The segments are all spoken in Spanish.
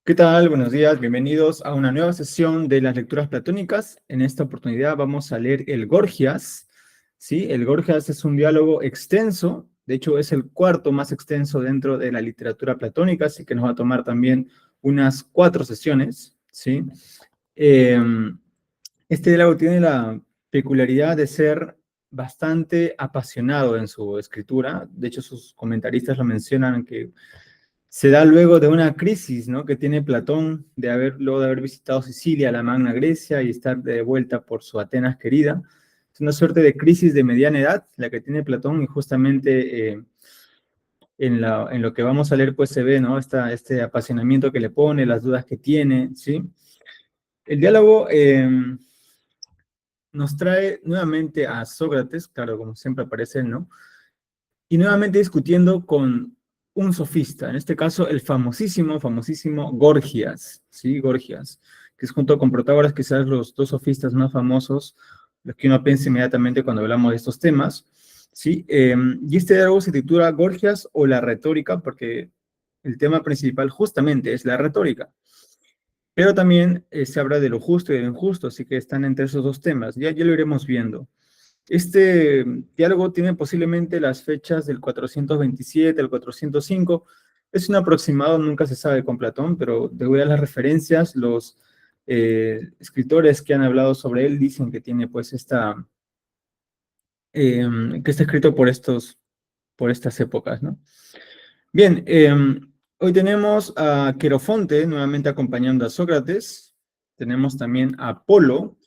¿Qué tal? Buenos días, bienvenidos a una nueva sesión de las lecturas platónicas. En esta oportunidad vamos a leer el Gorgias. ¿Sí? El Gorgias es un diálogo extenso, de hecho es el cuarto más extenso dentro de la literatura platónica, así que nos va a tomar también unas 4 sesiones. ¿Sí? Eh, este diálogo tiene la peculiaridad de ser bastante apasionado en su escritura. De hecho, sus comentaristas lo mencionan que se da luego de una crisis, ¿no?, que tiene Platón luego de haber visitado Sicilia, la Magna Grecia, y estar de vuelta por su Atenas querida. Es una suerte de crisis de mediana edad, la que tiene Platón, y justamente en lo que vamos a leer, pues se ve, ¿no?, este apasionamiento que le pone, las dudas que tiene, ¿sí? El diálogo nos trae nuevamente a Sócrates, claro, como siempre aparece él, ¿no?, y nuevamente discutiendo con un sofista, en este caso el famosísimo Gorgias, ¿sí? Gorgias, que es junto con Protágoras quizás los dos sofistas más famosos, los que uno piensa inmediatamente cuando hablamos de estos temas, ¿sí? Y este diálogo se titula Gorgias o la retórica, porque el tema principal justamente es la retórica. Pero también se habla de lo justo y de lo injusto, así que están entre esos dos temas, ya lo iremos viendo. Este diálogo tiene posiblemente las fechas del 427 al 405. Es un aproximado, nunca se sabe con Platón, pero debido a las referencias, los escritores que han hablado sobre él dicen que tiene pues que está escrito por estas épocas, ¿no? Bien, hoy tenemos a Querofonte nuevamente acompañando a Sócrates. Tenemos también a Apolo,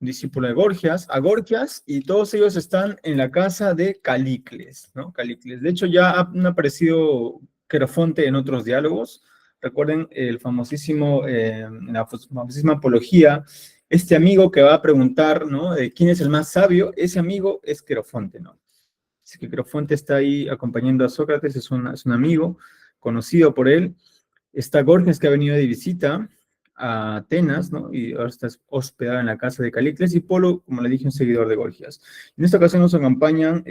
discípulo de Gorgias, a Gorgias, y todos ellos están en la casa de Calicles, ¿no? Calicles. De hecho, ya han aparecido Querofonte en otros diálogos. Recuerden el famosísimo, la famosísima apología, este amigo que va a preguntar, ¿no?, quién es el más sabio. Ese amigo es Querofonte, ¿no? Así que Querofonte está ahí acompañando a Sócrates, es un amigo conocido por él. Está Gorgias, que ha venido de visita a Atenas, ¿no?, y ahora está hospedado en la casa de Calicles, y Polo, como le dije, un seguidor de Gorgias. En esta ocasión nos acompañan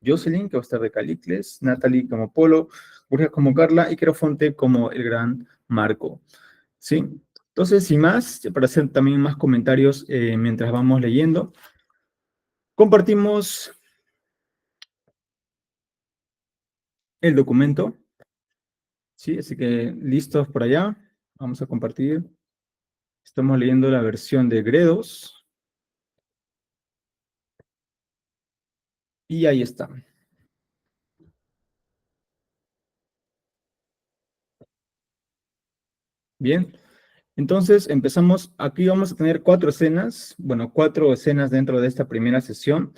Jocelyn, que va a estar de Calicles, Natalie como Polo, Gorgias como Carla, y Querofonte como el gran Marco. ¿Sí? Entonces, sin más, para hacer también más comentarios mientras vamos leyendo, compartimos el documento. Sí, así que listos por allá. Vamos a compartir. Estamos leyendo la versión de Gredos. Y ahí está. Bien. Entonces empezamos. Aquí vamos a tener 4 escenas. Bueno, 4 escenas dentro de esta primera sesión.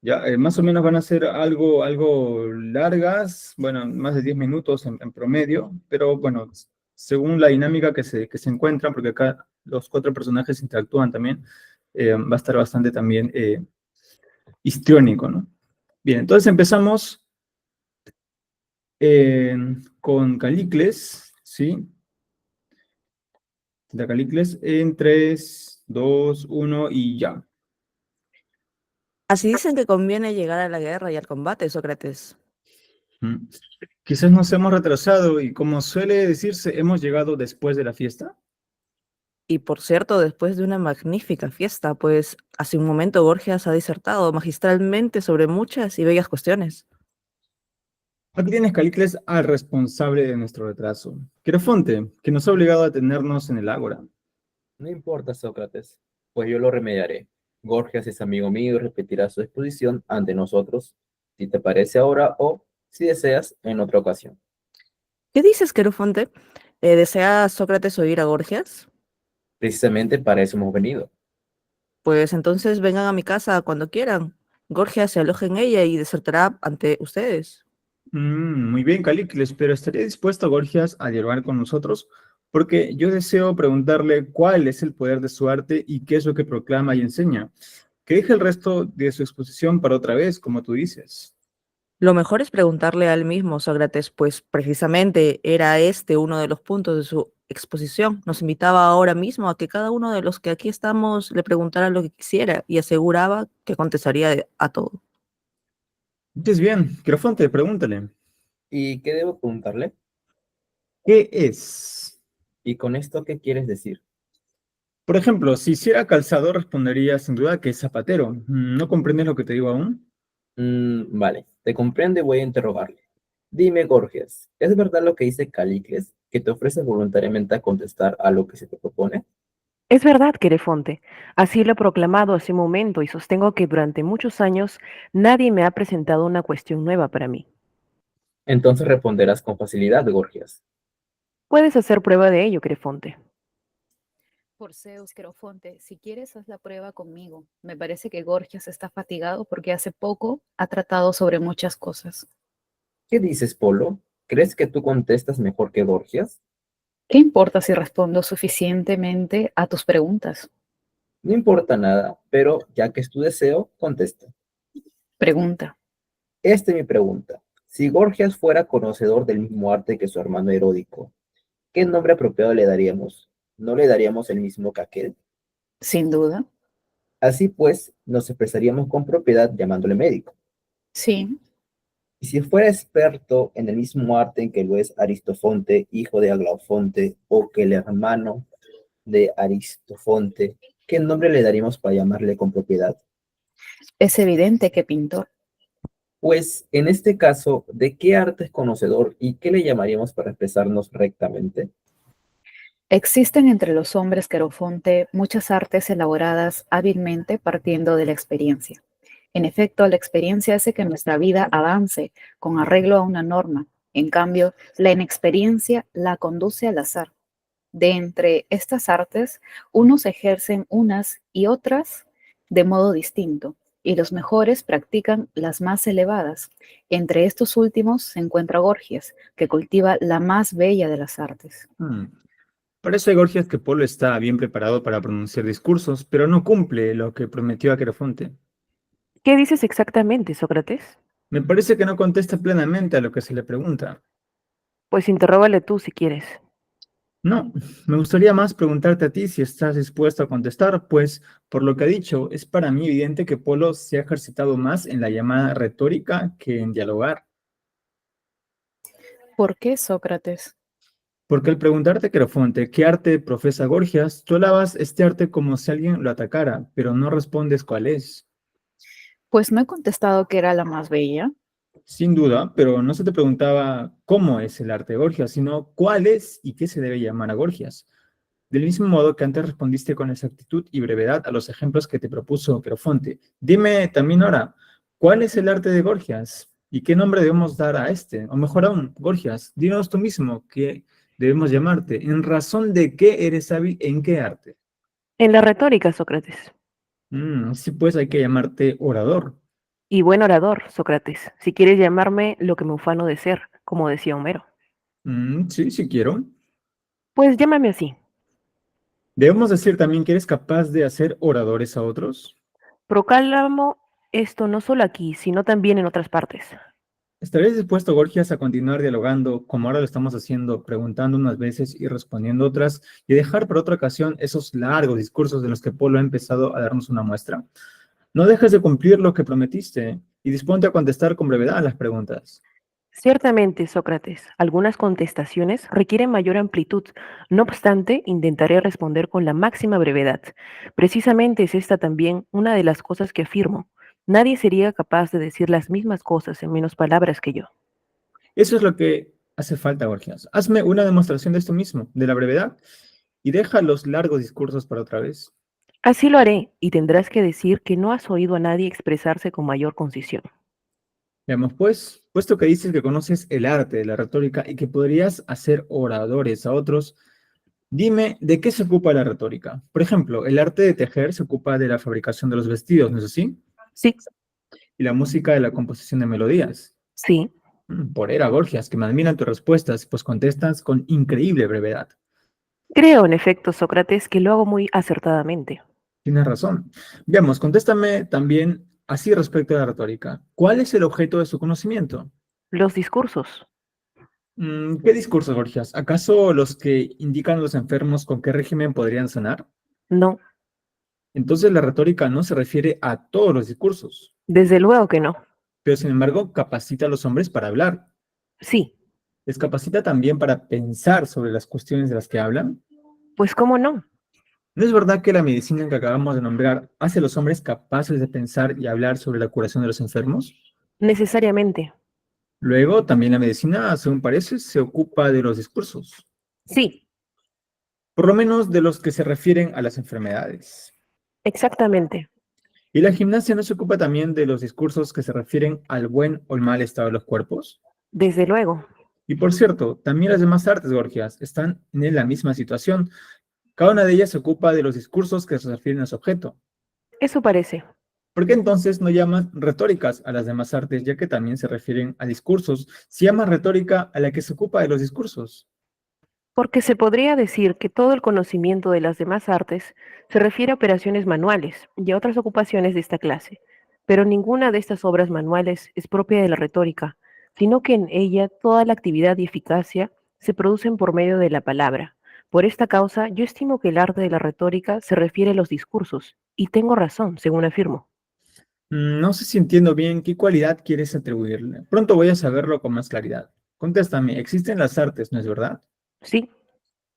Ya, más o menos van a ser algo largas. Bueno, más de 10 minutos en promedio. Pero bueno, según la dinámica que se encuentran, porque acá los 4 personajes interactúan también, va a estar bastante también histriónico, ¿no? Bien, entonces empezamos con Calicles, ¿sí? De Calicles en 3, 2, 1 y ya. Así dicen que conviene llegar a la guerra y al combate, Sócrates. Mm. Quizás nos hemos retrasado y, como suele decirse, hemos llegado después de la fiesta. Y por cierto, después de una magnífica fiesta, pues hace un momento Borges ha disertado magistralmente sobre muchas y bellas cuestiones. Aquí tienes, Calicles, al responsable de nuestro retraso, Querofonte, que nos ha obligado a tenernos en el ágora. No importa, Sócrates, pues yo lo remediaré. Gorgias es amigo mío y repetirá su exposición ante nosotros, si te parece ahora o, si deseas, en otra ocasión. ¿Qué dices, Querofonte? ¿Desea Sócrates oír a Gorgias? Precisamente para eso hemos venido. Pues entonces vengan a mi casa cuando quieran. Gorgias se aloja en ella y disertará ante ustedes. Muy bien, Calicles, pero ¿estaría dispuesto Gorgias a dialogar con nosotros? Porque yo deseo preguntarle cuál es el poder de su arte y qué es lo que proclama y enseña. Que deje el resto de su exposición para otra vez, como tú dices. Lo mejor es preguntarle a él mismo, Sócrates, pues precisamente era este uno de los puntos de su exposición. Nos invitaba ahora mismo a que cada uno de los que aquí estamos le preguntara lo que quisiera y aseguraba que contestaría a todo. Entonces, bien, Querofonte, pregúntale. ¿Y qué debo preguntarle? ¿Qué es? ¿Y con esto qué quieres decir? Por ejemplo, si hiciera calzado, respondería sin duda que es zapatero. ¿No comprendes lo que te digo aún? Vale, te comprendo y voy a interrogarle. Dime, Gorgias, ¿es verdad lo que dice Calícles, que te ofreces voluntariamente a contestar a lo que se te propone? Es verdad, Querefonte. Así lo he proclamado hace un momento y sostengo que durante muchos años nadie me ha presentado una cuestión nueva para mí. Entonces responderás con facilidad, Gorgias. Puedes hacer prueba de ello, Querefonte. Por Zeus, Querofonte, si quieres, haz la prueba conmigo. Me parece que Gorgias está fatigado porque hace poco ha tratado sobre muchas cosas. ¿Qué dices, Polo? ¿Crees que tú contestas mejor que Gorgias? ¿Qué importa si respondo suficientemente a tus preguntas? No importa nada, pero ya que es tu deseo, contesta. Pregunta. Esta es mi pregunta. Si Gorgias fuera conocedor del mismo arte que su hermano Heródico, ¿qué nombre apropiado le daríamos? ¿No le daríamos el mismo que aquel? Sin duda. Así pues, nos expresaríamos con propiedad llamándole médico. Sí. Y si fuera experto en el mismo arte en que lo es Aristofonte, hijo de Aglaofonte, o que el hermano de Aristofonte, ¿qué nombre le daríamos para llamarle con propiedad? Es evidente que pintor. Pues en este caso, ¿de qué arte es conocedor y qué le llamaríamos para expresarnos rectamente? Existen entre los hombres, Querofonte, muchas artes elaboradas hábilmente partiendo de la experiencia. En efecto, la experiencia hace que nuestra vida avance con arreglo a una norma. En cambio, la inexperiencia la conduce al azar. De entre estas artes, unos ejercen unas y otras de modo distinto, y los mejores practican las más elevadas. Entre estos últimos se encuentra Gorgias, que cultiva la más bella de las artes. Parece, Gorgias, que Polo está bien preparado para pronunciar discursos, pero no cumple lo que prometió a Querofonte. ¿Qué dices exactamente, Sócrates? Me parece que no contesta plenamente a lo que se le pregunta. Pues interrógale tú si quieres. No, me gustaría más preguntarte a ti si estás dispuesto a contestar, pues por lo que ha dicho, es para mí evidente que Polo se ha ejercitado más en la llamada retórica que en dialogar. ¿Por qué, Sócrates? Porque al preguntarte, Querofonte, ¿qué arte profesa Gorgias? Tú alabas este arte como si alguien lo atacara, pero no respondes cuál es. Pues no he contestado que era la más bella. Sin duda, pero no se te preguntaba cómo es el arte de Gorgias, sino cuál es y qué se debe llamar a Gorgias. Del mismo modo que antes respondiste con exactitud y brevedad a los ejemplos que te propuso Querofonte, dime también ahora, ¿cuál es el arte de Gorgias? ¿Y qué nombre debemos dar a este? O mejor aún, Gorgias, dinos tú mismo qué debemos llamarte, en razón de qué eres hábil en qué arte. En la retórica, Sócrates. Sí, pues hay que llamarte orador. Y buen orador, Sócrates, si quieres llamarme lo que me ufano de ser, como decía Homero. Sí, sí quiero. Pues llámame así. Debemos decir también que eres capaz de hacer oradores a otros. Proclamo esto no solo aquí, sino también en otras partes. ¿Estarías dispuesto, Gorgias, a continuar dialogando como ahora lo estamos haciendo, preguntando unas veces y respondiendo otras, y dejar para otra ocasión esos largos discursos de los que Polo ha empezado a darnos una muestra? No dejes de cumplir lo que prometiste y disponte a contestar con brevedad a las preguntas. Ciertamente, Sócrates, algunas contestaciones requieren mayor amplitud. No obstante, intentaré responder con la máxima brevedad. Precisamente es esta también una de las cosas que afirmo. Nadie sería capaz de decir las mismas cosas en menos palabras que yo. Eso es lo que hace falta, Gorgias. Hazme una demostración de esto mismo, de la brevedad, y deja los largos discursos para otra vez. Así lo haré, y tendrás que decir que no has oído a nadie expresarse con mayor concisión. Veamos, pues, puesto que dices que conoces el arte de la retórica y que podrías hacer oradores a otros, dime, ¿de qué se ocupa la retórica? Por ejemplo, el arte de tejer se ocupa de la fabricación de los vestidos, ¿no es así? Sí, Y la música de la composición de melodías. sí. Por era, Gorgias, que me admiran tus respuestas, pues contestas con increíble brevedad. Creo, en efecto, Sócrates, que lo hago muy acertadamente. Tienes razón. Veamos, contéstame también así respecto a la retórica. ¿Cuál es el objeto de su conocimiento? Los discursos. ¿Qué discursos, Gorgias? ¿Acaso los que indican a los enfermos con qué régimen podrían sanar? No, Entonces la retórica no se refiere a todos los discursos, desde luego que no. pero sin embargo capacita a los hombres para hablar. Sí, ¿Les capacita también para pensar sobre las cuestiones de las que hablan? Pues cómo no, ¿No es verdad que la medicina que acabamos de nombrar hace a los hombres capaces de pensar y hablar sobre la curación de los enfermos? necesariamente. Luego, también la medicina, según parece, se ocupa de los discursos, Sí, por lo menos de los que se refieren a las enfermedades. exactamente. ¿Y la gimnasia no se ocupa también de los discursos que se refieren al buen o el mal estado de los cuerpos? Desde luego. Y por cierto, también las demás artes, Gorgias, están en la misma situación. Cada una de ellas se ocupa de los discursos que se refieren a su objeto. Eso parece. ¿Por qué entonces no llaman retóricas a las demás artes, ya que también se refieren a discursos? Se llama retórica a la que se ocupa de los discursos. Porque se podría decir que todo el conocimiento de las demás artes se refiere a operaciones manuales y a otras ocupaciones de esta clase, pero ninguna de estas obras manuales es propia de la retórica, sino que en ella toda la actividad y eficacia se producen por medio de la palabra. Por esta causa, yo estimo que el arte de la retórica se refiere a los discursos, y tengo razón, según afirmo. No sé si entiendo bien qué cualidad quieres atribuirle. Pronto voy a saberlo con más claridad. Contéstame, existen las artes, ¿no es verdad? Sí,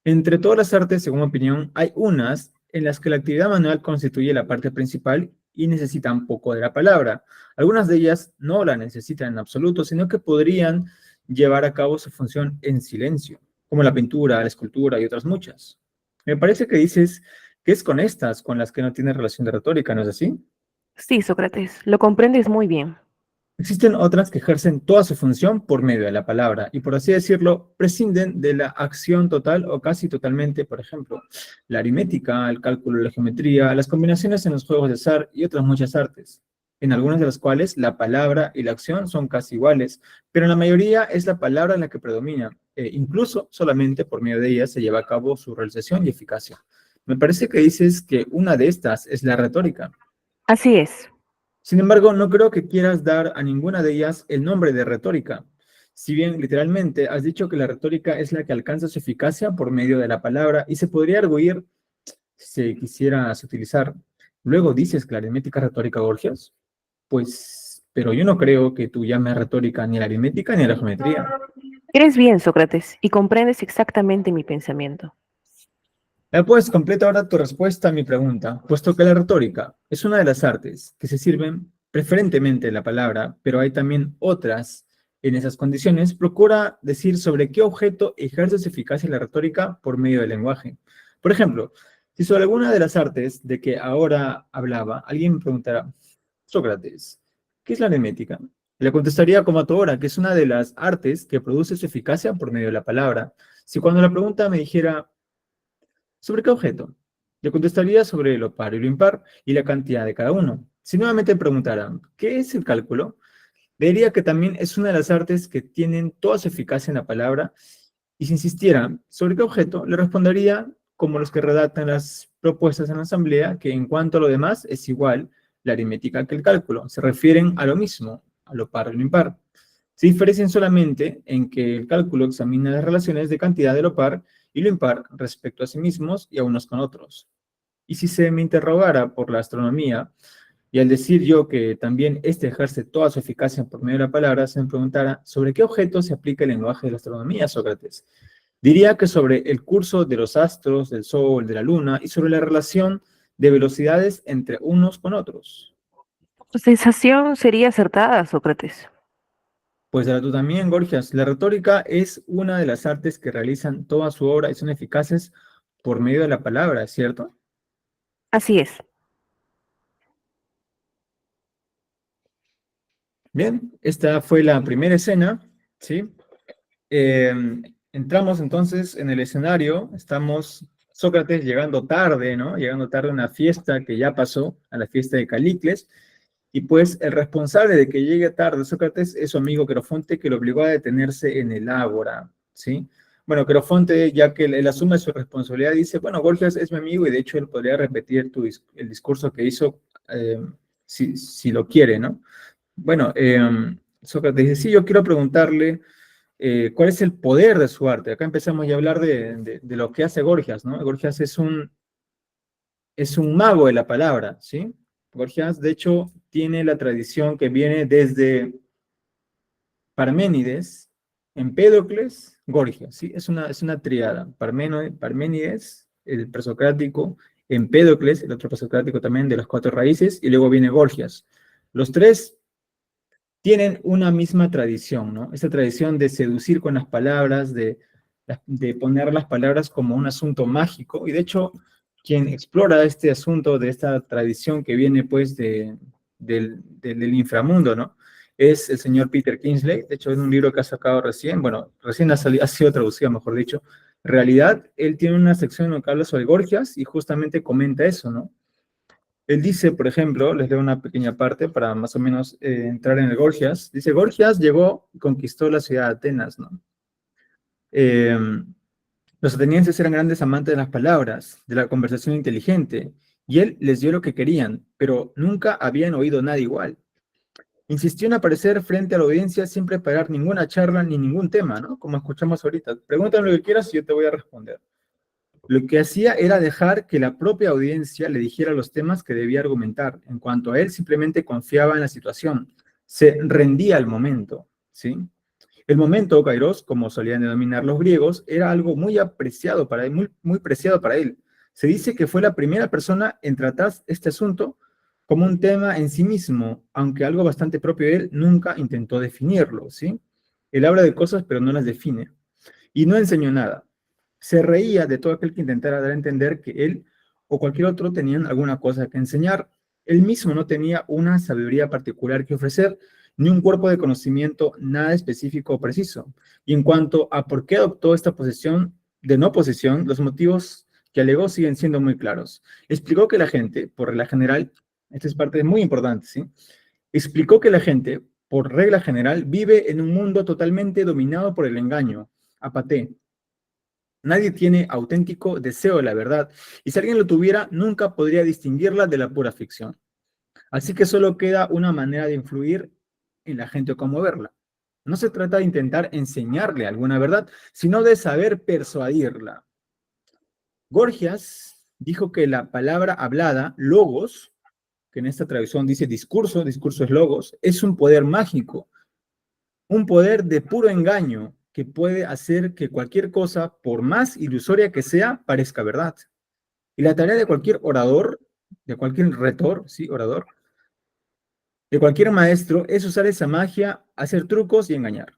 Entre todas las artes, según mi opinión, hay unas en las que la actividad manual constituye la parte principal y necesitan poco de la palabra. Algunas de ellas no la necesitan en absoluto, sino que podrían llevar a cabo su función en silencio, como la pintura, la escultura y otras muchas. Me parece que dices que es con estas con las que no tiene relación de retórica, ¿no es así? sí, Sócrates, lo comprendes muy bien. Existen otras que ejercen toda su función por medio de la palabra y, por así decirlo, prescinden de la acción total o casi totalmente, por ejemplo, la aritmética, el cálculo, la geometría, las combinaciones en los juegos de azar y otras muchas artes, en algunas de las cuales la palabra y la acción son casi iguales, pero en la mayoría es la palabra la que predomina, e incluso solamente por medio de ella se lleva a cabo su realización y eficacia. Me parece que dices que una de estas es la retórica. Así es. Sin embargo, no creo que quieras dar a ninguna de ellas el nombre de retórica. Si bien literalmente has dicho que la retórica es la que alcanza su eficacia por medio de la palabra y se podría arguir si quisieras utilizar. Luego dices que la aritmética es retórica, Gorgias. Pues, pero yo no creo que tú llames retórica ni a la aritmética ni a la geometría. Eres bien, Sócrates, y comprendes exactamente mi pensamiento. Pues completa ahora tu respuesta a mi pregunta, puesto que la retórica es una de las artes que se sirven preferentemente de la palabra, pero hay también otras en esas condiciones, procura decir sobre qué objeto ejerce su eficacia la retórica por medio del lenguaje. Por ejemplo, si sobre alguna de las artes de que ahora hablaba, alguien me preguntara, Sócrates, ¿qué es la aritmética? Le contestaría como a tu hora, que es una de las artes que produce su eficacia por medio de la palabra. Si cuando la pregunta me dijera, ¿sobre qué objeto? Le contestaría sobre lo par y lo impar y la cantidad de cada uno. Si nuevamente me preguntaran, ¿qué es el cálculo? Le diría que también es una de las artes que tienen toda su eficacia en la palabra, y si insistiera sobre qué objeto, le respondería como los que redactan las propuestas en la asamblea, que en cuanto a lo demás es igual la aritmética que el cálculo. Se refieren a lo mismo, a lo par y lo impar. Se diferencian solamente en que el cálculo examina las relaciones de cantidad de lo par y lo impar respecto a sí mismos y a unos con otros. Y si se me interrogara por la astronomía, y al decir yo que también éste ejerce toda su eficacia por medio de la palabra, se me preguntara sobre qué objeto se aplica el lenguaje de la astronomía, Sócrates. Diría que sobre el curso de los astros, del Sol, de la Luna, y sobre la relación de velocidades entre unos con otros. Tu sensación sería acertada, Sócrates. Pues ahora tú también, Gorgias, la retórica es una de las artes que realizan toda su obra y son eficaces por medio de la palabra, ¿cierto? Así es. Bien, esta fue la primera escena, ¿sí? Eh, Entramos entonces en el escenario, estamos Sócrates llegando tarde, ¿no? Llegando tarde a una fiesta que ya pasó, a la fiesta de Calicles, y pues el responsable de que llegue tarde Sócrates es su amigo Querofonte, que lo obligó a detenerse en el ágora, ¿sí? Bueno, Querofonte, ya que él asume su responsabilidad, dice, bueno, Gorgias es mi amigo y de hecho él podría repetir el discurso que hizo si lo quiere, ¿no? Bueno, Sócrates dice, sí, yo quiero preguntarle cuál es el poder de su arte. Acá empezamos ya a hablar de lo que hace Gorgias, ¿no? Gorgias es un mago de la palabra, ¿sí? Gorgias, de hecho, tiene la tradición que viene desde Parménides, Empédocles, Gorgias, ¿sí? Es una triada. Parménides, el presocrático, Empédocles, el otro presocrático también de las 4 raíces, y luego viene Gorgias. Los tres tienen una misma tradición, ¿no? Esa tradición de seducir con las palabras, de poner las palabras como un asunto mágico, y de hecho, quien explora este asunto de esta tradición que viene, pues, del inframundo, ¿no? Es el señor Peter Kingsley, de hecho, en un libro que ha sacado recién, bueno, recién ha sido traducido, mejor dicho, Realidad, él tiene una sección en la que habla sobre Gorgias, y justamente comenta eso, ¿no? Él dice, por ejemplo, les leo una pequeña parte para más o menos entrar en el Gorgias. Dice, Gorgias llegó y conquistó la ciudad de Atenas, ¿no? Eh, los atenienses eran grandes amantes de las palabras, de la conversación inteligente, y él les dio lo que querían, pero nunca habían oído nada igual. Insistió en aparecer frente a la audiencia sin preparar ninguna charla ni ningún tema, ¿no? Como escuchamos ahorita. Pregúntame lo que quieras y yo te voy a responder. Lo que hacía era dejar que la propia audiencia le dijera los temas que debía argumentar. En cuanto a él, simplemente confiaba en la situación. Se rendía al momento, ¿sí? El momento, kairos, como solían denominar los griegos, era algo muy apreciado para él, muy preciado para él. Se dice que fue la primera persona en tratar este asunto como un tema en sí mismo, aunque algo bastante propio de él, nunca intentó definirlo, ¿sí? Él habla de cosas, pero no las define. Y no enseñó nada. Se reía de todo aquel que intentara dar a entender que él o cualquier otro tenían alguna cosa que enseñar. Él mismo no tenía una sabiduría particular que ofrecer, ni un cuerpo de conocimiento nada específico o preciso. Y en cuanto a por qué adoptó esta posición de no posición, los motivos que alegó siguen siendo muy claros. Explicó que la gente, por regla general, esta es parte muy importante, ¿sí? Explicó que la gente, por regla general, vive en un mundo totalmente dominado por el engaño, apatía. Nadie tiene auténtico deseo de la verdad, y si alguien lo tuviera, nunca podría distinguirla de la pura ficción. Así que solo queda una manera de influir en la gente o conmoverla. No se trata de intentar enseñarle alguna verdad, sino de saber persuadirla. Gorgias dijo que la palabra hablada, logos, que en esta traducción dice discurso, discurso es logos, es un poder mágico, un poder de puro engaño que puede hacer que cualquier cosa, por más ilusoria que sea, parezca verdad. Y la tarea de cualquier orador, de cualquier retor, sí, orador, de cualquier maestro, es usar esa magia, hacer trucos y engañar.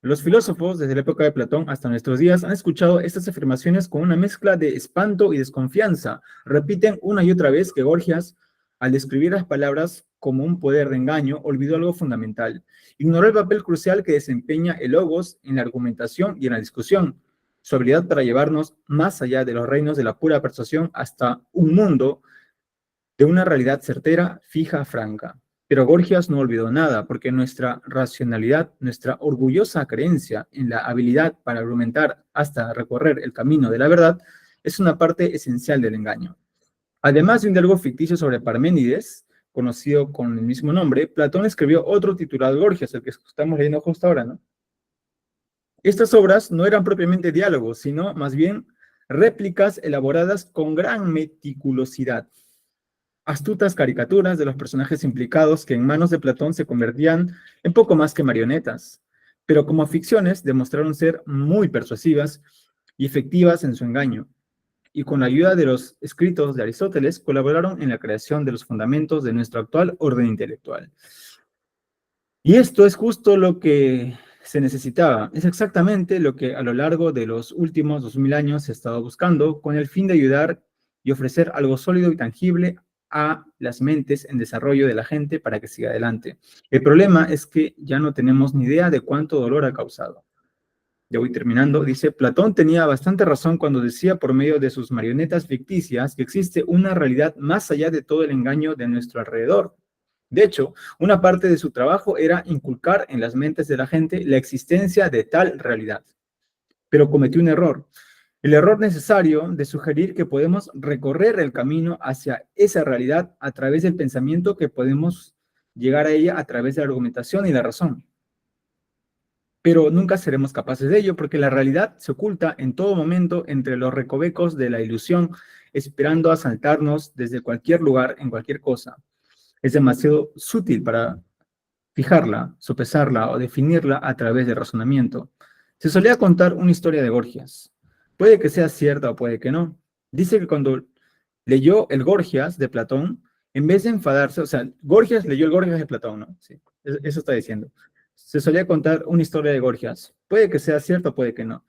Los filósofos, desde la época de Platón hasta nuestros días, han escuchado estas afirmaciones con una mezcla de espanto y desconfianza. Repiten una y otra vez que Gorgias, al describir las palabras como un poder de engaño, olvidó algo fundamental. Ignoró el papel crucial que desempeña el logos en la argumentación y en la discusión, su habilidad para llevarnos más allá de los reinos de la pura persuasión hasta un mundo de una realidad certera, fija, franca. Pero Gorgias no olvidó nada, porque nuestra racionalidad, nuestra orgullosa creencia en la habilidad para argumentar hasta recorrer el camino de la verdad, es una parte esencial del engaño. Además de un diálogo ficticio sobre Parménides, conocido con el mismo nombre, Platón escribió otro titulado Gorgias, el que estamos leyendo justo ahora, ¿no? Estas obras no eran propiamente diálogos, sino más bien réplicas elaboradas con gran meticulosidad. Astutas caricaturas de los personajes implicados que en manos de Platón se convertían en poco más que marionetas, pero como ficciones demostraron ser muy persuasivas y efectivas en su engaño, y con la ayuda de los escritos de Aristóteles colaboraron en la creación de los fundamentos de nuestro actual orden intelectual. Y esto es justo lo que se necesitaba, es exactamente lo que a lo largo de los últimos 2000 años se ha estado buscando con el fin de ayudar y ofrecer algo sólido y tangible a las mentes en desarrollo de la gente para que siga adelante. El problema es que ya no tenemos ni idea de cuánto dolor ha causado. Ya voy terminando. Dice, Platón tenía bastante razón cuando decía por medio de sus marionetas ficticias que existe una realidad más allá de todo el engaño de nuestro alrededor. De hecho, una parte de su trabajo era inculcar en las mentes de la gente la existencia de tal realidad. Pero cometió un error. El error necesario de sugerir que podemos recorrer el camino hacia esa realidad a través del pensamiento, que podemos llegar a ella a través de la argumentación y la razón. Pero nunca seremos capaces de ello porque la realidad se oculta en todo momento entre los recovecos de la ilusión, esperando asaltarnos desde cualquier lugar, en cualquier cosa. Es demasiado sutil para fijarla, sopesarla o definirla a través del razonamiento. Se solía contar una historia de Gorgias. Puede que sea cierta o puede que no. Dice que cuando leyó el Gorgias de Platón, en vez de enfadarse, o sea, Gorgias leyó el Gorgias de Platón, ¿no? Sí, eso está diciendo. Se solía contar una historia de Gorgias. Puede que sea cierto o puede que no.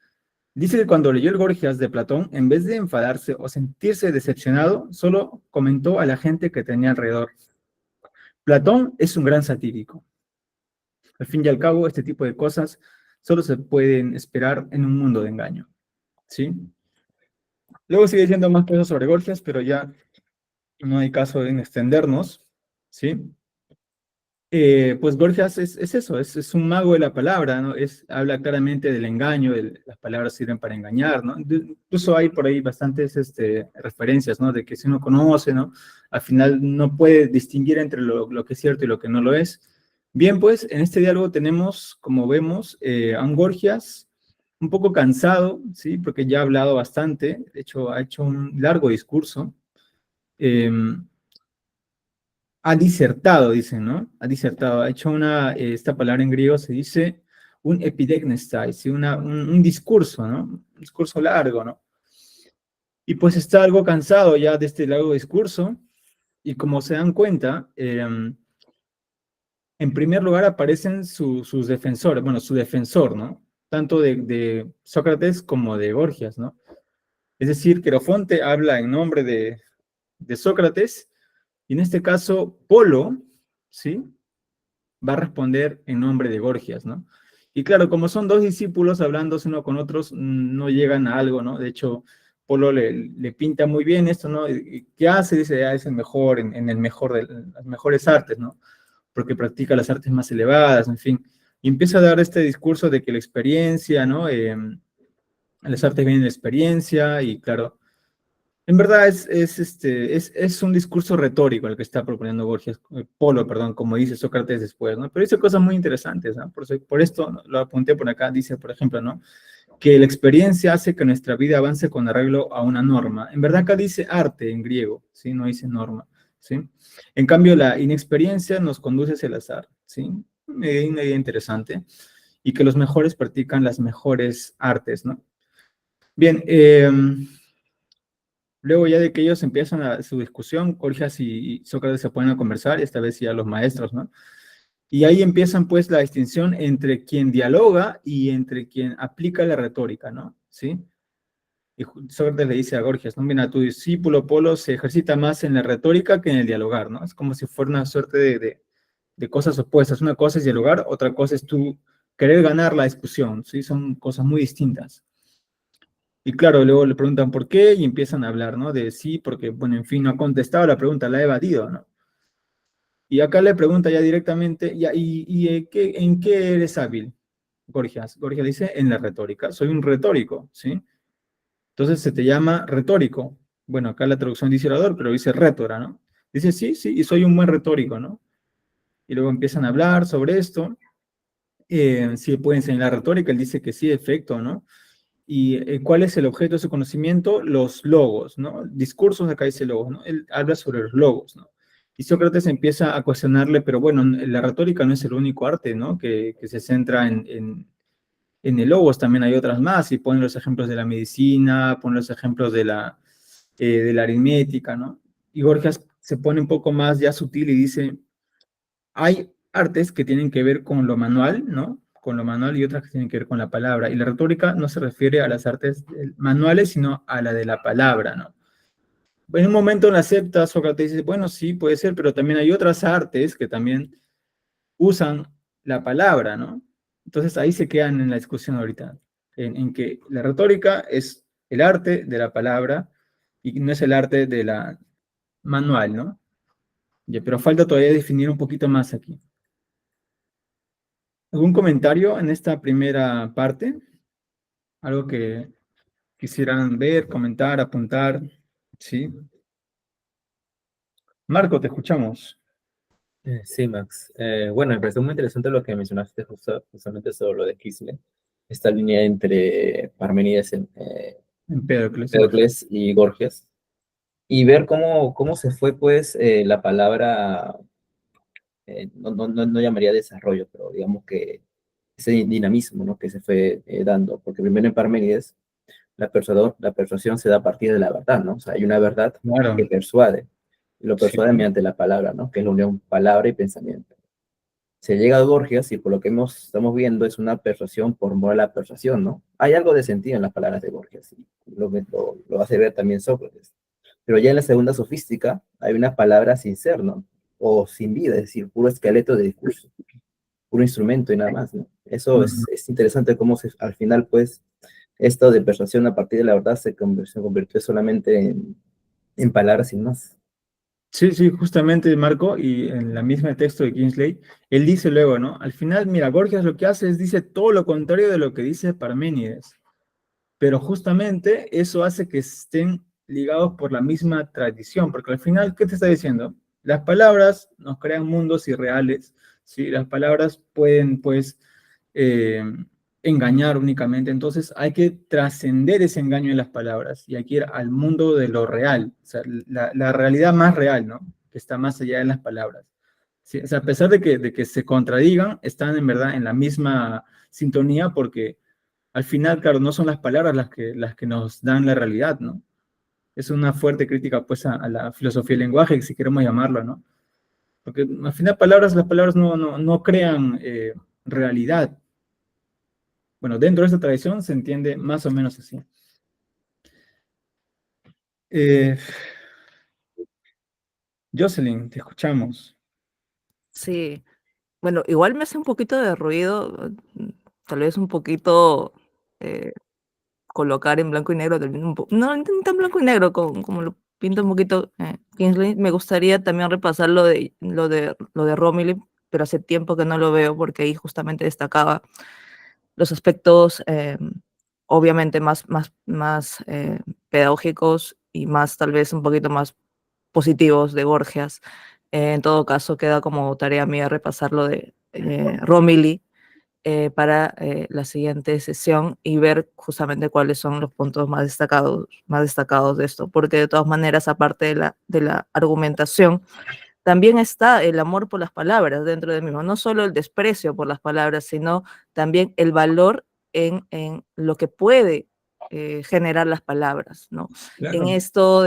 Dice que cuando leyó el Gorgias de Platón, en vez de enfadarse o sentirse decepcionado, solo comentó a la gente que tenía alrededor. Platón es un gran satírico. Al fin y al cabo, este tipo de cosas solo se pueden esperar en un mundo de engaño. ¿Sí? Luego sigue diciendo más cosas sobre Gorgias, pero ya no hay caso en extendernos. ¿Sí? Pues Gorgias es eso, es un mago de la palabra, ¿no? Habla claramente del engaño, las palabras sirven para engañar, ¿no? Incluso hay por ahí bastantes referencias, ¿no? De que si uno conoce, ¿no? Al final no puede distinguir entre lo que es cierto y lo que no lo es. Bien, pues en este diálogo tenemos, como vemos, a un Gorgias un poco cansado, ¿sí? Porque ya ha hablado bastante, de hecho ha hecho un largo discurso. Ha disertado, dicen, ¿no? Ha disertado, ha hecho esta palabra en griego se dice un epidegnestai, ¿sí? Un discurso, ¿no? Un discurso largo, ¿no? Y pues está algo cansado ya de este largo discurso, y como se dan cuenta, en primer lugar aparecen sus defensores, bueno, su defensor, ¿no? Tanto de Sócrates como de Gorgias, ¿no? Es decir, Querofonte habla en nombre de Sócrates, y en este caso, Polo, ¿sí? Va a responder en nombre de Gorgias, ¿no? Y claro, como son dos discípulos hablándose uno con otros, no llegan a algo, ¿no? De hecho, Polo le pinta muy bien esto, ¿no? ¿Qué hace? Dice, es el mejor, en el mejor de las mejores artes, ¿no? Porque practica las artes más elevadas, en fin. Y empieza a dar este discurso de que la experiencia, ¿no? Las artes vienen de la experiencia, y claro, en verdad es un discurso retórico el que está proponiendo Gorgias, Polo, perdón, como dice Sócrates después, ¿no? Pero dice cosas muy interesantes, ¿no? Por esto, ¿no? Lo apunté por acá, dice, por ejemplo, ¿no? Que la experiencia hace que nuestra vida avance con arreglo a una norma. En verdad acá dice arte en griego, ¿sí? No dice norma, ¿sí? En cambio, la inexperiencia nos conduce hacia el azar, ¿sí? Una idea interesante. Y que los mejores practican las mejores artes, ¿no? Bien, luego ya de que ellos empiezan su discusión, Gorgias y Sócrates se ponen a conversar, y esta vez ya los maestros, ¿no? Y ahí empiezan pues la distinción entre quien dialoga y entre quien aplica la retórica, ¿no? ¿Sí? Y Sócrates le dice a Gorgias, no, mira, tu discípulo Polo se ejercita más en la retórica que en el dialogar, ¿no? Es como si fuera una suerte de cosas opuestas. Una cosa es dialogar, otra cosa es tú querer ganar la discusión, ¿sí? Son cosas muy distintas. Y claro, luego le preguntan por qué y empiezan a hablar, ¿no? De sí, porque, bueno, en fin, no ha contestado la pregunta, la ha evadido, ¿no? Y acá le pregunta ya directamente, ya, ¿en qué eres hábil, Gorgias? Gorgias dice, en la retórica. Soy un retórico, ¿sí? Entonces se te llama retórico. Bueno, acá la traducción dice orador, pero dice rétora, ¿no? Dice, sí, sí, y soy un buen retórico, ¿no? Y luego empiezan a hablar sobre esto. Si puede enseñar retórica, él dice que sí, efecto, ¿no? ¿Y cuál es el objeto de su conocimiento? Los logos, ¿no? Discursos, acá dice logos, ¿no? Él habla sobre los logos, ¿no? Y Sócrates empieza a cuestionarle, pero bueno, la retórica no es el único arte, ¿no? Que se centra en el logos, también hay otras más, y pone los ejemplos de la medicina, pone los ejemplos de la aritmética, ¿no? Y Gorgias se pone un poco más ya sutil y dice, hay artes que tienen que ver con lo manual, ¿no? Con lo manual, y otras que tienen que ver con la palabra. Y la retórica no se refiere a las artes manuales, sino a la de la palabra, ¿no? En un momento la acepta, Sócrates dice, bueno, sí, puede ser, pero también hay otras artes que también usan la palabra, ¿no? Entonces ahí se quedan en la discusión ahorita, en que la retórica es el arte de la palabra y no es el arte de la manual, ¿no? Ya, pero falta todavía definir un poquito más aquí. ¿Algún comentario en esta primera parte? ¿Algo que quisieran ver, comentar, apuntar? ¿Sí? Marco, te escuchamos. Sí, Max. Bueno, me pareció muy interesante lo que mencionaste justamente sobre lo de Quisle, esta línea entre Parmenides, Empédocles, Gorgias. Empédocles y Gorgias, y ver cómo se fue, pues, la palabra no llamaría desarrollo, pero digamos que ese dinamismo, ¿no? Que se fue dando, porque primero en Parménides la persuasión se da a partir de la verdad, ¿no? O sea, hay una verdad Claro, que persuade, y lo sí, persuade mediante la palabra, ¿no? Que es la unión palabra y pensamiento. Se llega a Gorgias y por lo que estamos viendo es una persuasión por mor a la persuasión, ¿no? Hay algo de sentido en las palabras de Gorgias, y lo hace ver también Sócrates. Pero ya en la segunda sofística hay una palabra sin ser, ¿no? O sin vida, es decir, puro esqueleto de discurso, puro instrumento y nada más, ¿no? Eso ujú. es interesante cómo al final, pues, esto de persuasión a partir de la verdad se convirtió solamente en palabras sin más. Sí, sí, justamente Marco, y en la misma texto de Kingsley, él dice luego, ¿no? Al final, mira, Gorgias lo que hace es dice todo lo contrario de lo que dice Parménides, pero justamente eso hace que estén ligados por la misma tradición, porque al final, ¿qué te está diciendo? Las palabras nos crean mundos irreales, ¿sí? Las palabras pueden, pues, eh, engañar únicamente, entonces hay que trascender ese engaño de las palabras y hay que ir al mundo de lo real, o sea, la realidad más real, ¿no? Que está más allá de las palabras. Sí, o sea, a pesar de que se contradigan, están en verdad en la misma sintonía porque al final, claro, no son las palabras las que nos dan la realidad, ¿no? Es una fuerte crítica, pues, a la filosofía del lenguaje, si queremos llamarlo, ¿no? Porque al final las palabras no crean realidad. Bueno, dentro de esta tradición se entiende más o menos así. Eh, Jocelyn, te escuchamos. Sí, bueno, igual me hace un poquito de ruido, tal vez un poquito eh, colocar en blanco y negro, también no no tan blanco y negro como lo pinta un poquito Kingsley. Me gustaría también repasar lo de Romilly, pero hace tiempo que no lo veo porque ahí justamente destacaba los aspectos obviamente más pedagógicos y más tal vez un poquito más positivos de Gorgias. En todo caso, queda como tarea mía repasar lo de Romilly para la siguiente sesión y ver justamente cuáles son los puntos más destacados de esto, porque de todas maneras, aparte de la argumentación, también está el amor por las palabras dentro del mismo, no solo el desprecio por las palabras, sino también el valor en lo que puede generar las palabras, ¿no? En Claro. esto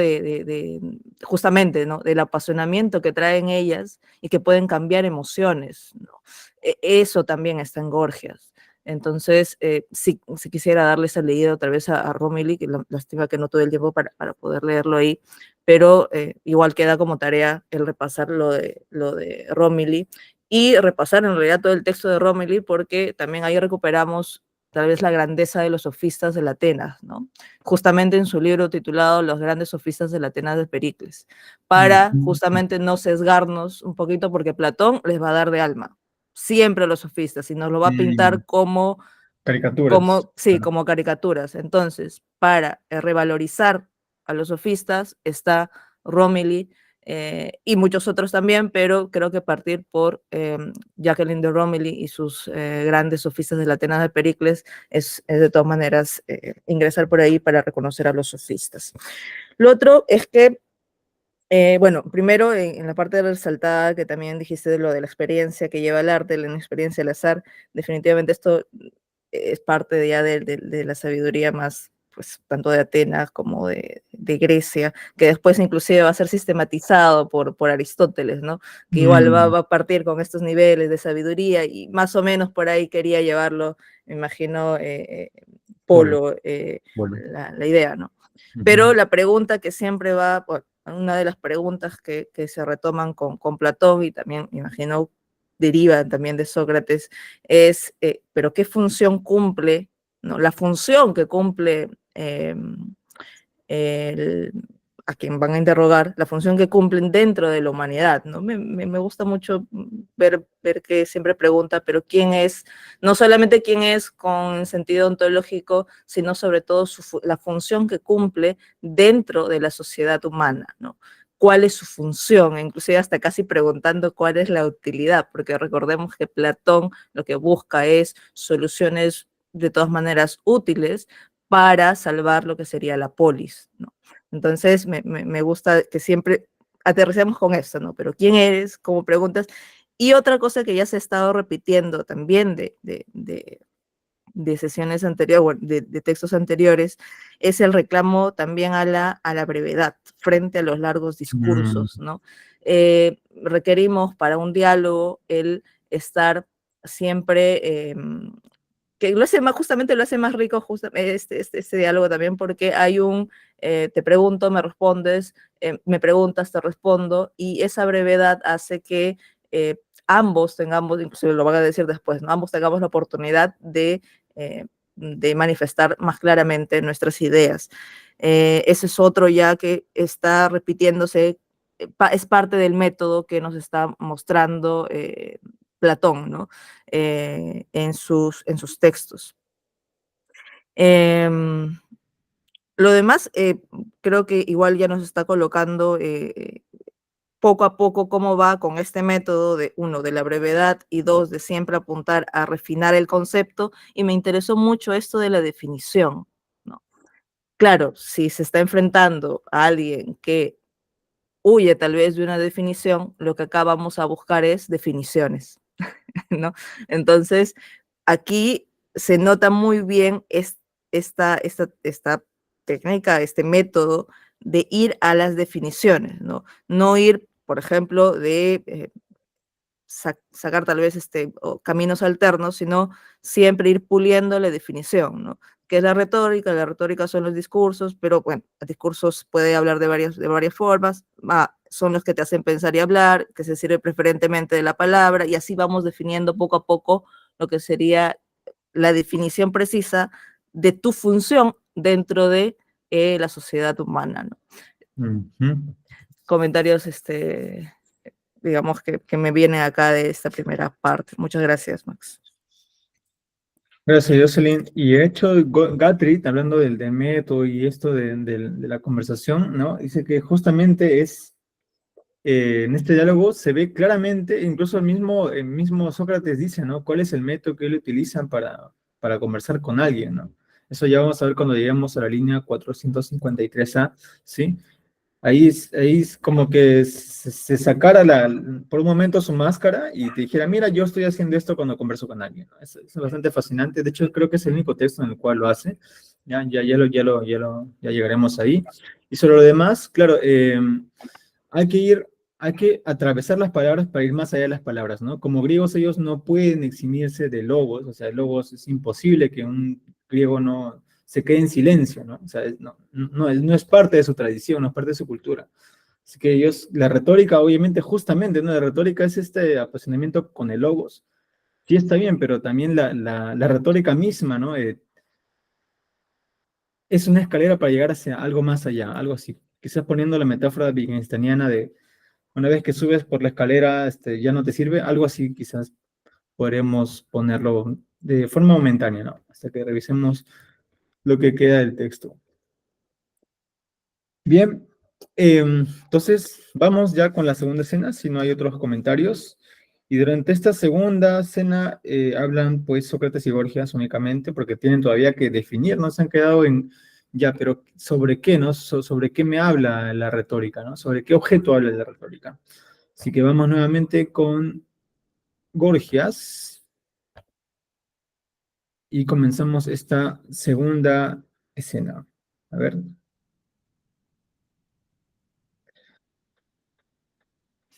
justamente, ¿no? Del apasionamiento que traen ellas y que pueden cambiar emociones, ¿no? Eso también está en Gorgias. Entonces, si quisiera darle esa leída otra vez a Romilly, que lástima que no tuve el tiempo para poder leerlo ahí, pero igual queda como tarea el repasar lo de Romilly y repasar en realidad todo el texto de Romilly, porque también ahí recuperamos tal vez la grandeza de los sofistas de Atenas, ¿no? Justamente en su libro titulado Los grandes sofistas de Atenas de Pericles, para justamente no sesgarnos un poquito, porque Platón les va a dar de alma, siempre a los sofistas, y nos lo va a Y pintar como caricaturas. sí, como caricaturas. Entonces, para revalorizar a los sofistas está Romilly y muchos otros también, pero creo que partir por Jacqueline de Romilly y sus grandes sofistas de la Atenas de Pericles es de todas maneras ingresar por ahí para reconocer a los sofistas. Lo otro es que bueno, primero en la parte resaltada que también dijiste de lo de la experiencia que lleva el arte, la experiencia del azar, definitivamente esto es parte de ya de la sabiduría más, pues, tanto de Atenas como de Grecia, que después inclusive va a ser sistematizado por Aristóteles, ¿no? Que igual Mm, va a partir con estos niveles de sabiduría y más o menos por ahí quería llevarlo, me imagino, Polo. Polo, Polo. la idea, ¿no? Pero la pregunta que siempre va, bueno, una de las preguntas que se retoman con Platón y también, me imagino, derivan también de Sócrates, es, ¿pero qué función cumple, no? La función que cumple el, a quien van a interrogar, la función que cumplen dentro de la humanidad, ¿no? Me gusta mucho ver que siempre pregunta, pero ¿quién es? No solamente quién es con sentido ontológico, sino sobre todo la función que cumple dentro de la sociedad humana, ¿no? ¿Cuál es su función? Inclusive hasta casi preguntando cuál es la utilidad, porque recordemos que Platón lo que busca es soluciones de todas maneras útiles para salvar lo que sería la polis, ¿no? Entonces, me gusta que siempre aterricemos con esto, ¿no? Pero ¿quién eres? Como preguntas, Y otra cosa que ya se ha estado repitiendo también de sesiones anteriores, bueno, de textos anteriores, es el reclamo también a la brevedad frente a los largos discursos, ¿no? Requerimos para un diálogo el estar siempre, que lo hace más, justamente lo hace más rico este diálogo también, porque hay te pregunto, me respondes, me preguntas, te respondo, y esa brevedad hace que ambos tengamos, inclusive lo van a decir después, ¿no? Ambos tengamos la oportunidad de manifestar más claramente nuestras ideas. Ese es otro ya que está repitiéndose, es parte del método que nos está mostrando Platón, ¿no? En sus textos. Lo demás, creo que igual ya nos está colocando poco a poco cómo va con este método de, uno, de la brevedad y dos, de siempre apuntar a refinar el concepto, y me interesó mucho esto de la definición, ¿no? Claro, si se está enfrentando a alguien que huye tal vez de una definición, lo que acá vamos a buscar es definiciones, ¿no? Entonces, aquí se nota muy bien esta técnica, este método de ir a las definiciones, ¿no? No ir, por ejemplo, de sacar tal vez caminos alternos, sino siempre ir puliendo la definición, ¿no? ¿Qué es la retórica? La retórica son los discursos, pero bueno, los discursos puede hablar de varias formas, son los que te hacen pensar y hablar, que se sirve preferentemente de la palabra, y así vamos definiendo poco a poco lo que sería la definición precisa de tu función dentro de la sociedad humana, ¿no? Comentarios, digamos, que me viene acá de esta primera parte. Muchas gracias, Max. Gracias, Jocelyn. Y de hecho, Guthrie, hablando del método y esto de la conversación, ¿no? Dice que justamente en este diálogo se ve claramente, incluso el mismo Sócrates dice, ¿no? ¿Cuál es el método que él utiliza para conversar con alguien, ¿no? Eso ya vamos a ver cuando lleguemos a la línea 453A, ¿sí? Ahí es como que se sacara por un momento su máscara y te dijera, mira, yo estoy haciendo esto cuando converso con alguien, ¿no? Es bastante fascinante. De hecho, creo que es el único texto en el cual lo hace. Ya llegaremos ahí. Y sobre lo demás, claro, hay que atravesar las palabras para ir más allá de las palabras, ¿no? Como griegos ellos no pueden eximirse de logos, o sea, logos es imposible que un griego no se quede en silencio, ¿no? O sea, no es parte de su tradición, no es parte de su cultura. Así que ellos, la retórica, obviamente, justamente, ¿no? La retórica es este apasionamiento con el logos. Sí está bien, pero también la retórica misma, ¿no? Es una escalera para llegar hacia algo más allá, algo así. Quizás poniendo la metáfora wittgensteiniana de una vez que subes por la escalera, ya no te sirve, algo así quizás podremos ponerlo de forma momentánea, ¿no? Hasta que revisemos lo que queda del texto. Bien, entonces vamos ya con la segunda escena, si no hay otros comentarios. Y durante esta segunda escena hablan pues Sócrates y Gorgias únicamente, porque tienen todavía que definir, no se han quedado en, ya, pero ¿sobre qué, no? ¿Sobre qué me habla la retórica, no? ¿Sobre qué objeto habla la retórica? Así que vamos nuevamente con Gorgias y comenzamos esta segunda escena. A ver.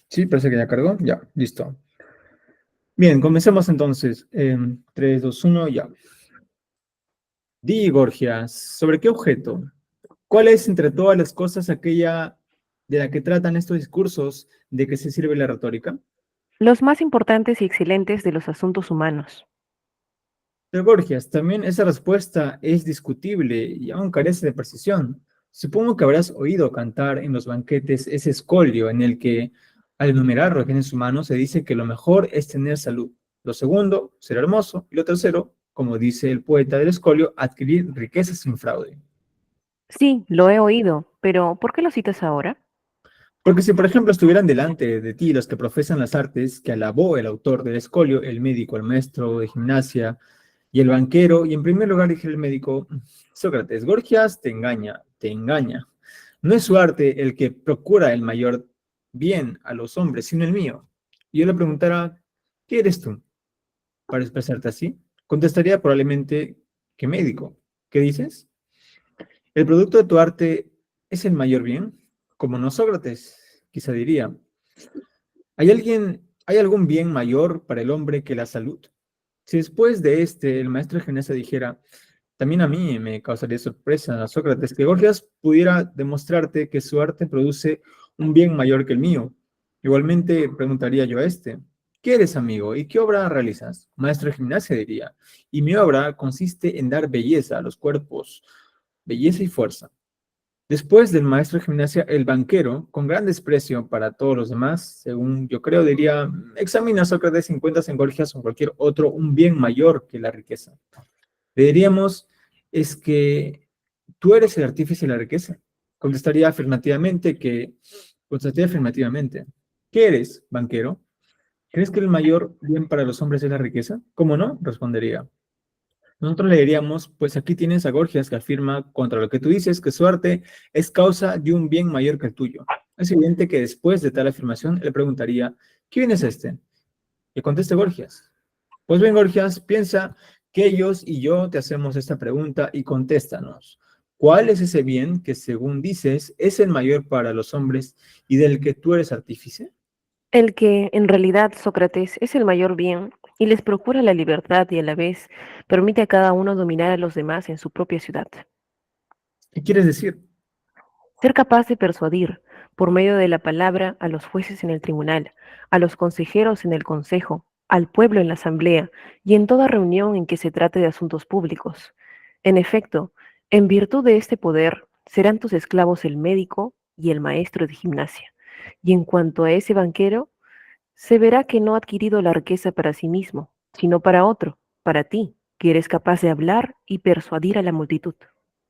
Sí, parece que ya cargó. Ya, listo. Bien, comencemos entonces. 3, 2, 1, ya. Di, Gorgias, ¿sobre qué objeto? ¿Cuál es entre todas las cosas aquella de la que tratan estos discursos de que se sirve la retórica? Los más importantes y excelentes de los asuntos humanos. Pero Gorgias, también esa respuesta es discutible y aún carece de precisión. Supongo que habrás oído cantar en los banquetes ese escolio en el que, al enumerar los bienes humanos, se dice que lo mejor es tener salud. Lo segundo, ser hermoso. Y lo tercero, como dice el poeta del escolio, adquirir riquezas sin fraude. Sí, lo he oído, pero ¿por qué lo citas ahora? Porque si, por ejemplo, estuvieran delante de ti los que profesan las artes que alabó el autor del escolio, el médico, el maestro de gimnasia y el banquero, y en primer lugar dijera el médico, Sócrates, Gorgias te engaña, te engaña. No es su arte el que procura el mayor bien a los hombres, sino el mío. y yo le preguntara, ¿qué eres tú para expresarte así? Contestaría probablemente que médico. ¿Qué dices? ¿El producto de tu arte es el mayor bien? Como no Sócrates, quizá diría. ¿Hay algún bien mayor para el hombre que la salud? Si después de el maestro de gimnasia dijera, también a mí me causaría sorpresa, Sócrates, que Gorgias pudiera demostrarte que su arte produce un bien mayor que el mío. Igualmente preguntaría yo a ¿qué eres, amigo? ¿Y qué obra realizas? Maestro de gimnasia diría, y mi obra consiste en dar belleza a los cuerpos, belleza y fuerza. Después del maestro de gimnasia, el banquero, con gran desprecio para todos los demás, según yo creo, diría, examina Sócrates si encuentras en Gorgias o en cualquier otro un bien mayor que la riqueza. Le diríamos, es que tú eres el artífice de la riqueza. Contestaría afirmativamente. ¿Qué eres, banquero? ¿Crees que el mayor bien para los hombres es la riqueza? ¿Cómo no? Respondería. Nosotros le diríamos, pues aquí tienes a Gorgias que afirma contra lo que tú dices, que su arte es causa de un bien mayor que el tuyo. Es evidente que después de tal afirmación, él preguntaría, ¿qué bien es este? Y conteste Gorgias. Pues bien, Gorgias, piensa que ellos y yo te hacemos esta pregunta y contéstanos. ¿Cuál es ese bien que, según dices, es el mayor para los hombres y del que tú eres artífice? El que, en realidad, Sócrates, es el mayor bien y les procura la libertad y a la vez permite a cada uno dominar a los demás en su propia ciudad. ¿Qué quieres decir? Ser capaz de persuadir, por medio de la palabra, a los jueces en el tribunal, a los consejeros en el consejo, al pueblo en la asamblea y en toda reunión en que se trate de asuntos públicos. En efecto, en virtud de este poder, serán tus esclavos el médico y el maestro de gimnasia. Y en cuanto a ese banquero, se verá que no ha adquirido la riqueza para sí mismo, sino para otro, para ti, que eres capaz de hablar y persuadir a la multitud.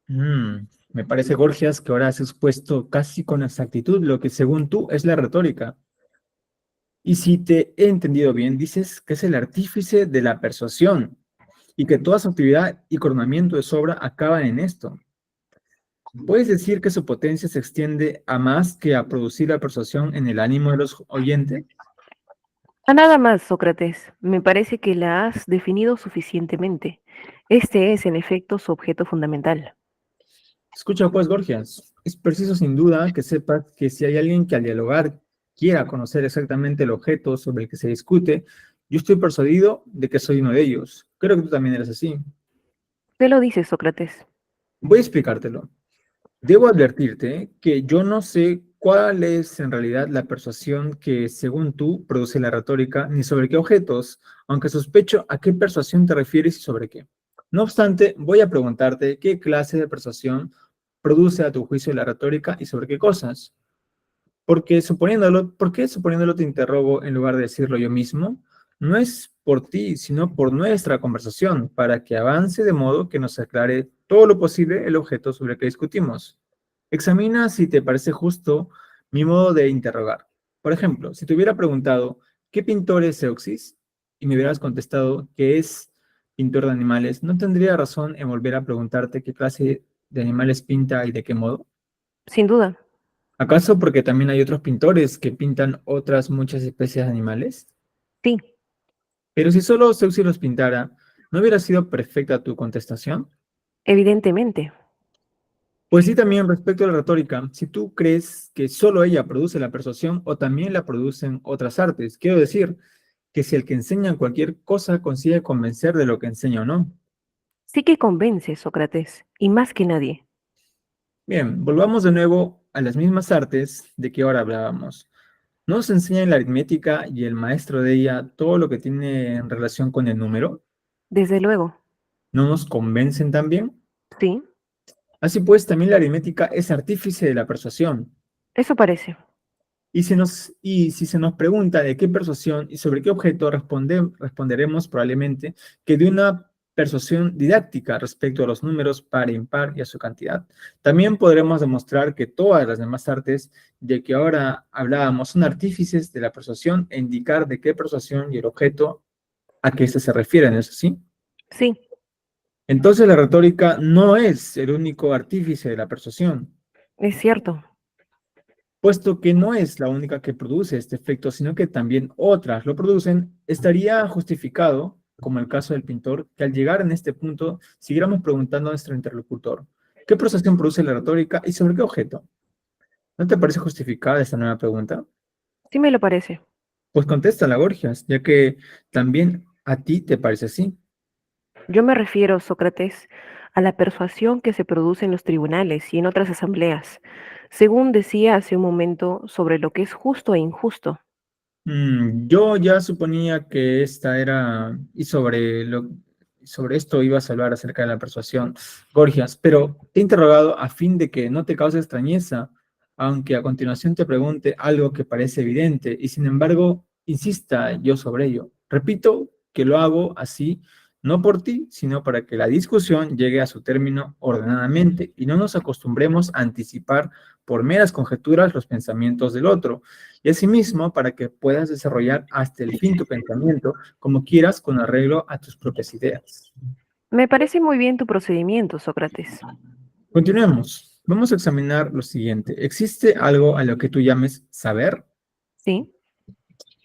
Me parece, Gorgias, que ahora has expuesto casi con exactitud lo que según tú es la retórica. Y si te he entendido bien, dices que es el artífice de la persuasión y que toda su actividad y coronamiento de su obra acaban en esto. ¿Puedes decir que su potencia se extiende a más que a producir la persuasión en el ánimo de los oyentes? A nada más, Sócrates, me parece que la has definido suficientemente. Este es, en efecto, su objeto fundamental. Escucha pues, Gorgias, es preciso sin duda que sepas que si hay alguien que al dialogar quiera conocer exactamente el objeto sobre el que se discute, yo estoy persuadido de que soy uno de ellos. Creo que tú también eres así. ¿Qué lo dices, Sócrates? Voy a explicártelo. Debo advertirte que yo no sé cuál es en realidad la persuasión que, según tú, produce la retórica, ni sobre qué objetos, aunque sospecho a qué persuasión te refieres y sobre qué. No obstante, voy a preguntarte qué clase de persuasión produce a tu juicio la retórica y sobre qué cosas. ¿Por qué suponiéndolo te interrogo en lugar de decirlo yo mismo? No es por ti, sino por nuestra conversación, para que avance de modo que nos aclare todo lo posible el objeto sobre el que discutimos. Examina si te parece justo mi modo de interrogar. Por ejemplo, si te hubiera preguntado, ¿qué pintor es Euxis? Y me hubieras contestado que es pintor de animales, ¿no tendría razón en volver a preguntarte qué clase de animales pinta y de qué modo? Sin duda. ¿Acaso porque también hay otros pintores que pintan otras muchas especies de animales? Sí, Pero si solo Zeuxis los pintara, ¿no hubiera sido perfecta tu contestación? evidentemente. Pues sí, también respecto a la retórica, si tú crees que solo ella produce la persuasión o también la producen otras artes, quiero decir que si el que enseña cualquier cosa consigue convencer de lo que enseña o no. Sí que convence, Sócrates, y más que nadie. Bien, volvamos de nuevo a las mismas artes de que ahora hablábamos. ¿No nos enseña en la aritmética y el maestro de ella todo lo que tiene en relación con el número? Desde luego. ¿No nos convencen también? Sí, Así pues, también la aritmética es artífice de la persuasión. eso parece. Y si se nos pregunta de qué persuasión y sobre qué objeto, responderemos probablemente que de una persuasión didáctica respecto a los números par e impar y a su cantidad. También podremos demostrar que todas las demás artes de que ahora hablábamos son artífices de la persuasión e indicar de qué persuasión y el objeto a que éste se refieren, ¿es así? Sí, Entonces la retórica no es el único artífice de la persuasión. es cierto. puesto que no es la única que produce este efecto, sino que también otras lo producen, estaría justificado, como el caso del pintor, que al llegar en este punto siguiéramos preguntando a nuestro interlocutor, ¿qué procesión produce la retórica y sobre qué objeto? ¿No te parece justificada esta nueva pregunta? Sí me lo parece. Pues contéstala, Gorgias, ya que también a ti te parece así. Yo me refiero, Sócrates, a la persuasión que se produce en los tribunales y en otras asambleas, según decía hace un momento sobre lo que es justo e injusto. Yo ya suponía que esta era, sobre esto ibas a hablar acerca de la persuasión, Gorgias, pero te he interrogado a fin de que no te cause extrañeza, aunque a continuación te pregunte algo que parece evidente, y sin embargo, insista yo sobre ello. Repito que lo hago así, no por ti, sino para que la discusión llegue a su término ordenadamente y no nos acostumbremos a anticipar por meras conjeturas los pensamientos del otro y asimismo para que puedas desarrollar hasta el fin tu pensamiento como quieras con arreglo a tus propias ideas. Me parece muy bien tu procedimiento, Sócrates. Continuemos. Vamos a examinar lo siguiente. ¿Existe algo a lo que tú llames saber Sí,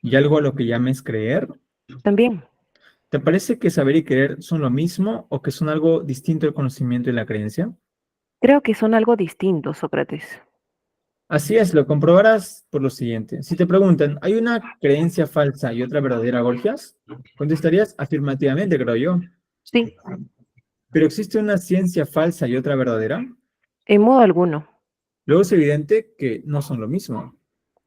y algo a lo que llames creer? también. ¿Te parece que saber y creer son lo mismo o que son algo distinto del conocimiento y la creencia? Creo que son algo distintos, Sócrates. Así es, lo comprobarás por lo siguiente. Si te preguntan, ¿hay una creencia falsa y otra verdadera, Gorgias? Contestarías afirmativamente, creo yo. Sí, ¿Pero existe una ciencia falsa y otra verdadera? en modo alguno. Luego es evidente que no son lo mismo.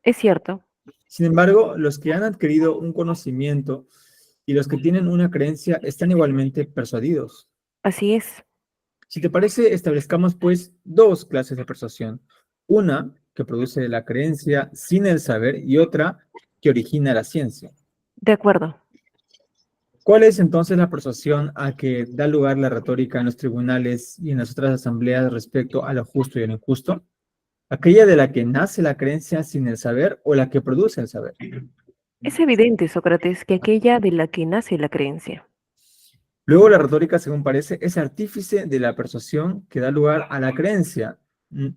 Es cierto. Sin embargo, los que han adquirido un conocimiento y los que tienen una creencia están igualmente persuadidos. Así es. Si te parece, establezcamos pues dos clases de persuasión. Una que produce la creencia sin el saber y otra que origina la ciencia. De acuerdo. ¿Cuál es entonces la persuasión a que da lugar la retórica en los tribunales y en las otras asambleas respecto a lo justo y a lo injusto? ¿Aquella de la que nace la creencia sin el saber o la que produce el saber? Es evidente, Sócrates, que aquella de la que nace la creencia. Luego la retórica, según parece, es artífice de la persuasión que da lugar a la creencia,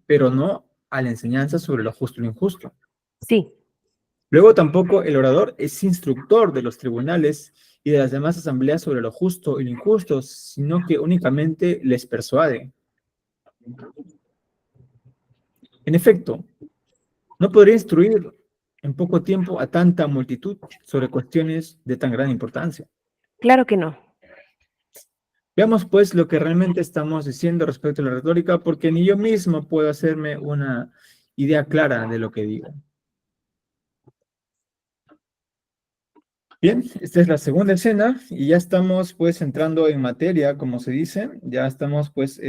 pero no a la enseñanza sobre lo justo y lo injusto. Sí, Luego tampoco el orador es instructor de los tribunales y de las demás asambleas sobre lo justo y lo injusto, sino que únicamente les persuade. En efecto, no podría instruir en poco tiempo a tanta multitud sobre cuestiones de tan gran importancia. claro que no. Veamos pues lo que realmente estamos diciendo respecto a la retórica, porque ni yo mismo puedo hacerme una idea clara de lo que digo. Bien, esta es la segunda escena y ya estamos pues entrando en materia, como se dice, ya estamos pues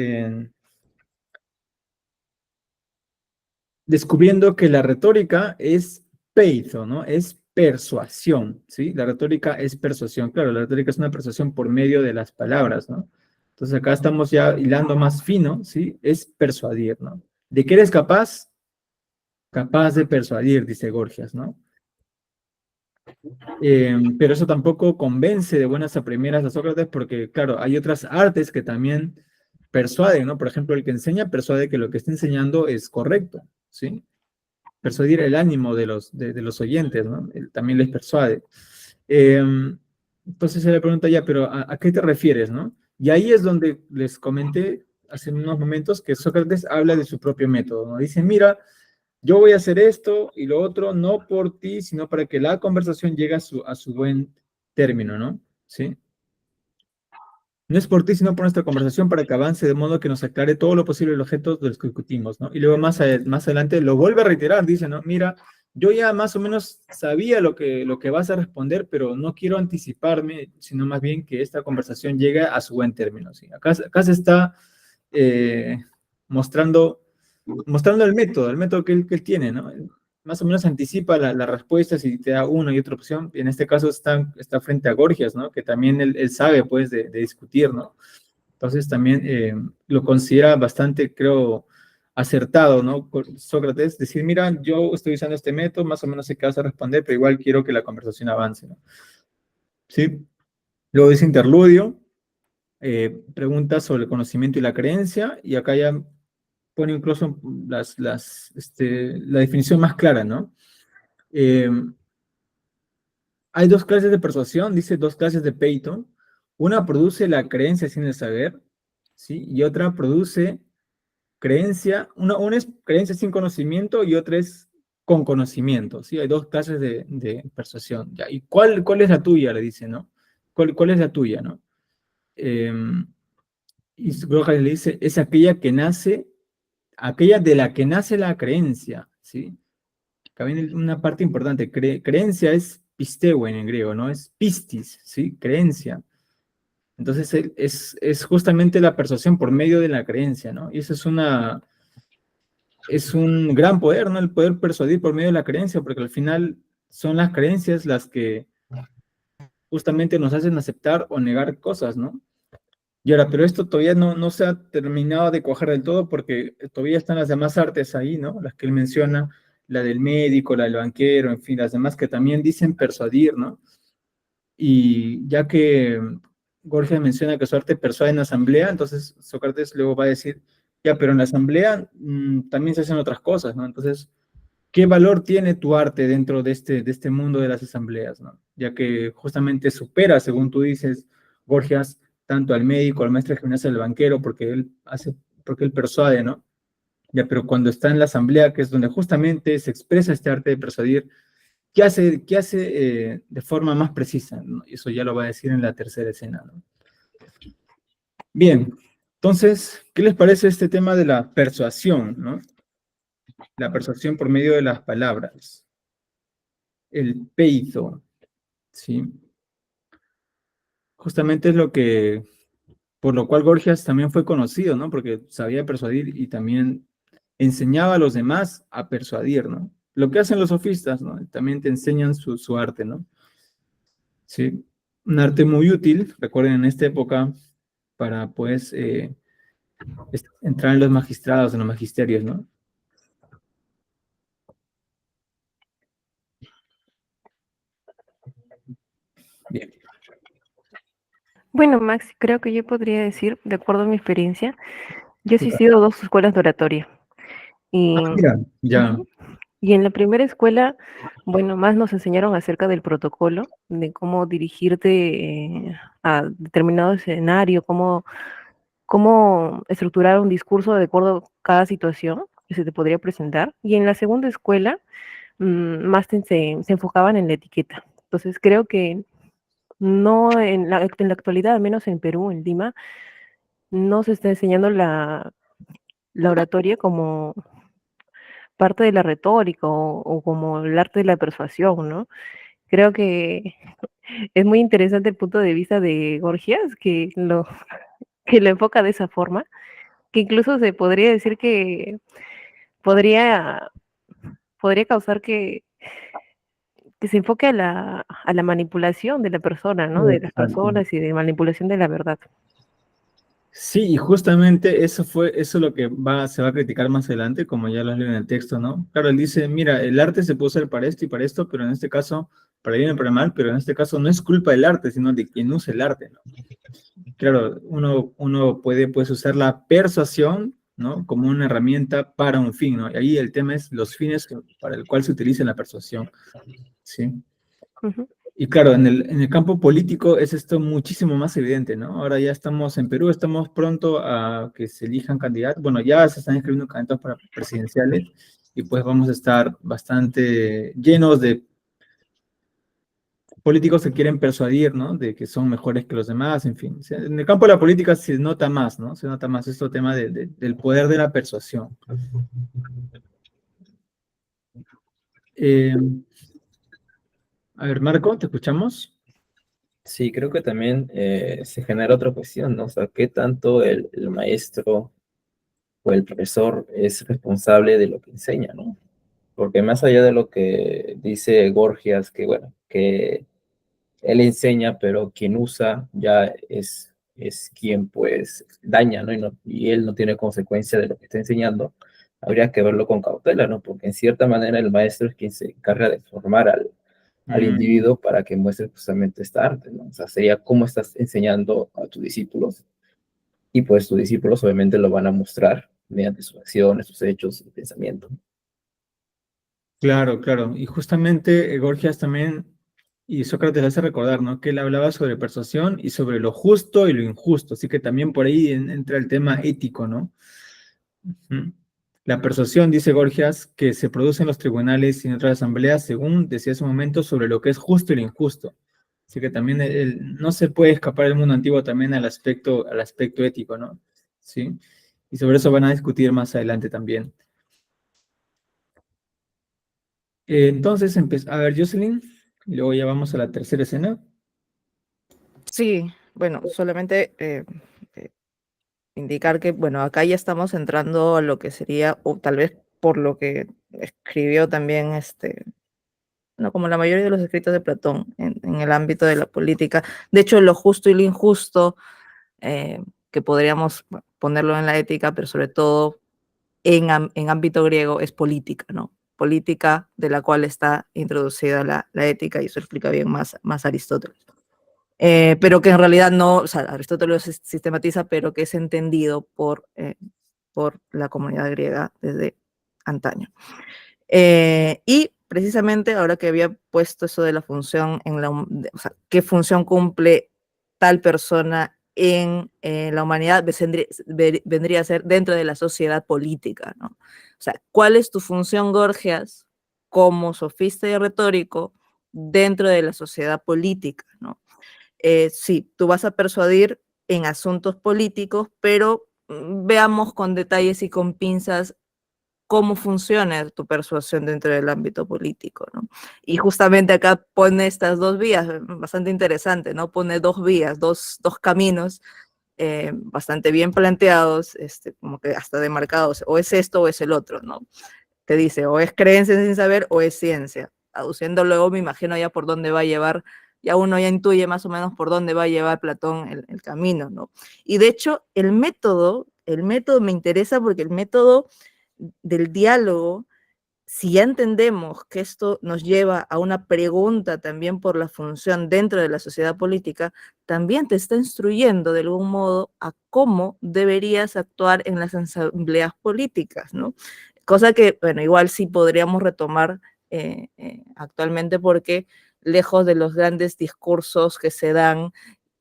descubriendo que la retórica es peitho, ¿no? Es persuasión, ¿sí? La retórica es persuasión. Claro, la retórica es una persuasión por medio de las palabras, ¿no? Entonces acá estamos ya hilando más fino, ¿sí? Es persuadir, ¿no? ¿De qué eres capaz? Capaz de persuadir, dice Gorgias, ¿no? Pero eso tampoco convence de buenas a primeras a Sócrates porque, claro, hay otras artes que también persuaden, ¿no? Por ejemplo, el que enseña persuade que lo que está enseñando es correcto, ¿sí? Persuadir el ánimo de los oyentes, ¿no? Él también les persuade. Entonces se le pregunta ya, pero ¿a qué te refieres, no? Y ahí es donde les comenté hace unos momentos que Sócrates habla de su propio método, ¿no? Dice, mira, yo voy a hacer esto y lo otro no por ti, sino para que la conversación llegue a su buen término, ¿no? ¿Sí? No es por ti, sino por nuestra conversación para que avance de modo que nos aclare todo lo posible el objeto de los que discutimos, ¿no? Y luego más adelante lo vuelve a reiterar, dice, ¿no? Mira, yo ya más o menos sabía lo que vas a responder, pero no quiero anticiparme, sino más bien que esta conversación llegue a su buen término, ¿sí? Acá se está mostrando el método que él tiene, ¿no? Más o menos anticipa las respuestas y te da una y otra opción. En este caso está frente a Gorgias, ¿no? Que también él sabe, pues, de discutir, ¿no? Entonces también lo considera bastante, creo, acertado, ¿no? Sócrates, decir, mira, yo estoy usando este método, más o menos sé qué vas a responder, pero igual quiero que la conversación avance, ¿no? ¿Sí? Luego dice interludio, preguntas sobre el conocimiento y la creencia, y acá ya pone incluso la definición más clara, ¿no? Hay dos clases de persuasión, dice dos clases de peito. Una produce la creencia sin el saber, ¿sí? Y otra produce creencia, una es creencia sin conocimiento y otra es con conocimiento, ¿sí? Hay dos clases de persuasión, ¿ya? ¿Y cuál es la tuya? Le dice, ¿no? ¿Cuál es la tuya, no? Y Grojas le dice, es aquella de la que nace la creencia, ¿sí? Acá viene una parte importante, creencia es pisteu en griego, ¿no? Es pistis, ¿sí? Creencia. Entonces es justamente la persuasión por medio de la creencia, ¿no? Y eso es un gran poder, ¿no? El poder persuadir por medio de la creencia, porque al final son las creencias las que justamente nos hacen aceptar o negar cosas, ¿no? Y ahora, pero esto todavía no se ha terminado de cuajar del todo porque todavía están las demás artes ahí, ¿no? Las que él menciona, la del médico, la del banquero, en fin, las demás que también dicen persuadir, ¿no? Y ya que Gorgias menciona que su arte persuade en asamblea, entonces Sócrates luego va a decir, ya, pero en la asamblea también se hacen otras cosas, ¿no? Entonces, ¿qué valor tiene tu arte dentro de este mundo de las asambleas, ¿no? Ya que justamente supera, según tú dices, Gorgias, tanto al médico, al maestro de gimnasia, al banquero, porque él persuade, ¿no? Ya, pero cuando está en la asamblea, que es donde justamente se expresa este arte de persuadir, ¿qué hace de forma más precisa, ¿no? Eso ya lo va a decir en la tercera escena, ¿no? Bien, entonces, ¿qué les parece este tema de la persuasión, ¿no? La persuasión por medio de las palabras. El peito, ¿sí? Justamente es por lo cual Gorgias también fue conocido, ¿no? Porque sabía persuadir y también enseñaba a los demás a persuadir, ¿no? Lo que hacen los sofistas, ¿no? También te enseñan su arte, ¿no? Sí, un arte muy útil, recuerden, en esta época, para, pues, entrar en los magistrados, en los magisterios, ¿no? Bien. Bueno, Max, creo que yo podría decir, de acuerdo a mi experiencia, yo he Súper. asistido a 2 escuelas de oratoria. Y, Mira, ya. ujú, y en la primera escuela, bueno, más nos enseñaron acerca del protocolo, de cómo dirigirte a determinado escenario, cómo estructurar un discurso de acuerdo a cada situación que se te podría presentar. Y en la segunda escuela, más se enfocaban en la etiqueta. Entonces creo que no en la actualidad, al menos en Perú, en Lima, no se está enseñando la oratoria como parte de la retórica o como el arte de la persuasión, ¿no? Creo que es muy interesante el punto de vista de Gorgias, que lo enfoca de esa forma, que incluso se podría decir que podría, podría causar que se enfoque a la manipulación de la persona, ¿no? De las Exacto. personas y de manipulación de la verdad. Sí, y justamente eso es lo que se va a criticar más adelante, como ya lo leo en el texto, ¿no? Claro, él dice, mira, el arte se puede usar para esto y para esto, pero en este caso, para bien o para mal, pero en este caso no es culpa del arte, sino de quien usa el arte, ¿no? Claro, uno puede pues, usar la persuasión, ¿no? Como una herramienta para un fin, ¿no? Y ahí el tema es los fines para el cual se utiliza la persuasión, ¿sí? Ujú. Y claro, en el campo político es esto muchísimo más evidente, ¿no? Ahora ya estamos en Perú, estamos pronto a que se elijan candidatos. Bueno, ya se están inscribiendo candidatos para presidenciales y pues vamos a estar bastante llenos de políticos que quieren persuadir, ¿no? De que son mejores que los demás, en fin. O sea, en el campo de la política se nota más, ¿no? Se nota más este tema del poder de la persuasión. Eh, a ver, Marco, ¿te escuchamos? Sí, creo que también se genera otra cuestión, ¿no? O sea, ¿qué tanto el maestro o el profesor es responsable de lo que enseña, ¿no? Porque más allá de lo que dice Gorgias, que bueno, que él enseña, pero quien usa ya es quien pues daña, ¿no? Y él no tiene consecuencia de lo que está enseñando, habría que verlo con cautela, ¿no? Porque en cierta manera el maestro es quien se encarga de formar al individuo para que muestre justamente esta arte, ¿no? O sea, sería cómo estás enseñando a tus discípulos y pues tus discípulos obviamente lo van a mostrar mediante sus acciones, sus hechos y pensamiento. Claro, claro. Y justamente Gorgias también, y Sócrates hace recordar, ¿no? Que él hablaba sobre persuasión y sobre lo justo y lo injusto. Así que también por ahí entra el tema ético, ¿no? Ujú. La persuasión, dice Gorgias, que se produce en los tribunales y en otras asambleas, según decía hace un momento, sobre lo que es justo y lo injusto. Así que también no se puede escapar del mundo antiguo también al aspecto ético, ¿no? ¿Sí? Y sobre eso van a discutir más adelante también. Entonces, a ver, Jocelyn, y luego ya vamos a la tercera escena. Sí, bueno, solamente indicar que, bueno, acá ya estamos entrando a lo que sería, o tal vez por lo que escribió también, no, como la mayoría de los escritos de Platón en el ámbito de la política. De hecho, lo justo y lo injusto, que podríamos ponerlo en la ética, pero sobre todo en ámbito griego es política, ¿no? Política de la cual está introducida la ética, y eso explica bien más Aristóteles. Pero que en realidad no, o sea, Aristóteles lo sistematiza, pero que es entendido por la comunidad griega desde antaño. Y precisamente ahora que había puesto eso de la función, o sea, qué función cumple tal persona en la humanidad, vendría a ser dentro de la sociedad política, ¿no? O sea, ¿cuál es tu función, Gorgias, como sofista y retórico dentro de la sociedad política, ¿no? Sí, tú vas a persuadir en asuntos políticos, pero veamos con detalles y con pinzas cómo funciona tu persuasión dentro del ámbito político, ¿no? Y justamente acá pone estas dos vías, bastante interesante, ¿no? Pone dos vías, dos caminos bastante bien planteados, como que hasta demarcados, o es esto o es el otro, ¿no? Te dice, o es creencia sin saber o es ciencia. Aduciendo luego, me imagino ya por dónde va a llevar, ya uno ya intuye más o menos por dónde va a llevar Platón el camino, ¿no? Y de hecho, el método me interesa porque el método del diálogo, si ya entendemos que esto nos lleva a una pregunta también por la función dentro de la sociedad política, también te está instruyendo de algún modo a cómo deberías actuar en las asambleas políticas, ¿no? Cosa que, bueno, igual sí podríamos retomar actualmente, porque lejos de los grandes discursos que se dan,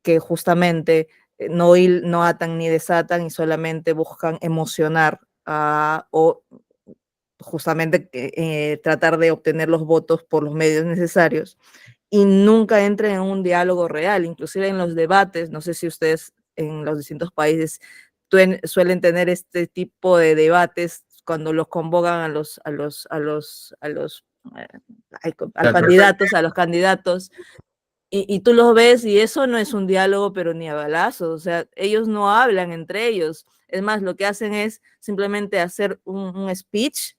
que justamente no atan ni desatan y solamente buscan emocionar o justamente tratar de obtener los votos por los medios necesarios, y nunca entran en un diálogo real, inclusive en los debates. No sé si ustedes en los distintos países suelen tener este tipo de debates cuando los convocan a los candidatos, y tú los ves y eso no es un diálogo, pero ni a balazos. O sea, ellos no hablan entre ellos. Es más, lo que hacen es simplemente hacer un speech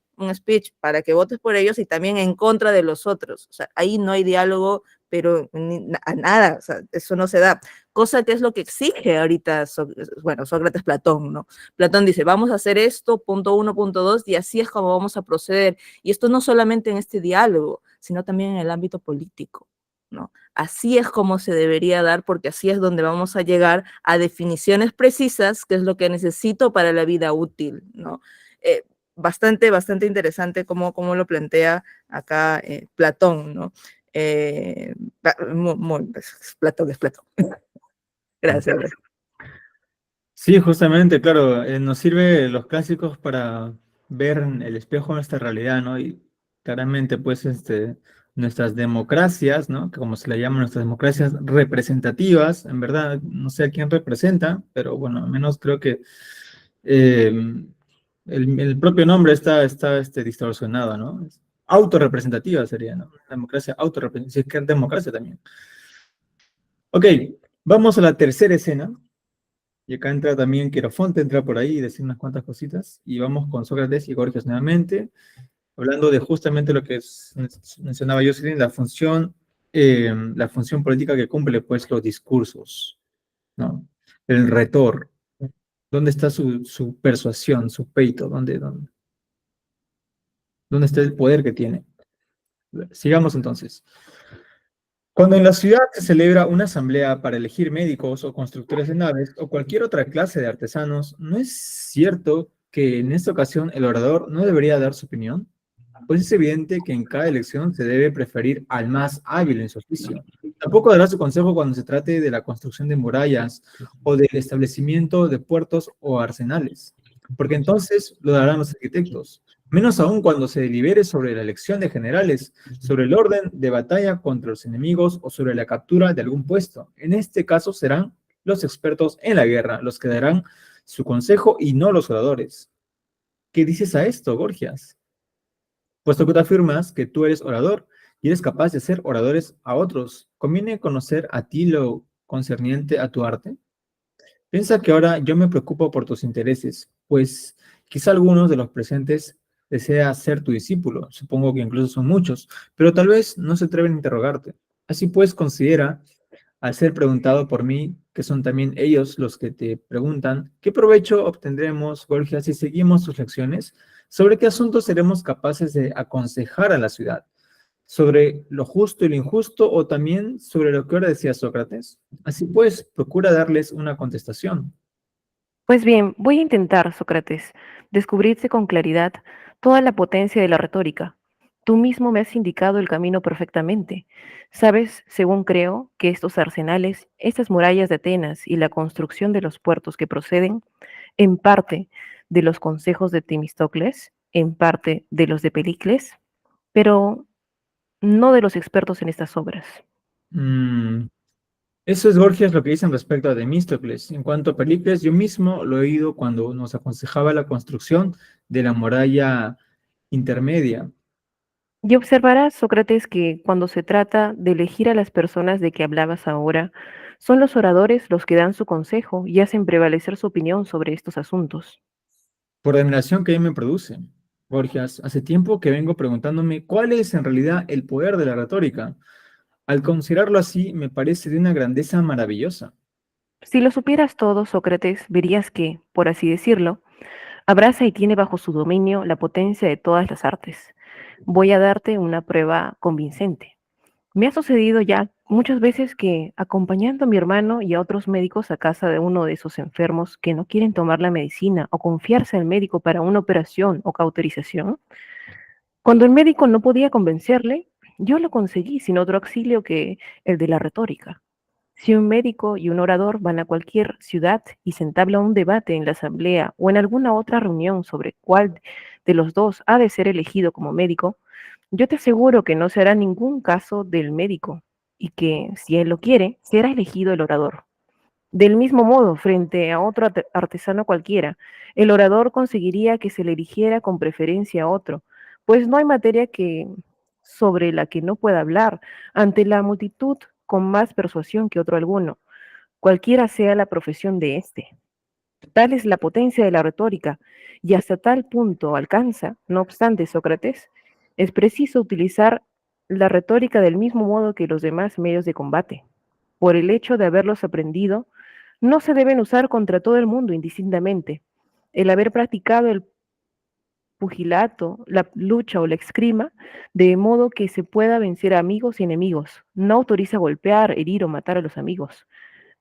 para que votes por ellos y también en contra de los otros. O sea, ahí no hay diálogo, pero nada, o sea, eso no se da. Cosa que es lo que exige ahorita, bueno, Sócrates, Platón, ¿no? Platón dice, vamos a hacer esto, punto 1, punto 2, y así es como vamos a proceder. Y esto no solamente en este diálogo, sino también en el ámbito político, ¿no? Así es como se debería dar, porque así es donde vamos a llegar a definiciones precisas, que es lo que necesito para la vida útil, ¿no? Bastante interesante cómo lo plantea acá Platón, ¿no? Platón es Platón. Gracias. Sí, justamente, claro, nos sirve los clásicos para ver en el espejo de nuestra realidad, ¿no? Y claramente, pues, nuestras democracias, ¿no? Que como se le llaman, nuestras democracias representativas, en verdad, no sé a quién representa, pero bueno, al menos creo que eh, el propio nombre está distorsionado, ¿no? Autorrepresentativa sería, ¿no? Democracia autorrepresentativa, sí, es que es democracia también. Ok, vamos a la tercera escena. Y acá entra también Querofonte, entra por ahí y decir unas cuantas cositas. Y vamos con Sócrates y Gorgias nuevamente, hablando de justamente lo que mencionaba Jocelyn, la función política que cumple, pues, los discursos, ¿no? El retor. ¿Dónde está su persuasión, su peito? ¿Dónde está el poder que tiene? Sigamos entonces. Cuando en la ciudad se celebra una asamblea para elegir médicos o constructores de naves o cualquier otra clase de artesanos, no es cierto que en esta ocasión el orador no debería dar su opinión? Pues es evidente que en cada elección se debe preferir al más hábil en su oficio. Tampoco dará su consejo cuando se trate de la construcción de murallas o del establecimiento de puertos o arsenales, porque entonces lo darán los arquitectos, menos aún cuando se delibere sobre la elección de generales, sobre el orden de batalla contra los enemigos o sobre la captura de algún puesto. En este caso serán los expertos en la guerra los que darán su consejo y no los oradores. ¿Qué dices a esto, Gorgias? Puesto que tú afirmas que tú eres orador y eres capaz de ser oradores a otros, ¿conviene conocer a ti lo concerniente a tu arte? Piensa que ahora yo me preocupo por tus intereses, pues quizá algunos de los presentes desea ser tu discípulo, supongo que incluso son muchos, pero tal vez no se atreven a interrogarte. Así pues, considera, al ser preguntado por mí, que son también ellos los que te preguntan, ¿qué provecho obtendremos, Gorgia, si seguimos tus lecciones? ¿Sobre qué asuntos seremos capaces de aconsejar a la ciudad? ¿Sobre lo justo y lo injusto o también sobre lo que ahora decía Sócrates? Así pues, procura darles una contestación. Pues bien, voy a intentar, Sócrates, descubrirte con claridad toda la potencia de la retórica. Tú mismo me has indicado el camino perfectamente. Sabes, según creo, que estos arsenales, estas murallas de Atenas y la construcción de los puertos que proceden, en parte de los consejos de Temístocles, en parte de los de Pericles, pero no de los expertos en estas obras. Mm, Eso es, Gorgias, lo que dicen respecto a Temístocles. En cuanto a Pericles, yo mismo lo he oído cuando nos aconsejaba la construcción de la muralla intermedia. Y observarás, Sócrates, que cuando se trata de elegir a las personas de que hablabas ahora, son los oradores los que dan su consejo y hacen prevalecer su opinión sobre estos asuntos. Por la admiración que a mí me produce. Gorgias, hace tiempo que vengo preguntándome cuál es en realidad el poder de la retórica. Al considerarlo así, me parece de una grandeza maravillosa. Si lo supieras todo, Sócrates, verías que, por así decirlo, abraza y tiene bajo su dominio la potencia de todas las artes. Voy a darte una prueba convincente. Me ha sucedido ya muchas veces que, acompañando a mi hermano y a otros médicos a casa de uno de esos enfermos que no quieren tomar la medicina o confiarse al médico para una operación o cauterización, cuando el médico no podía convencerle, yo lo conseguí sin otro auxilio que el de la retórica. Si un médico y un orador van a cualquier ciudad y se entabla un debate en la asamblea o en alguna otra reunión sobre cuál de los dos ha de ser elegido como médico, yo te aseguro que no se hará ningún caso del médico y que, si él lo quiere, será elegido el orador. Del mismo modo, frente a otro artesano cualquiera, el orador conseguiría que se le eligiera con preferencia a otro, pues no hay materia sobre la que no pueda hablar ante la multitud con más persuasión que otro alguno, cualquiera sea la profesión de éste. Tal es la potencia de la retórica, y hasta tal punto alcanza, no obstante, Sócrates, es preciso utilizar la retórica del mismo modo que los demás medios de combate. Por el hecho de haberlos aprendido, no se deben usar contra todo el mundo indistintamente. El haber practicado el pugilato, la lucha o la esgrima, de modo que se pueda vencer a amigos y enemigos, no autoriza golpear, herir o matar a los amigos,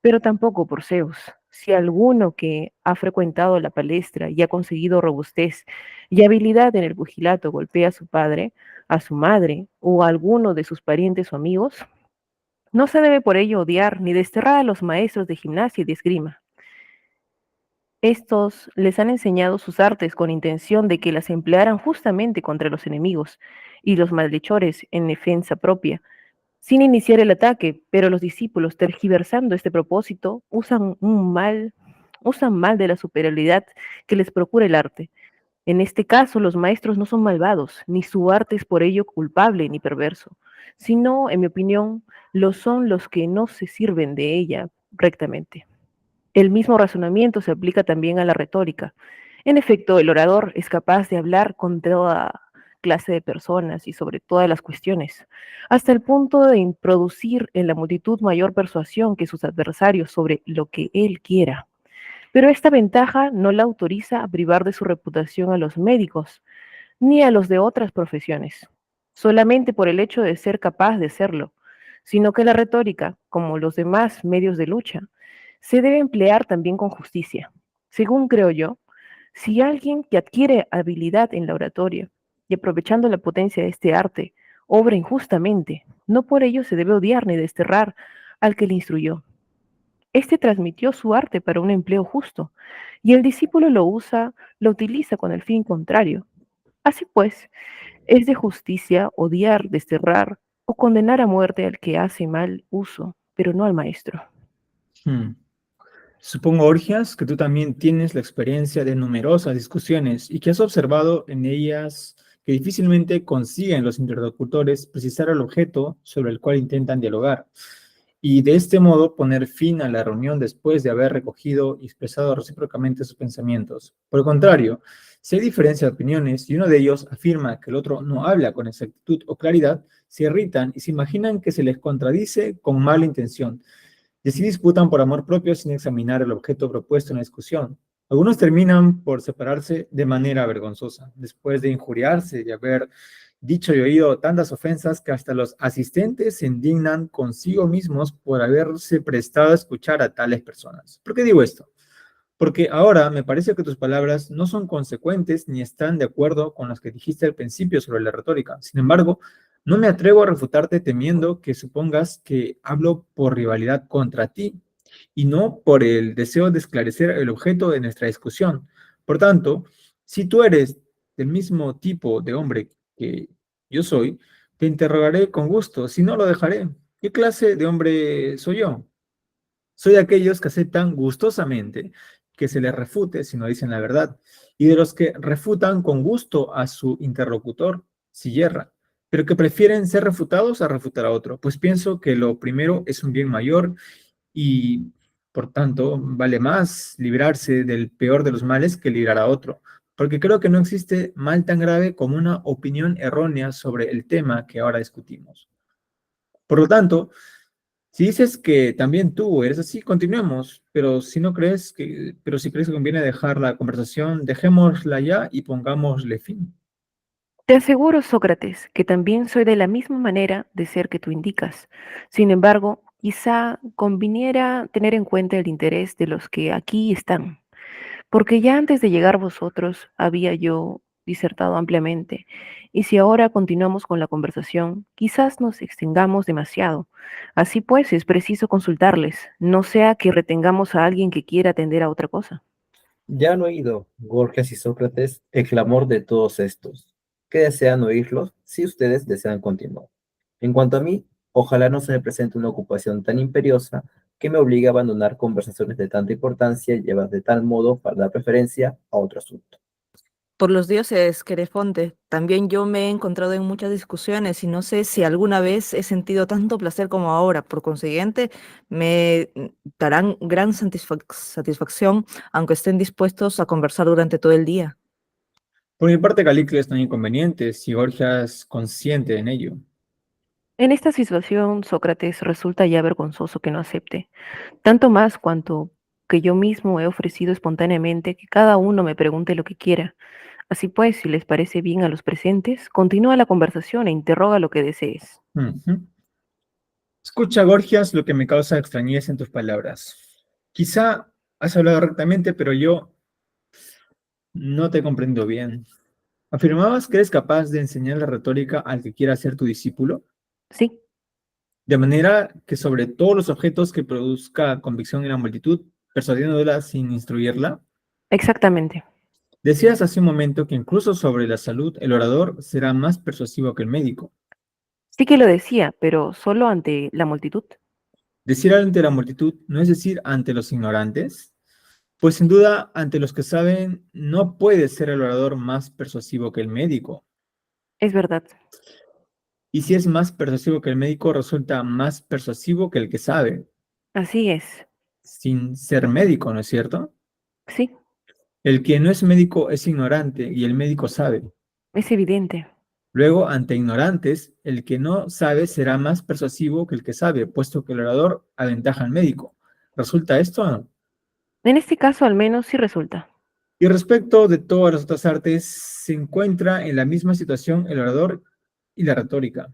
pero tampoco por Zeus. Si alguno que ha frecuentado la palestra y ha conseguido robustez y habilidad en el pugilato golpea a su padre, a su madre o a alguno de sus parientes o amigos, no se debe por ello odiar ni desterrar a los maestros de gimnasia y de esgrima. Estos les han enseñado sus artes con intención de que las emplearan justamente contra los enemigos y los malhechores en defensa propia, sin iniciar el ataque, pero los discípulos, tergiversando este propósito, usan mal de la superioridad que les procura el arte. En este caso, los maestros no son malvados, ni su arte es por ello culpable ni perverso, sino, en mi opinión, lo son los que no se sirven de ella rectamente. El mismo razonamiento se aplica también a la retórica. En efecto, el orador es capaz de hablar con toda clase de personas y sobre todas las cuestiones, hasta el punto de introducir en la multitud mayor persuasión que sus adversarios sobre lo que él quiera. Pero esta ventaja no la autoriza a privar de su reputación a los médicos, ni a los de otras profesiones, solamente por el hecho de ser capaz de serlo, sino que la retórica, como los demás medios de lucha, se debe emplear también con justicia. Según creo yo, Si alguien que adquiere habilidad en la oratoria y aprovechando la potencia de este arte, obra injustamente, no por ello se debe odiar ni desterrar al que le instruyó. Este transmitió su arte para un empleo justo, y el discípulo lo utiliza con el fin contrario. Así pues, es de justicia odiar, desterrar o condenar a muerte al que hace mal uso, pero no al maestro. Hmm. Supongo, Orgias, que tú también tienes la experiencia de numerosas discusiones y que has observado en ellas que difícilmente consiguen los interlocutores precisar el objeto sobre el cual intentan dialogar, y de este modo poner fin a la reunión después de haber recogido y expresado recíprocamente sus pensamientos. Por el contrario, si hay diferencia de opiniones y uno de ellos afirma que el otro no habla con exactitud o claridad, se irritan y se imaginan que se les contradice con mala intención y así disputan por amor propio sin examinar el objeto propuesto en la discusión. Algunos terminan por separarse de manera vergonzosa, después de injuriarse y haber dicho y oído tantas ofensas que hasta los asistentes se indignan consigo mismos por haberse prestado a escuchar a tales personas. ¿Por qué digo esto? Porque ahora me parece que tus palabras no son consecuentes ni están de acuerdo con las que dijiste al principio sobre la retórica. Sin embargo, no me atrevo a refutarte temiendo que supongas que hablo por rivalidad contra ti y no por el deseo de esclarecer el objeto de nuestra discusión. Por tanto, si tú eres del mismo tipo de hombre que yo soy, te interrogaré con gusto, si no lo dejaré. ¿Qué clase de hombre soy yo? Soy de aquellos que aceptan gustosamente que se les refute si no dicen la verdad, y de los que refutan con gusto a su interlocutor si yerra, pero que prefieren ser refutados a refutar a otro, pues pienso que lo primero es un bien mayor y, por tanto, vale más librarse del peor de los males que librar a otro, porque creo que no existe mal tan grave como una opinión errónea sobre el tema que ahora discutimos. Por lo tanto, si dices que también tú eres así, continuemos, pero si no crees que, pero si crees que conviene dejar la conversación, dejémosla ya y pongámosle fin. Te aseguro, Sócrates, que también soy de la misma manera de ser que tú indicas. Sin embargo, quizá conviniera tener en cuenta el interés de los que aquí están, porque ya antes de llegar vosotros había yo disertado ampliamente, y si ahora continuamos con la conversación, quizás nos extengamos demasiado. Así pues, es preciso consultarles, no sea que retengamos a alguien que quiera atender a otra cosa. Ya han oído, Gorgias y Sócrates, el clamor de todos estos, que desean oírlos si ustedes desean continuar. En cuanto a mí, ojalá no se me presente una ocupación tan imperiosa que me obligue a abandonar conversaciones de tanta importancia y llevar de tal modo para dar preferencia a otro asunto. Por los dioses, Querefonte, también yo me he encontrado en muchas discusiones y no sé si alguna vez he sentido tanto placer como ahora. Por consiguiente, me darán gran satisfacción, aunque estén dispuestos a conversar durante todo el día. Por mi parte, Calícles no hay inconvenientes si Gorgias consciente en ello. En esta situación, Sócrates resulta ya vergonzoso que no acepte, tanto más cuanto que yo mismo he ofrecido espontáneamente que cada uno me pregunte lo que quiera. Así pues, si les parece bien a los presentes, continúa la conversación e interroga lo que desees. Ujú. Escucha, Gorgias, lo que me causa extrañeza en tus palabras. Quizá has hablado rectamente, pero yo no te comprendo bien. ¿Afirmabas que eres capaz de enseñar la retórica al que quiera ser tu discípulo? Sí, De manera que sobre todos los objetos que produzca convicción en la multitud, persuadiéndola sin instruirla. exactamente. Decías hace un momento que incluso sobre la salud el orador será más persuasivo que el médico. Sí que lo decía, pero solo ante la multitud. Decir ante la multitud no es decir ante los ignorantes, pues sin duda ante los que saben no puede ser el orador más persuasivo que el médico. Es verdad. Y si es más persuasivo que el médico, resulta más persuasivo que el que sabe, Así es. sin ser médico, ¿no es cierto? Sí, El que no es médico es ignorante y el médico sabe. es evidente. Luego, ante ignorantes, el que no sabe será más persuasivo que el que sabe, puesto que el orador aventaja al médico. ¿Resulta esto o no? En este caso, al menos, sí resulta. Y respecto de todas las otras artes, se encuentra en la misma situación el orador y la retórica.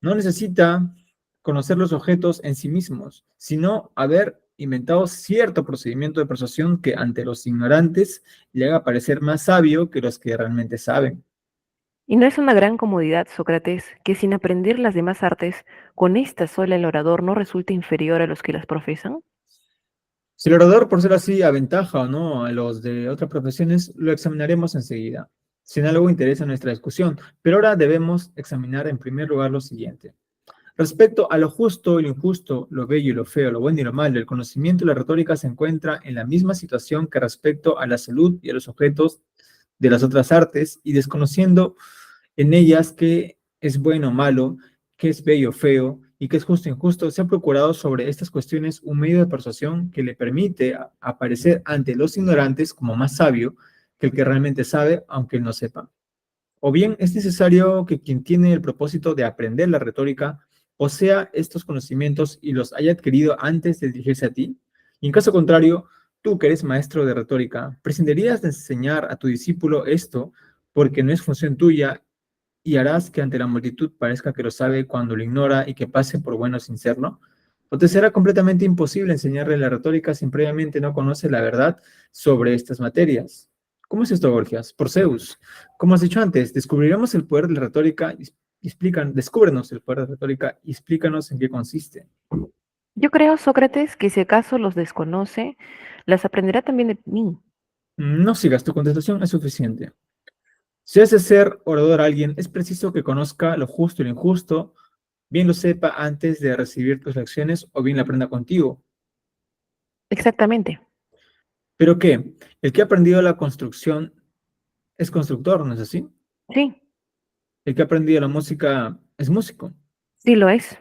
No necesita conocer los objetos en sí mismos, sino haber inventado cierto procedimiento de persuasión que ante los ignorantes le haga parecer más sabio que los que realmente saben. ¿Y no es una gran comodidad, Sócrates, que sin aprender las demás artes, con esta sola el orador no resulta inferior a los que las profesan? Si el orador, por ser así, aventaja o no a los de otras profesiones, lo examinaremos enseguida, si en algo interesa nuestra discusión. Pero ahora debemos examinar en primer lugar lo siguiente. Respecto a lo justo y lo injusto, lo bello y lo feo, lo bueno y lo malo, el conocimiento y la retórica se encuentra en la misma situación que respecto a la salud y a los objetos de las otras artes, y desconociendo en ellas qué es bueno o malo, qué es bello o feo, y qué es justo o injusto, se ha procurado sobre estas cuestiones un medio de persuasión que le permite aparecer ante los ignorantes como más sabio que el que realmente sabe, aunque él no sepa. O bien es necesario que quien tiene el propósito de aprender la retórica posea estos conocimientos y los haya adquirido antes de dirigirse a ti. Y en caso contrario, tú que eres maestro de retórica, prescindirías de enseñar a tu discípulo esto porque no es función tuya y harás que ante la multitud parezca que lo sabe cuando lo ignora y que pase por bueno sin serlo. ¿O te será completamente imposible enseñarle la retórica si previamente no conoce la verdad sobre estas materias? ¿Cómo es esto, Gorgias? Por Zeus. Como has dicho antes, descubriremos el poder de la retórica descúbrenos el poder de la retórica y explícanos en qué consiste. Yo creo, Sócrates, que si acaso los desconoce, las aprenderá también de mí. No sigas, tu contestación es suficiente. Si haces ser orador a alguien, es preciso que conozca lo justo y lo injusto, bien lo sepa antes de recibir tus lecciones o bien la aprenda contigo. Exactamente. ¿Pero qué? El que ha aprendido la construcción es constructor, ¿no es así? Sí, El que ha aprendido la música es músico. sí lo es.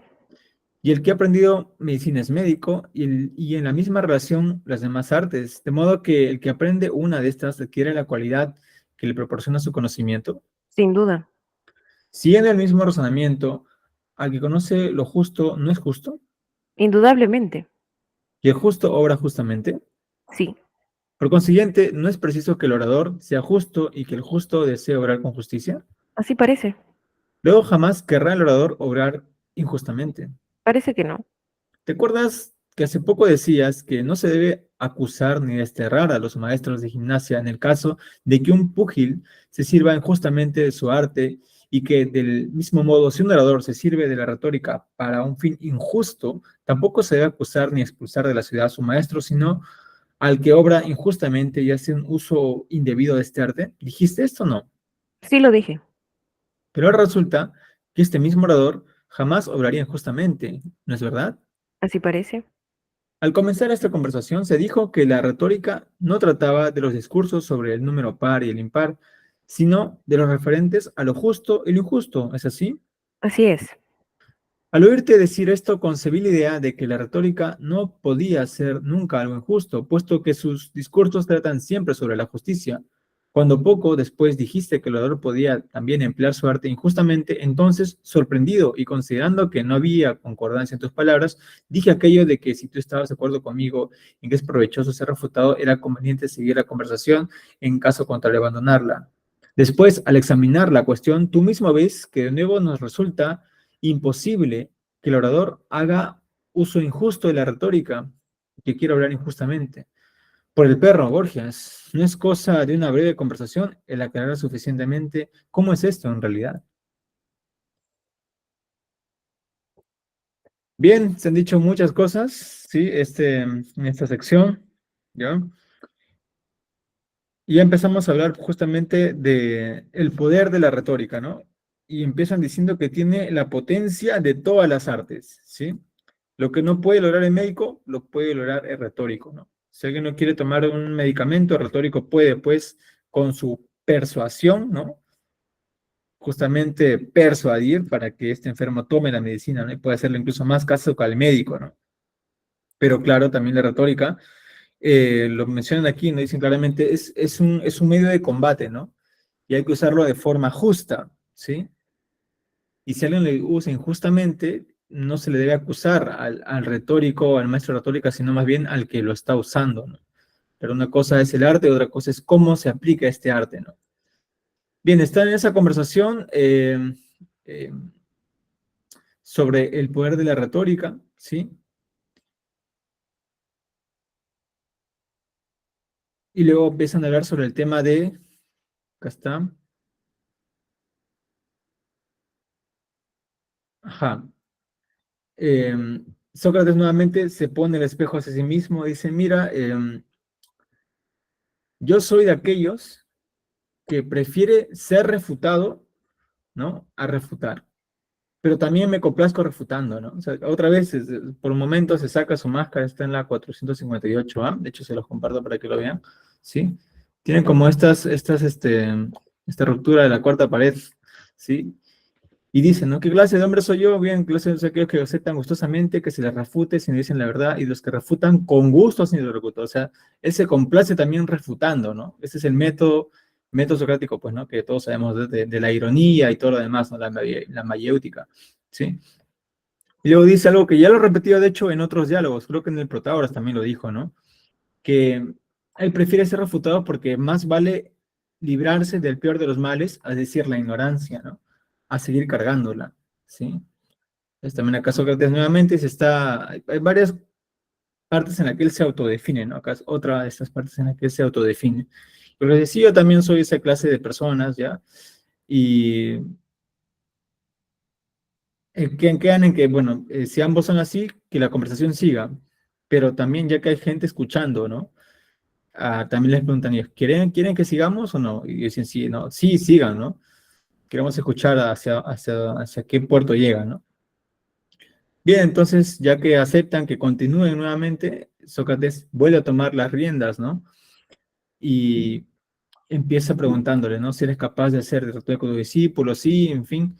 Y el que ha aprendido medicina es médico y en la misma relación las demás artes. De modo que el que aprende una de estas adquiere la cualidad que le proporciona su conocimiento. Sin duda. Siguiendo el mismo razonamiento, al que conoce lo justo no es justo Indudablemente. y el justo obra justamente. Sí. Por consiguiente, no es preciso que el orador sea justo y que el justo desee obrar con justicia. Así parece. Luego jamás querrá el orador obrar injustamente. Parece que no. ¿Te acuerdas que hace poco decías que no se debe acusar ni desterrar a los maestros de gimnasia en el caso de que un púgil se sirva injustamente de su arte y que del mismo modo, si un orador se sirve de la retórica para un fin injusto, tampoco se debe acusar ni expulsar de la ciudad a su maestro, sino al que obra injustamente y hace un uso indebido de este arte? ¿Dijiste esto o no? Sí lo dije. Pero ahora resulta que este mismo orador jamás obraría injustamente, ¿no es verdad? Así parece. Al comenzar esta conversación se dijo que la retórica no trataba de los discursos sobre el número par y el impar, sino de los referentes a lo justo y lo injusto, ¿es así? Así es. Al oírte decir esto, concebí la idea de que la retórica no podía ser nunca algo injusto, puesto que sus discursos tratan siempre sobre la justicia. Cuando poco después dijiste que el orador podía también emplear su arte injustamente, entonces, sorprendido y considerando que no había concordancia en tus palabras, dije aquello de que si tú estabas de acuerdo conmigo en que es provechoso ser refutado, era conveniente seguir la conversación, en caso contrario abandonarla. Después, al examinar la cuestión, tú mismo ves que de nuevo nos resulta imposible que el orador haga uso injusto de la retórica, que quiera hablar injustamente. Por el perro, Borgias, no es cosa de una breve conversación el aclarar suficientemente cómo es esto en realidad. Bien, se han dicho muchas cosas, ¿sí? En esta sección, ¿ya? Y ya empezamos a hablar justamente de el poder de la retórica, ¿no? Y empiezan diciendo que tiene la potencia de todas las artes, ¿sí? Lo que no puede lograr el médico, lo puede lograr el retórico, ¿no? Si alguien no quiere tomar un medicamento, el retórico puede, pues, con su persuasión, ¿no? Justamente persuadir para que este enfermo tome la medicina, ¿no? Y puede hacerle incluso más caso que al médico, ¿no? Pero claro, también la retórica, lo mencionan aquí, ¿no? Dicen claramente, es un medio de combate, ¿no? Y hay que usarlo de forma justa, ¿sí? Y si alguien le usa injustamente, no se le debe acusar al retórico, al maestro de retórica, sino más bien al que lo está usando, ¿no? Pero una cosa es el arte, otra cosa es cómo se aplica este arte, ¿no? Bien, está en esa conversación eh, sobre el poder de la retórica, ¿sí? Y luego empiezan a hablar sobre el tema de, acá está, ajá, Sócrates nuevamente se pone el espejo hacia sí mismo, dice, mira, yo soy de aquellos que prefiere ser refutado, ¿no? A refutar. Pero también me complazco refutando, ¿no? O sea, otra vez, por un momento se saca su máscara, está en la 458A, de hecho se los comparto para que lo vean, ¿sí? Tienen como esta ruptura de la cuarta pared, ¿sí? Y dicen, ¿no? ¿Qué clase de hombre soy yo? Bien, clase de aquellos que aceptan gustosamente, que se les refute si no dicen la verdad, y los que refutan con gusto sin lo refutan. O sea, él se complace también refutando, ¿no? Ese es el método socrático, pues, ¿no? Que todos sabemos de la ironía y todo lo demás, ¿no? La mayéutica, ¿sí? Y luego dice algo que ya lo he repetido, de hecho, en otros diálogos, creo que en el Protágoras también lo dijo, ¿no? Que él prefiere ser refutado porque más vale librarse del peor de los males, es decir, la ignorancia, ¿no? A seguir cargándola, ¿sí? Entonces también acá Sócrates nuevamente hay varias partes en las que él se autodefine, ¿no? Acá es otra de estas partes en las que él se autodefine. Pero les decía, yo también soy esa clase de personas, ¿ya? Y quedan en que, bueno, si ambos son así, que la conversación siga, pero también ya que hay gente escuchando, ¿no? También les preguntan ellos, ¿quieren que sigamos o no? Y dicen, sí, no, sí, sigan, ¿no? Queremos escuchar hacia qué puerto llega, ¿no? Bien, entonces, ya que aceptan que continúen nuevamente, Sócrates vuelve a tomar las riendas, ¿no? Y empieza preguntándole, ¿no? Si eres capaz de hacer de retórico con tus discípulos, sí, en fin.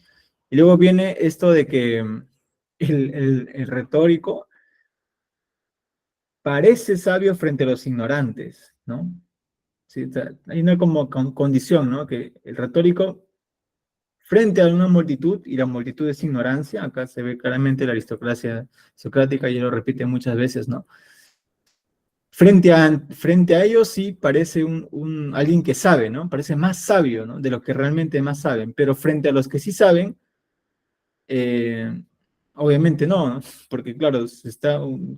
Y luego viene esto de que el retórico parece sabio frente a los ignorantes, ¿no? Sí, hay una como condición, ¿no? Que el retórico frente a una multitud, y la multitud es ignorancia, acá se ve claramente la aristocracia socrática, y lo repite muchas veces, ¿no? Frente a ellos sí parece alguien que sabe, ¿no? Parece más sabio, ¿no? De lo que realmente más saben, pero frente a los que sí saben, eh, obviamente no, ¿no? Porque claro,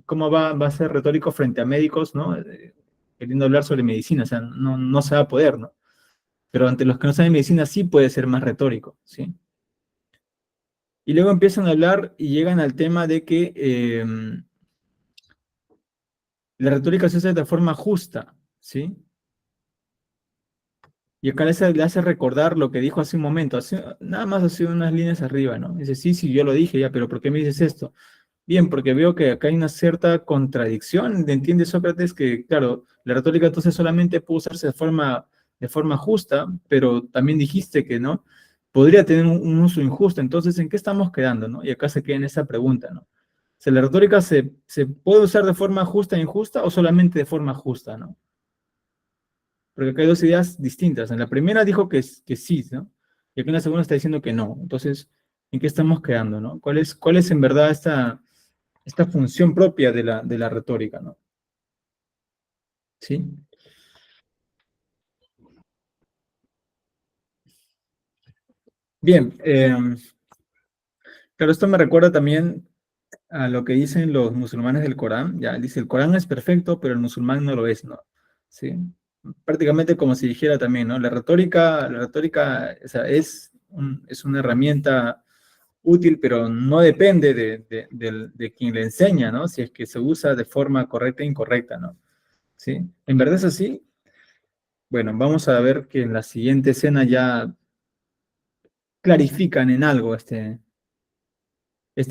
¿cómo va a ser retórico frente a médicos, ¿no? Queriendo hablar sobre medicina, o sea, no se va a poder, ¿no? Pero ante los que no saben medicina sí puede ser más retórico, ¿sí? Y luego empiezan a hablar y llegan al tema de que la retórica se hace de forma justa, ¿sí? Y acá le hace recordar lo que dijo hace un momento, nada más hace unas líneas arriba, ¿no? Dice, sí, sí, yo lo dije ya, pero ¿por qué me dices esto? Bien, porque veo que acá hay una cierta contradicción, ¿entiende Sócrates? Que, claro, la retórica entonces solamente puede usarse de forma justa, pero también dijiste que, ¿no? Podría tener un uso injusto, entonces, ¿en qué estamos quedando, no? Y acá se queda en esa pregunta, ¿no? ¿Se la retórica se puede usar de forma justa e injusta o solamente de forma justa, ¿no? Porque acá hay dos ideas distintas. En la primera dijo que sí, ¿no? Y aquí en la segunda está diciendo que no. Entonces, ¿en qué estamos quedando, no? ¿Cuál es en verdad esta función propia de la retórica, ¿no? ¿Sí? Bien, claro, esto me recuerda también a lo que dicen los musulmanes del Corán. Ya, dice, el Corán es perfecto, pero el musulmán no lo es, ¿no? ¿Sí? Prácticamente como si dijera también, ¿no? La retórica, o sea, es una herramienta útil, pero no depende de quien le enseña, ¿no? Si es que se usa de forma correcta e incorrecta, ¿no? ¿Sí? ¿En verdad es así? Bueno, vamos a ver que en la siguiente escena ya clarifican en algo este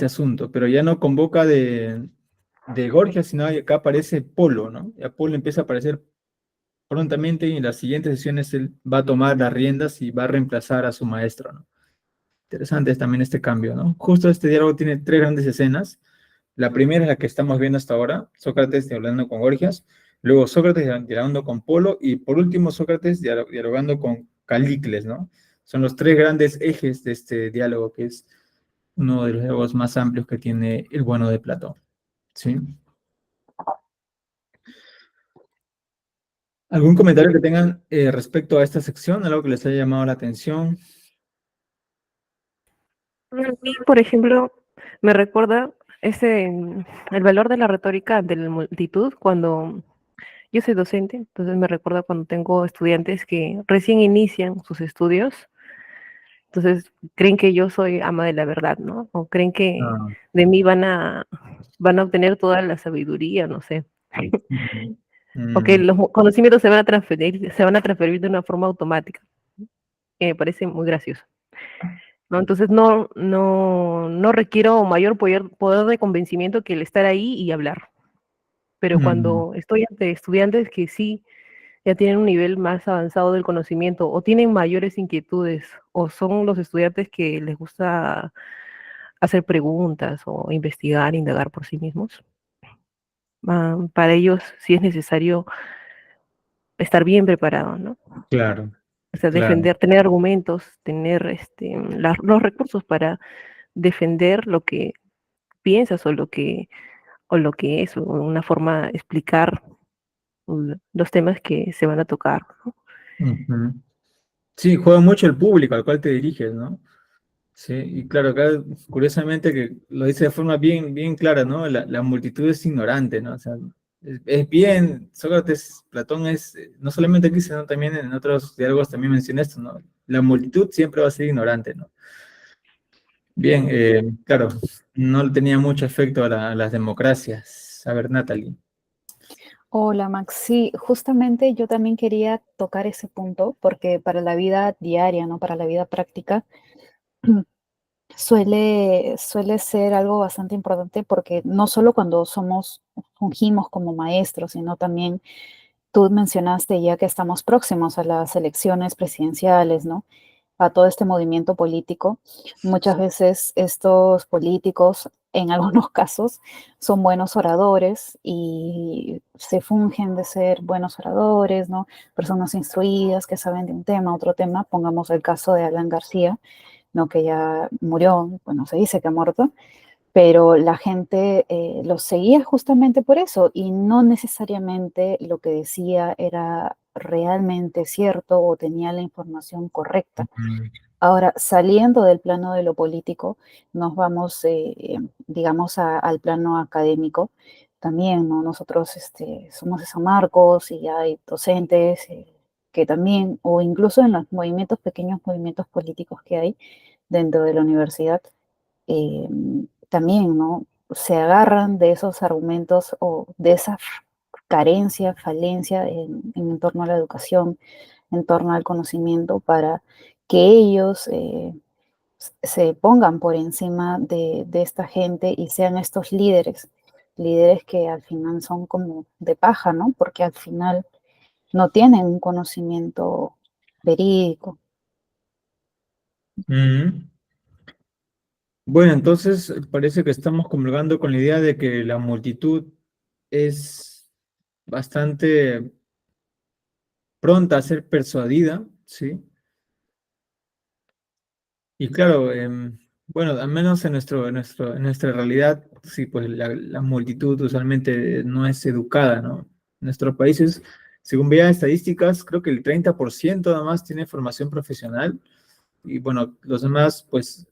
asunto, pero ya no convoca de Gorgias, sino acá aparece Polo, ¿no? Y Polo empieza a aparecer prontamente y en las siguientes sesiones él va a tomar las riendas y va a reemplazar a su maestro, ¿no? Interesante es también este cambio, ¿no? Justo este diálogo tiene tres grandes escenas. La primera es la que estamos viendo hasta ahora, Sócrates dialogando con Gorgias, luego Sócrates dialogando con Polo y por último Sócrates dialogando con Calícles, ¿no? Son los tres grandes ejes de este diálogo, que es uno de los diálogos más amplios que tiene el bueno de Platón, ¿sí? ¿Algún comentario que tengan respecto a esta sección? ¿Algo que les haya llamado la atención? A mí, por ejemplo, me recuerda el valor de la retórica ante la multitud cuando Yo soy docente, entonces me recuerda cuando tengo estudiantes que recién inician sus estudios, entonces creen que yo soy ama de la verdad, ¿no? O creen que Ah, de mí van a obtener toda la sabiduría, no sé. ujú. O que Mm, los conocimientos se van a transferir de una forma automática, que me parece muy gracioso, ¿no? Entonces no requiero mayor poder de convencimiento que el estar ahí y hablar. Pero mm, cuando estoy ante estudiantes que sí ya tienen un nivel más avanzado del conocimiento o tienen mayores inquietudes o son los estudiantes que les gusta hacer preguntas o investigar, indagar por sí mismos, para ellos sí es necesario estar bien preparado, ¿no? claro, O sea, claro. defender, tener argumentos, tener los recursos para defender lo que piensas o lo que es, o una forma de explicar los temas que se van a tocar, ¿no? Ujú. Sí, juega mucho el público al cual te diriges, ¿no? Sí, y claro, acá curiosamente que lo dice de forma bien, bien clara, ¿no? La multitud es ignorante, ¿no? O sea, es bien, Sócrates, Platón es, no solamente aquí, sino también en otros diálogos también menciona esto, ¿no? La multitud siempre va a ser ignorante, ¿no? Bien, claro, no tenía mucho efecto a las democracias. A ver, Natalie. Hola Max, sí, justamente yo también quería tocar ese punto porque para la vida diaria, ¿no? Para la vida práctica, suele ser algo bastante importante porque no solo cuando fungimos como maestros, sino también tú mencionaste ya que estamos próximos a las elecciones presidenciales, ¿no? A todo este movimiento político. Muchas veces estos políticos, en algunos casos, son buenos oradores y se fungen de ser buenos oradores, ¿no? Personas instruidas que saben de un tema, otro tema. Pongamos el caso de Alan García, ¿no? Que ya murió, bueno, se dice que ha muerto, pero la gente los seguía justamente por eso y no necesariamente lo que decía era realmente cierto o tenía la información correcta. Ujú. Ahora, saliendo del plano de lo político, nos vamos, digamos, al plano académico. También, ¿no? Nosotros somos de San Marcos y hay docentes que también, o incluso en los movimientos, pequeños movimientos políticos que hay dentro de la universidad, eh, también, ¿no? Se agarran de esos argumentos o de esa carencia, falencia en torno a la educación, en torno al conocimiento, para que ellos se pongan por encima de esta gente y sean estos líderes, líderes que al final son como de paja, ¿no? Porque al final no tienen un conocimiento verídico. Ujú. Bueno, entonces parece que estamos comulgando con la idea de que la multitud es bastante pronta a ser persuadida, ¿sí? Y claro, bueno, al menos en nuestra realidad, sí, pues la multitud usualmente no es educada, ¿no? En nuestros países, según veía estadísticas, creo que el 30% nada más tiene formación profesional y bueno, los demás, pues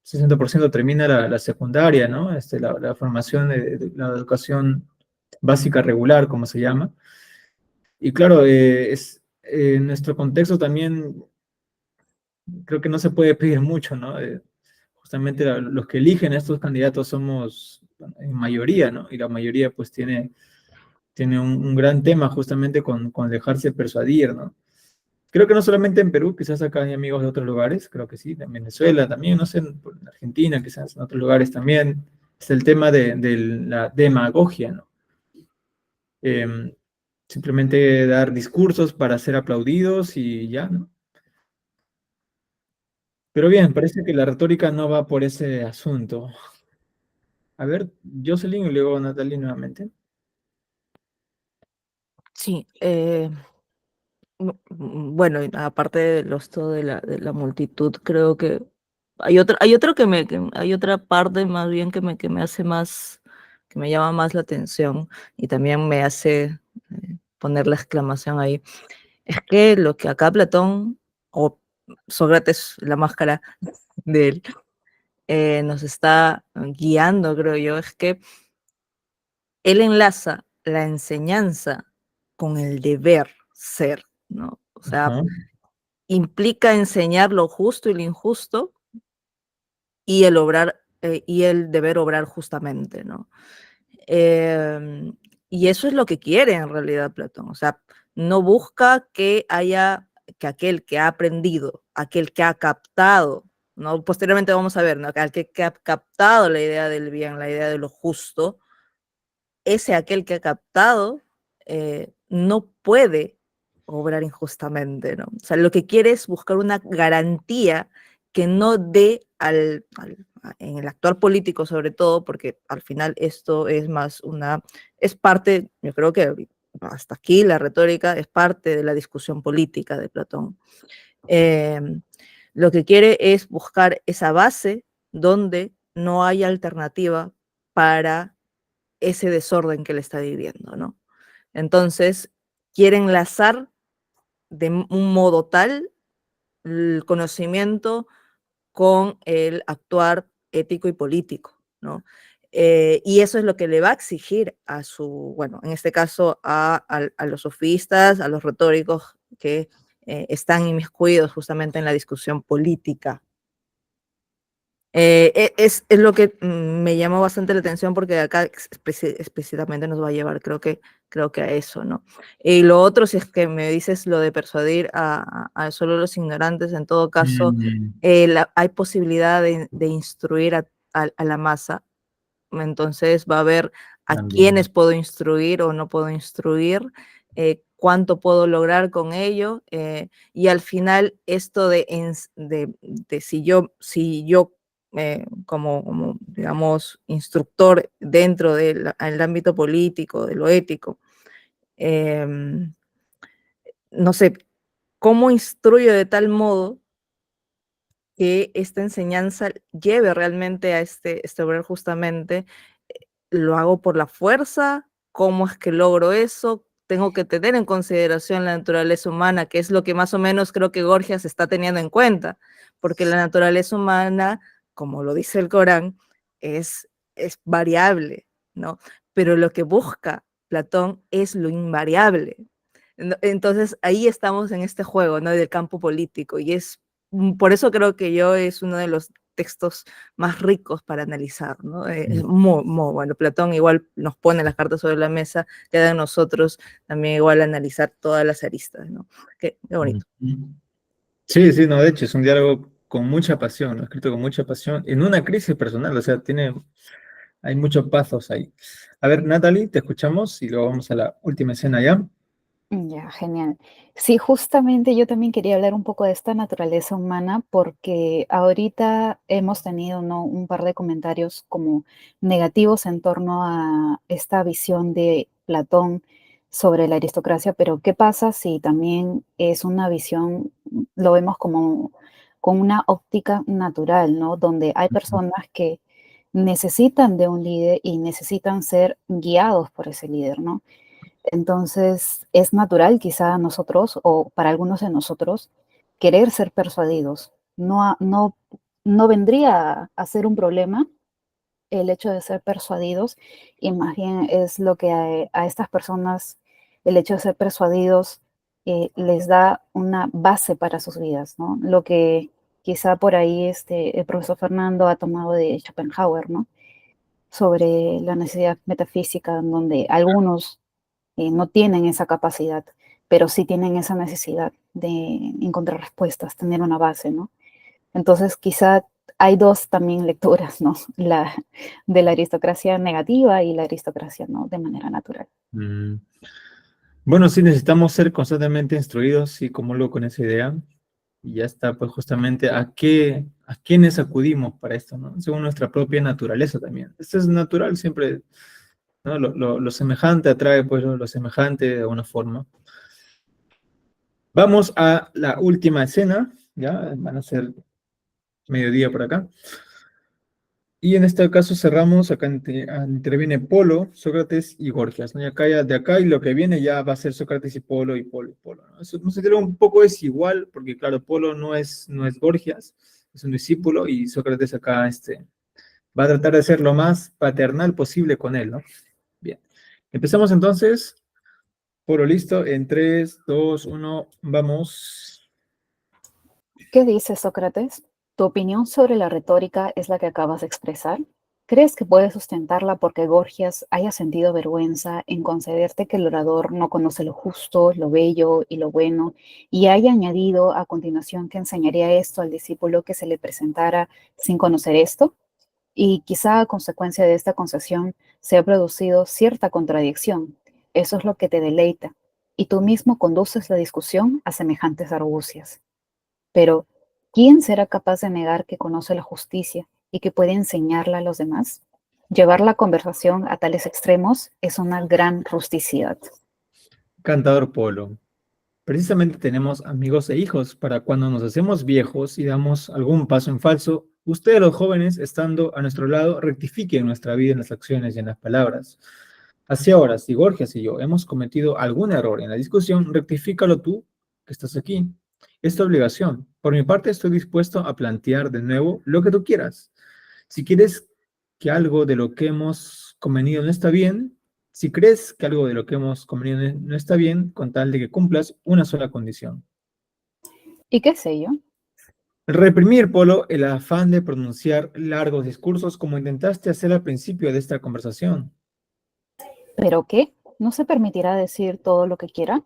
60% termina la secundaria, ¿no? La formación de la educación básica regular, como se llama. Y claro, en nuestro contexto también creo que no se puede pedir mucho, ¿no? Justamente los que eligen a estos candidatos somos bueno, en mayoría, ¿no? Y la mayoría pues tiene un gran tema justamente con dejarse persuadir, ¿no? Creo que no solamente en Perú, quizás acá hay amigos de otros lugares, creo que sí, en Venezuela también, no sé, en Argentina, quizás en otros lugares también, es el tema de la demagogia, ¿no? Em, Simplemente dar discursos para ser aplaudidos y ya, ¿no? Pero bien, parece que la retórica no va por ese asunto. A ver, Jocelyn y luego Natalie nuevamente. Sí, bueno, y aparte de todo de la multitud, creo que hay otro hay otra parte más bien que me hace más, que me llama más la atención y también me hace poner la exclamación ahí. Es que lo que acá Platón o Sócrates, la máscara de él, nos está guiando, creo yo, es que él enlaza la enseñanza con el deber ser, ¿no? O sea, Ajá. implica enseñar lo justo y lo injusto y y el deber obrar justamente, ¿no? Y eso es lo que quiere en realidad Platón. O sea, no busca que aquel que ha aprendido, aquel que ha captado, ¿no? Posteriormente vamos a ver, ¿no? Aquel que ha captado la idea del bien, la idea de lo justo, aquel que ha captado no puede obrar injustamente, ¿no? O sea, lo que quiere es buscar una garantía que no dé en el actor político sobre todo, porque al final esto es más es parte, yo creo que hasta aquí la retórica es parte de la discusión política de Platón. Eh, lo que quiere es buscar esa base donde no hay alternativa para ese desorden que le está viviendo, ¿no? Entonces, quiere enlazar de un modo tal el conocimiento con el actuar ético y político, ¿no? Y eso es lo que le va a exigir bueno, en este caso a los sofistas, a los retóricos que están inmiscuidos justamente en la discusión política. Es lo que me llamó bastante la atención porque acá explícitamente nos va a llevar, creo que a eso, ¿no? Y lo otro, si es que me dices lo de persuadir a solo los ignorantes, en todo caso, Mm, hay posibilidad de instruir a la masa. Entonces va a ver a también. quiénes puedo instruir o no puedo instruir, cuánto puedo lograr con ello, y al final esto de si yo como, digamos, instructor dentro del ámbito político, de lo ético, em, no sé, cómo instruyo de tal modo que esta enseñanza lleve realmente a este obrar justamente. ¿Lo hago por la fuerza? ¿Cómo es que logro eso? Tengo que tener en consideración la naturaleza humana, que es lo que más o menos creo que Gorgias está teniendo en cuenta, porque la naturaleza humana, como lo dice el Corán, es variable, ¿no? Pero lo que busca Platón es lo invariable. Entonces ahí estamos en este juego, ¿no? Del campo político, y por eso creo que es uno de los textos más ricos para analizar, ¿no? Es muy bueno. Platón igual nos pone las cartas sobre la mesa, queda en nosotros también igual analizar todas las aristas, ¿no? Qué bonito. Sí, sí, no, de hecho, es un diálogo con mucha pasión, ¿no? Escrito con mucha pasión, en una crisis personal, o sea, hay muchos pasos ahí. A ver, Natalie, te escuchamos y luego vamos a la última escena ya. Ya, genial. Sí, justamente yo también quería hablar un poco de esta naturaleza humana porque ahorita hemos tenido, ¿no?, un par de comentarios como negativos en torno a esta visión de Platón sobre la aristocracia, pero ¿qué pasa si también es una visión, lo vemos como con una óptica natural, ¿no? Donde hay personas que necesitan de un líder y necesitan ser guiados por ese líder, ¿no? Entonces, es natural quizá a nosotros, o para algunos de nosotros, querer ser persuadidos. No vendría a ser un problema el hecho de ser persuadidos, y más bien es lo que a estas personas, el hecho de ser persuadidos, les da una base para sus vidas, ¿no? Lo que quizá por ahí el profesor Fernando ha tomado de Schopenhauer, ¿no? Sobre la necesidad metafísica, en donde algunos no tienen esa capacidad, pero sí tienen esa necesidad de encontrar respuestas, tener una base, ¿no? Entonces, quizá hay dos también lecturas, ¿no? La de la aristocracia negativa y la aristocracia, ¿no? De manera natural. Mm. Bueno, sí, necesitamos ser constantemente instruidos y como lo con esa idea. Y ya está, pues justamente a quiénes acudimos para esto, ¿no? Según nuestra propia naturaleza también. Esto es natural siempre, ¿no? Lo semejante atrae, pues, lo semejante de alguna forma. Vamos a la última escena, ya van a ser mediodía por acá. Y en este caso cerramos, acá interviene Polo, Sócrates y Gorgias, ¿no? Y acá de acá y lo que viene ya va a ser Sócrates y Polo, ¿no? Eso no sé, creo un poco es igual, porque claro, Polo no es Gorgias, es un discípulo, y Sócrates acá va a tratar de ser lo más paternal posible con él, ¿no? Bien. Empezamos entonces. Polo, listo. En 3, 2, 1, vamos. ¿Qué dices, Sócrates? ¿Tu opinión sobre la retórica es la que acabas de expresar? ¿Crees que puedes sustentarla porque Gorgias haya sentido vergüenza en concederte que el orador no conoce lo justo, lo bello y lo bueno, y haya añadido a continuación que enseñaría esto al discípulo que se le presentara sin conocer esto? Y quizá a consecuencia de esta concesión se ha producido cierta contradicción. Eso es lo que te deleita, y tú mismo conduces la discusión a semejantes argucias. Pero, ¿quién será capaz de negar que conoce la justicia y que puede enseñarla a los demás? Llevar la conversación a tales extremos es una gran rusticidad. Cantador Polo. Precisamente tenemos amigos e hijos para cuando nos hacemos viejos y damos algún paso en falso, ustedes los jóvenes, estando a nuestro lado, rectifiquen nuestra vida en las acciones y en las palabras. Así ahora, si Gorgias y yo hemos cometido algún error en la discusión, rectifícalo tú, que estás aquí. Es tu obligación. Por mi parte, estoy dispuesto a plantear de nuevo lo que tú quieras. Si quieres que algo de lo que hemos convenido no está bien, si crees que algo de lo que hemos convenido no está bien, con tal de que cumplas una sola condición. ¿Y qué sé yo? Reprimir, Polo, el afán de pronunciar largos discursos como intentaste hacer al principio de esta conversación. ¿Pero qué? ¿No se permitirá decir todo lo que quiera?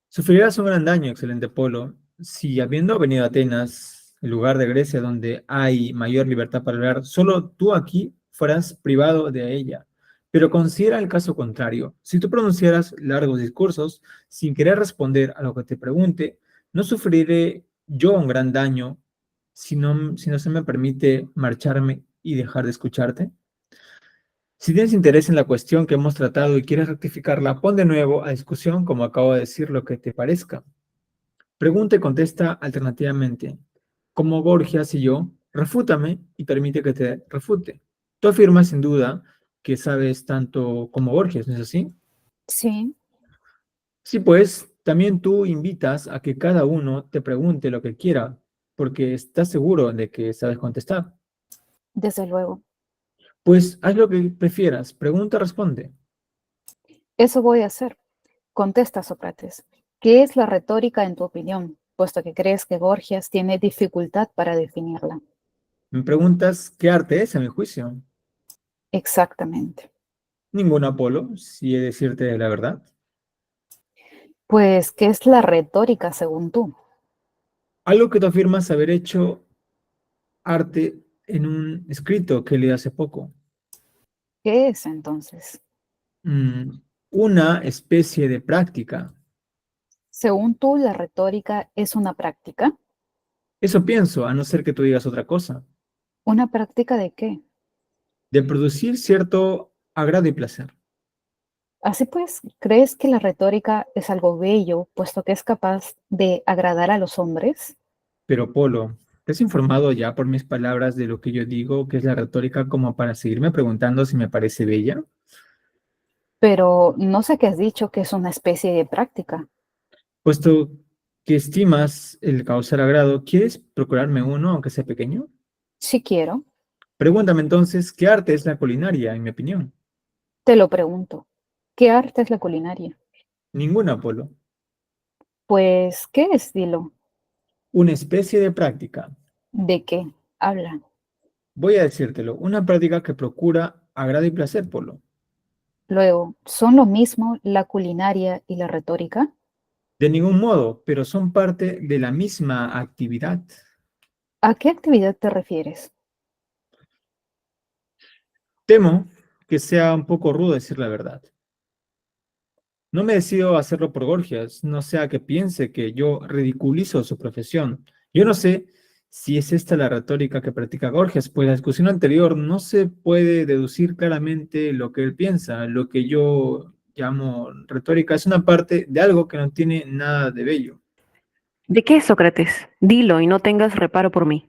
Sufrirás un gran daño, excelente Polo, si habiendo venido a Atenas, el lugar de Grecia donde hay mayor libertad para hablar, solo tú aquí fueras privado de ella. Pero considera el caso contrario. Si tú pronunciaras largos discursos sin querer responder a lo que te pregunte, no sufriré yo un gran daño si no se me permite marcharme y dejar de escucharte. Si tienes interés en la cuestión que hemos tratado y quieres rectificarla, pon de nuevo a discusión, como acabo de decir, lo que te parezca. Pregunta y contesta alternativamente. Como Gorgias y yo, refútame y permite que te refute. Tú afirmas sin duda que sabes tanto como Gorgias, ¿no es así? Sí, Sí, pues también tú invitas a que cada uno te pregunte lo que quiera, porque estás seguro de que sabes contestar. desde luego. Pues haz lo que prefieras, pregunta, responde. Eso voy a hacer. Contesta, Sócrates. ¿Qué es la retórica en tu opinión, puesto que crees que Gorgias tiene dificultad para definirla? Me preguntas qué arte es, a mi juicio. Exactamente. Ningún Apolo, si he de decirte la verdad. Pues, ¿qué es la retórica según tú? Algo que tú afirmas haber hecho arte en un escrito que leí hace poco. ¿Qué es entonces? Mm, una especie de práctica. Según tú, la retórica es una práctica. Eso pienso, a no ser que tú digas otra cosa. ¿Una práctica de qué? De producir cierto agrado y placer. Así pues, ¿crees que la retórica es algo bello, puesto que es capaz de agradar a los hombres? Pero Polo, ¿te has informado ya por mis palabras de lo que yo digo que es la retórica como para seguirme preguntando si me parece bella? Pero no sé qué has dicho que es una especie de práctica. Puesto que estimas el causar agrado, ¿quieres procurarme uno, aunque sea pequeño? Si quiero, Pregúntame entonces, ¿qué arte es la culinaria, en mi opinión? te lo pregunto. ¿Qué arte es la culinaria? Ninguna, Polo. Pues, ¿qué es? Dilo. Una especie de práctica. ¿De qué? Habla. Voy a decírtelo, una práctica que procura agrado y placer, Polo. Luego, ¿son lo mismo la culinaria y la retórica? De ningún modo, pero son parte de la misma actividad. ¿A qué actividad te refieres? Temo que sea un poco rudo decir la verdad. No me decido a hacerlo por Gorgias, no sea que piense que yo ridiculizo su profesión. Yo no sé si es esta la retórica que practica Gorgias, pues la discusión anterior no se puede deducir claramente lo que él piensa. Lo que yo llamo retórica es una parte de algo que no tiene nada de bello. ¿De qué, Sócrates? Dilo y no tengas reparo por mí.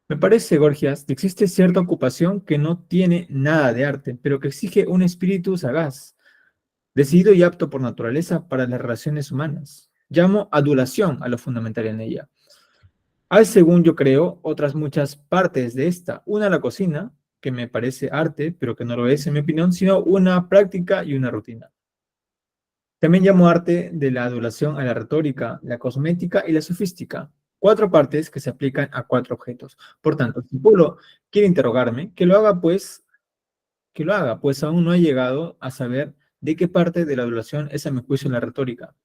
Me parece, Gorgias, que existe cierta ocupación que no tiene nada de arte, pero que exige un espíritu sagaz, decidido y apto por naturaleza para las relaciones humanas. Llamo adulación a lo fundamental en ella. Hay, según yo creo, otras muchas partes de esta. Una, la cocina, que me parece arte, pero que no lo es en mi opinión, sino una práctica y una rutina. También llamo arte de la adulación a la retórica, la cosmética y la sofística. 4 partes que se aplican a 4 objetos. Por tanto, si Polo quiere interrogarme, que lo haga, pues aún no he llegado a saber de qué parte de la adulación es a mi juicio la retórica.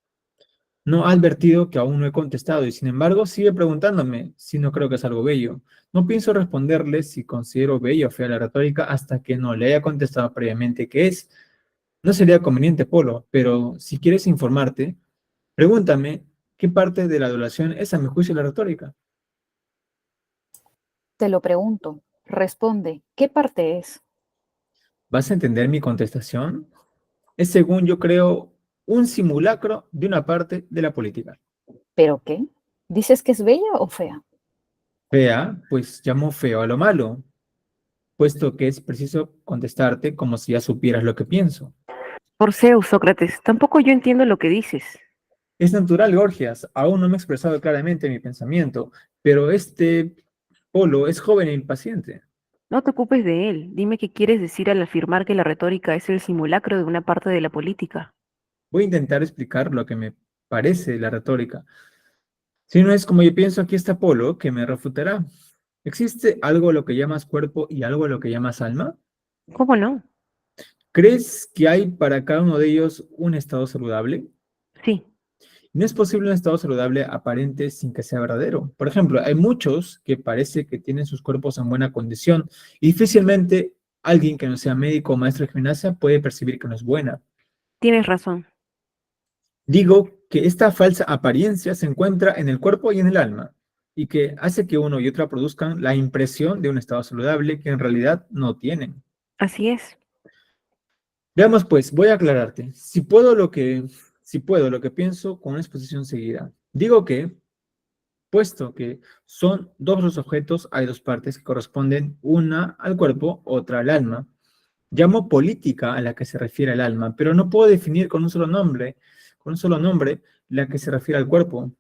No ha advertido que aún no he contestado y sin embargo sigue preguntándome si no creo que es algo bello. No pienso responderle si considero bello o fea la retórica hasta que no le haya contestado previamente qué es. No sería conveniente, Polo, pero si quieres informarte, pregúntame qué parte de la adulación es a mi juicio la retórica. Te lo pregunto. Responde, ¿qué parte es? ¿Vas a entender mi contestación? Es, según yo creo, un simulacro de una parte de la política. ¿Pero qué? ¿Dices que es bella o fea? Fea, pues llamo feo a lo malo, puesto que es preciso contestarte como si ya supieras lo que pienso. Por Zeus, Sócrates, tampoco yo entiendo lo que dices. Es natural, Gorgias, aún no me he expresado claramente mi pensamiento, pero este Polo es joven e impaciente. No te ocupes de él. Dime qué quieres decir al afirmar que la retórica es el simulacro de una parte de la política. Voy a intentar explicar lo que me parece la retórica. Si no es como yo pienso, aquí está Polo, que me refutará. ¿Existe algo a lo que llamas cuerpo y algo a lo que llamas alma? ¿Cómo no? ¿Crees que hay para cada uno de ellos un estado saludable? Sí, No es posible un estado saludable aparente sin que sea verdadero. Por ejemplo, hay muchos que parece que tienen sus cuerpos en buena condición y difícilmente alguien que no sea médico o maestro de gimnasia puede percibir que no es buena. tienes razón. Digo que esta falsa apariencia se encuentra en el cuerpo y en el alma y que hace que uno y otra produzcan la impresión de un estado saludable que en realidad no tienen. Así es. Veamos pues, voy a aclararte. Si puedo lo que pienso con una exposición seguida. Digo que, puesto que son dos los objetos, hay dos partes que corresponden, una al cuerpo, otra al alma. Llamo política a la que se refiere al alma, pero no puedo definir con un solo nombre, la que se refiere al cuerpo.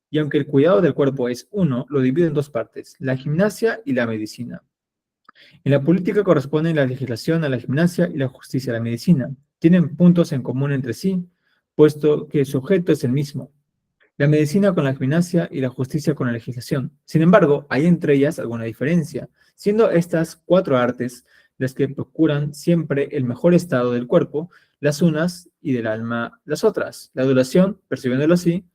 Y aunque el cuidado del cuerpo es uno, lo divido en dos partes, la gimnasia y la medicina. En la política corresponden la legislación a la gimnasia y la justicia a la medicina. Tienen puntos en común entre sí, puesto que su objeto es el mismo. La medicina con la gimnasia y la justicia con la legislación. Sin embargo, hay entre ellas alguna diferencia, siendo estas 4 artes las que procuran siempre el mejor estado del cuerpo, las unas y del alma las otras. La adulación, percibiéndolo así,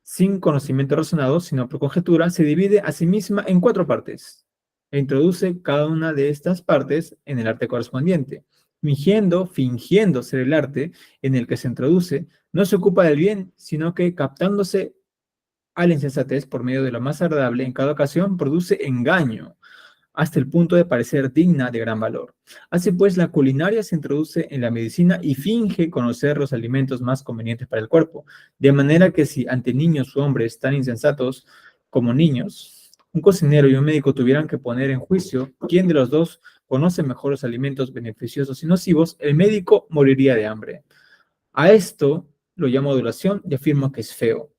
sin conocimiento razonado, sino por conjetura, se divide a sí misma en 4 partes e introduce cada una de estas partes en el arte correspondiente. Fingiendo ser el arte en el que se introduce, no se ocupa del bien, sino que captándose a la insensatez por medio de lo más agradable en cada ocasión, produce engaño, hasta el punto de parecer digna de gran valor. Así pues, la culinaria se introduce en la medicina y finge conocer los alimentos más convenientes para el cuerpo, de manera que si ante niños u hombres tan insensatos como niños, un cocinero y un médico tuvieran que poner en juicio quién de los dos conoce mejor los alimentos beneficiosos y nocivos, el médico moriría de hambre. A esto lo llamo adulación y afirmo que es feo.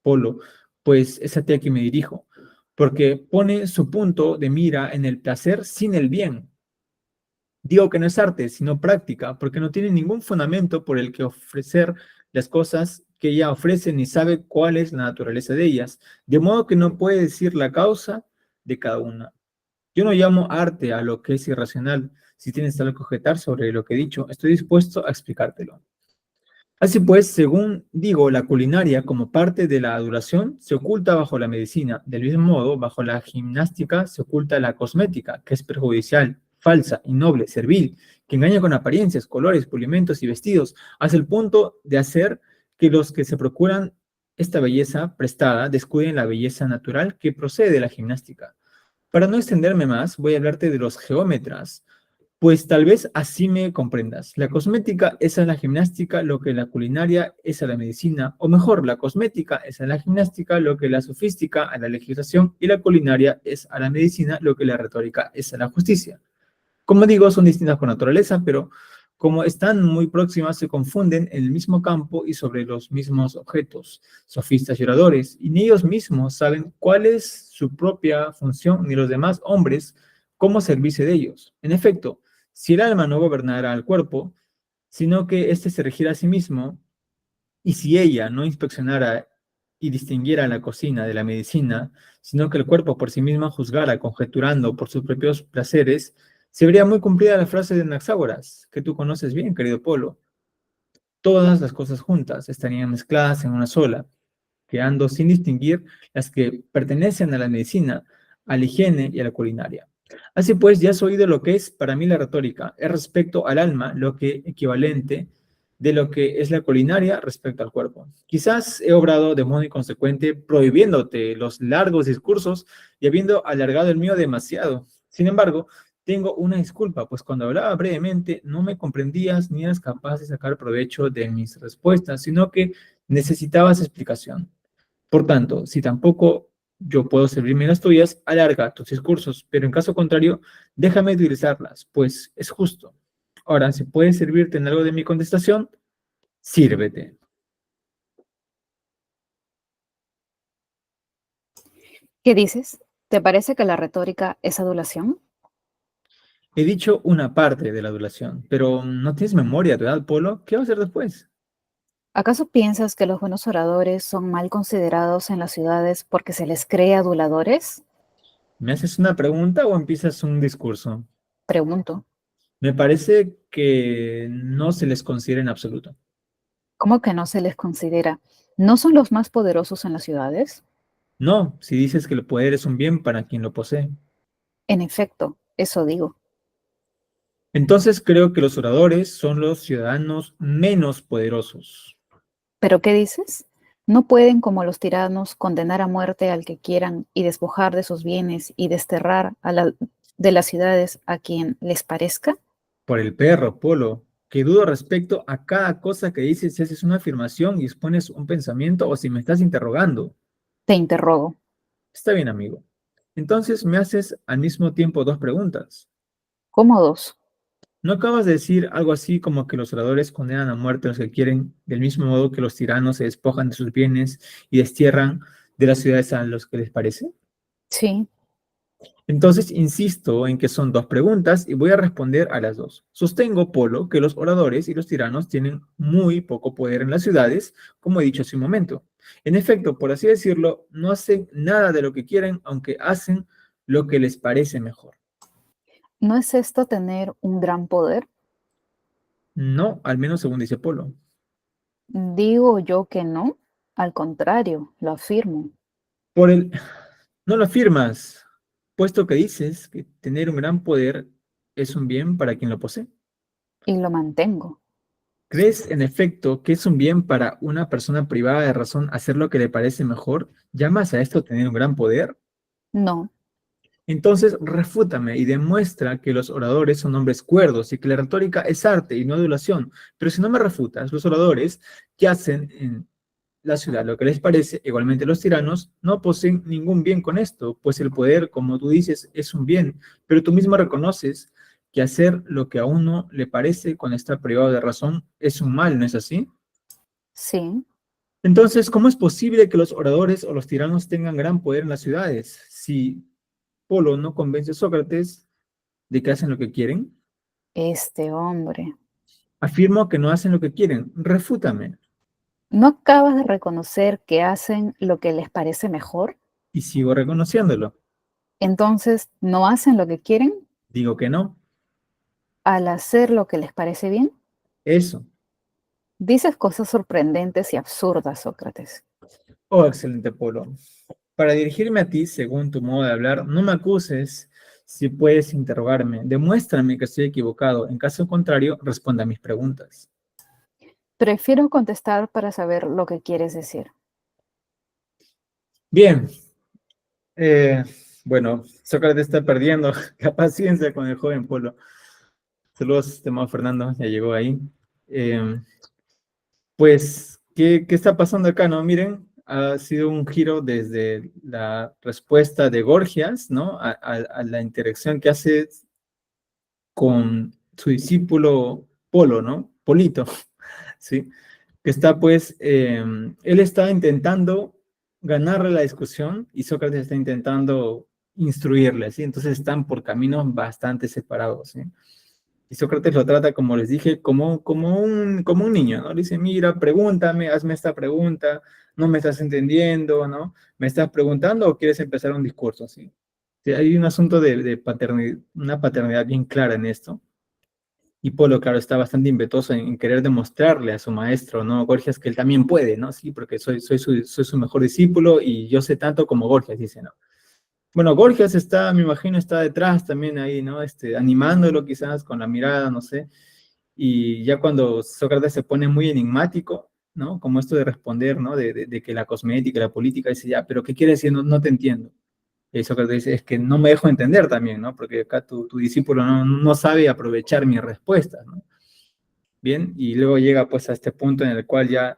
Polo, pues es a ti a quien me dirijo, porque pone su punto de mira en el placer sin el bien. Digo que no es arte, sino práctica, porque no tiene ningún fundamento por el que ofrecer las cosas que ella ofrece ni sabe cuál es la naturaleza de ellas, de modo que no puede decir la causa de cada una. Yo no llamo arte a lo que es irracional. Si tienes algo que objetar sobre lo que he dicho, estoy dispuesto a explicártelo. Así pues, según digo, la culinaria, como parte de la adoración, se oculta bajo la medicina. Del mismo modo, bajo la gimnástica se oculta la cosmética, que es perjudicial, falsa, innoble, servil, que engaña con apariencias, colores, pulimentos y vestidos, hasta el punto de hacer que los que se procuran esta belleza prestada descuiden la belleza natural que procede de la gimnástica. Para no extenderme más, voy a hablarte de los geómetras, pues tal vez así me comprendas. La cosmética es a la gimnástica lo que la culinaria es a la medicina, o mejor, la cosmética es a la gimnástica lo que la sofística a la legislación y la culinaria es a la medicina lo que la retórica es a la justicia. Como digo, son distintas por naturaleza, pero como están muy próximas, se confunden en el mismo campo y sobre los mismos objetos. Sofistas y oradores, y ni ellos mismos saben cuál es su propia función, ni los demás hombres cómo servirse de ellos. En efecto, si el alma no gobernara al cuerpo, sino que éste se regiera a sí mismo, Y si ella no inspeccionara y distinguiera la cocina de la medicina, sino que el cuerpo por sí mismo juzgara, conjeturando por sus propios placeres, se vería muy cumplida la frase de Anaxágoras, que tú conoces bien, querido Polo. Todas las cosas juntas estarían mezcladas en una sola, quedando sin distinguir las que pertenecen a la medicina, a la higiene y a la culinaria. Así pues, ya has oído lo que es para mí la retórica, es respecto al alma lo que equivalente de lo que es la culinaria respecto al cuerpo. Quizás he obrado de modo inconsecuente prohibiéndote los largos discursos y habiendo alargado el mío demasiado. Sin embargo, tengo una disculpa, pues cuando hablaba brevemente no me comprendías ni eras capaz de sacar provecho de mis respuestas, sino que necesitabas explicación. Por tanto, si tampoco yo puedo servirme las tuyas, alarga tus discursos, pero en caso contrario, déjame utilizarlas, pues es justo. Ahora, si puedes servirte en algo de mi contestación, sírvete. ¿Qué dices? ¿Te parece que la retórica es adulación? He dicho una parte de la adulación, pero no tienes memoria, ¿verdad, Polo? ¿Qué vas a hacer después? ¿Acaso piensas que los buenos oradores son mal considerados en las ciudades porque se les cree aduladores? ¿Me haces una pregunta o empiezas un discurso? Pregunto. Me parece que no se les considera en absoluto. ¿Cómo que no se les considera? ¿No son los más poderosos en las ciudades? No, si dices que el poder es un bien para quien lo posee. En efecto, eso digo. Entonces creo que los oradores son los ciudadanos menos poderosos. ¿Pero qué dices? ¿No pueden, como los tiranos, condenar a muerte al que quieran y despojar de sus bienes y desterrar de las ciudades a quien les parezca? Por el perro, Polo, que dudo respecto a cada cosa que dices si haces una afirmación y expones un pensamiento o si me estás interrogando. Te interrogo. Está bien, amigo. Entonces me haces al mismo tiempo dos preguntas. ¿Cómo dos? ¿No acabas de decir algo así como que los oradores condenan a muerte a los que quieren, del mismo modo que los tiranos se despojan de sus bienes y destierran de las ciudades a los que les parece? Sí, Entonces, insisto en que son dos preguntas y voy a responder a las dos. Sostengo, Polo, que los oradores y los tiranos tienen muy poco poder en las ciudades, como he dicho hace un momento. En efecto, por así decirlo, no hacen nada de lo que quieren, aunque hacen lo que les parece mejor. ¿no es esto tener un gran poder? No, al menos según dice Polo. Digo yo que no. Al contrario, lo afirmo. Por el... No lo afirmas, puesto que dices que tener un gran poder es un bien para quien lo posee. Y lo mantengo. ¿Crees, en efecto, que es un bien para una persona privada de razón hacer lo que le parece mejor? ¿Llamas a esto tener un gran poder? No, Entonces, refútame y demuestra que los oradores son hombres cuerdos y que la retórica es arte y no adulación. Pero si no me refutas, los oradores que hacen en la ciudad lo que les parece, igualmente los tiranos, no poseen ningún bien con esto, pues el poder, como tú dices, es un bien, pero tú mismo reconoces que hacer lo que a uno le parece cuando está privado de razón es un mal, ¿no es así? sí. Entonces, ¿cómo es posible que los oradores o los tiranos tengan gran poder en las ciudades? Si Polo no convence a Sócrates de que hacen lo que quieren, Este hombre. afirmo que no hacen lo que quieren. Refútame. ¿No acabas de reconocer que hacen lo que les parece mejor? Y sigo reconociéndolo. Entonces, ¿no hacen lo que quieren Digo que no. al hacer lo que les parece bien? Eso. Dices cosas sorprendentes y absurdas, Sócrates. Oh, excelente, Polo. Para dirigirme a ti, según tu modo de hablar, no me acuses si puedes interrogarme. Demuéstrame que estoy equivocado. En caso contrario, responda a mis preguntas. Prefiero contestar para saber lo que quieres decir. Bien. Eh, bueno, Sócrates está perdiendo la paciencia con el joven Polo. Saludos, estimado Fernando, ya llegó ahí. Eh, pues, ¿qué está pasando acá, no? Miren, ha sido un giro desde la respuesta de Gorgias, ¿no? A la interacción que hace con su discípulo Polo, ¿no? Polito, ¿sí? Que está, pues, él está intentando ganarle la discusión y Sócrates está intentando instruirle, ¿sí? Entonces están por caminos bastante separados, ¿sí? Y Sócrates lo trata, como les dije, como un niño, ¿no? Le dice, mira, pregúntame, hazme esta pregunta, no me estás entendiendo, ¿no? ¿Me estás preguntando o quieres empezar un discurso así? Sí, hay un asunto de paternidad, una paternidad bien clara en esto. Y Polo, claro, está bastante impetuoso en querer demostrarle a su maestro, ¿no? Gorgias, que él también puede, ¿no? Sí, porque soy su mejor discípulo y yo sé tanto como Gorgias, dice, ¿no? Bueno, Gorgias está, me imagino, está detrás también ahí, ¿no? Animándolo quizás con la mirada, no sé. Y ya cuando Sócrates se pone muy enigmático, ¿no? Como esto de responder, ¿no? De que la cosmética, la política, dice, ya, pero ¿qué quiere decir? No, no te entiendo. Y Sócrates dice, es que no me dejo entender también, ¿no? Porque acá tu discípulo no sabe aprovechar mis respuestas, ¿no? Bien, y luego llega pues a este punto en el cual ya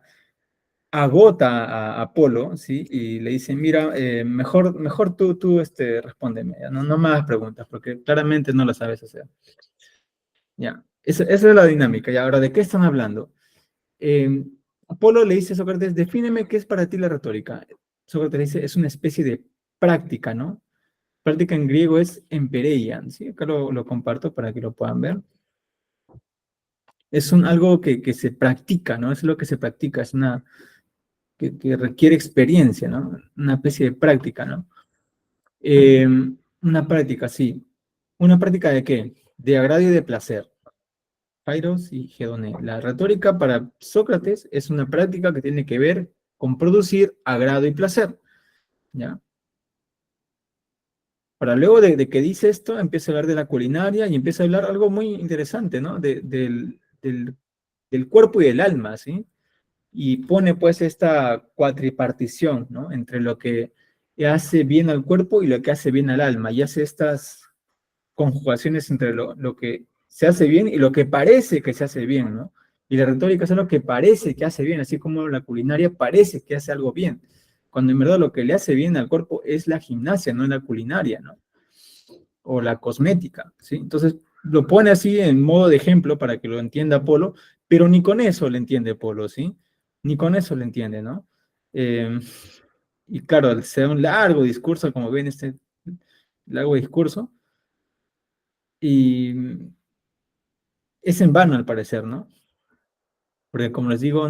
agota a Apolo, ¿sí? Y le dice, mira, mejor tú respóndeme, ¿ya? No me hagas preguntas, porque claramente no lo sabes hacer. Ya, esa es la dinámica. Y ahora, ¿de qué están hablando? Apolo le dice a Sócrates, defíneme qué es para ti la retórica. Sócrates le dice, es una especie de práctica, ¿no? Práctica en griego es empereian, ¿sí? Acá lo comparto para que lo puedan ver. Es algo que se practica, ¿no? Es lo que se practica, es una que requiere experiencia, ¿no? Una especie de práctica, ¿no? Una práctica, sí. ¿Una práctica de qué? De agrado y de placer. Kairos y Hedone. La retórica para Sócrates es una práctica que tiene que ver con producir agrado y placer, ¿ya? Para luego de que dice esto, empieza a hablar de la culinaria y empieza a hablar algo muy interesante, ¿no? Del cuerpo y del alma, ¿sí? Y pone pues esta cuatripartición, ¿no? Entre lo que hace bien al cuerpo y lo que hace bien al alma, y hace estas conjugaciones entre lo que se hace bien y lo que parece que se hace bien, ¿no? Y la retórica es lo que parece que hace bien, así como la culinaria parece que hace algo bien, cuando en verdad lo que le hace bien al cuerpo es la gimnasia, no la culinaria, ¿no? O la cosmética, ¿sí? Entonces lo pone así en modo de ejemplo para que lo entienda Polo, pero ni con eso le entiende Polo, ¿sí? Ni con eso le entiende, ¿no? Y claro, se da un largo discurso, como ven, largo discurso, y es en vano al parecer, ¿no? Porque como les digo,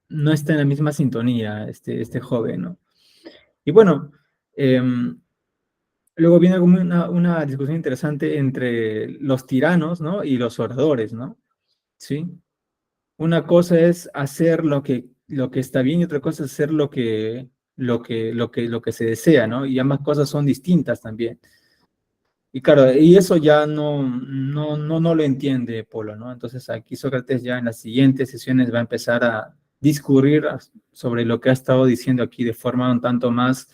no está en la misma sintonía este joven, ¿no? Y bueno, luego viene una discusión interesante entre los tiranos, ¿no? Y los oradores, ¿no? ¿Sí? Una cosa es hacer lo que está bien y otra cosa es hacer lo que se desea, ¿no? Y ambas cosas son distintas también. Y claro, y eso ya no lo entiende Polo, ¿no? Entonces aquí Sócrates ya en las siguientes sesiones va a empezar a discurrir sobre lo que ha estado diciendo aquí de forma un tanto más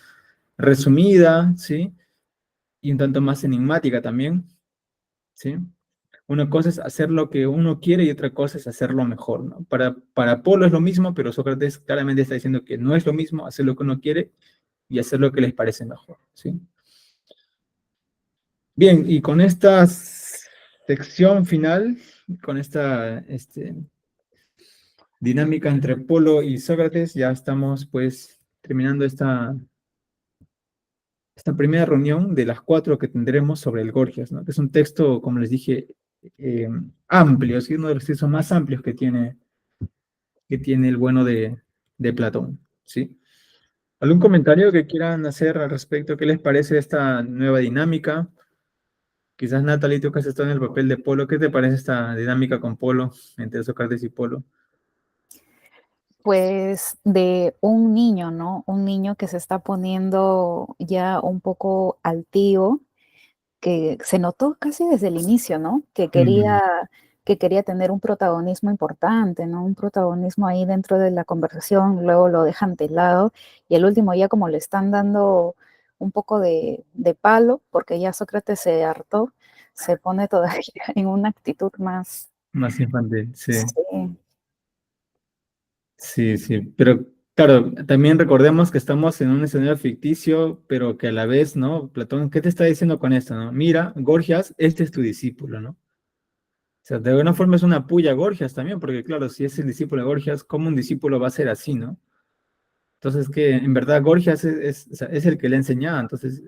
resumida, ¿sí? Y un tanto más enigmática también, ¿sí? Una cosa es hacer lo que uno quiere y otra cosa es hacerlo mejor, ¿no? Para Polo es lo mismo, pero Sócrates claramente está diciendo que no es lo mismo hacer lo que uno quiere y hacer lo que les parece mejor, ¿sí? Bien, y con esta sección final, con esta dinámica entre Polo y Sócrates, ya estamos pues terminando esta primera reunión de las 4 que tendremos sobre el Gorgias, ¿no? Que es un texto, como les dije, amplio, es uno de los textos más amplios que tiene el bueno de Platón, ¿sí? ¿Algún comentario que quieran hacer al respecto? ¿Qué les parece esta nueva dinámica? Quizás Natalie, tú que has estado en el papel de Polo, ¿qué te parece esta dinámica con Polo, entre Sócrates y Polo? Pues de un niño, ¿no? Un niño que se está poniendo ya un poco altivo, que se notó casi desde el inicio, ¿no? Que quería tener un protagonismo importante, ¿no? Un protagonismo ahí dentro de la conversación, luego lo dejan de lado y el último ya como le están dando un poco de palo, porque ya Sócrates se hartó, se pone todavía en una actitud más, Más infantil, sí. sí, Sí, sí, pero claro, también recordemos que estamos en un escenario ficticio, pero que a la vez, ¿no? Platón, ¿qué te está diciendo con esto, no? Mira, Gorgias, este es tu discípulo, ¿no? O sea, de alguna forma es una puya a Gorgias también, porque claro, si es el discípulo de Gorgias, ¿cómo un discípulo va a ser así, no? Entonces, que en verdad Gorgias o sea, es el que le ha enseñado, entonces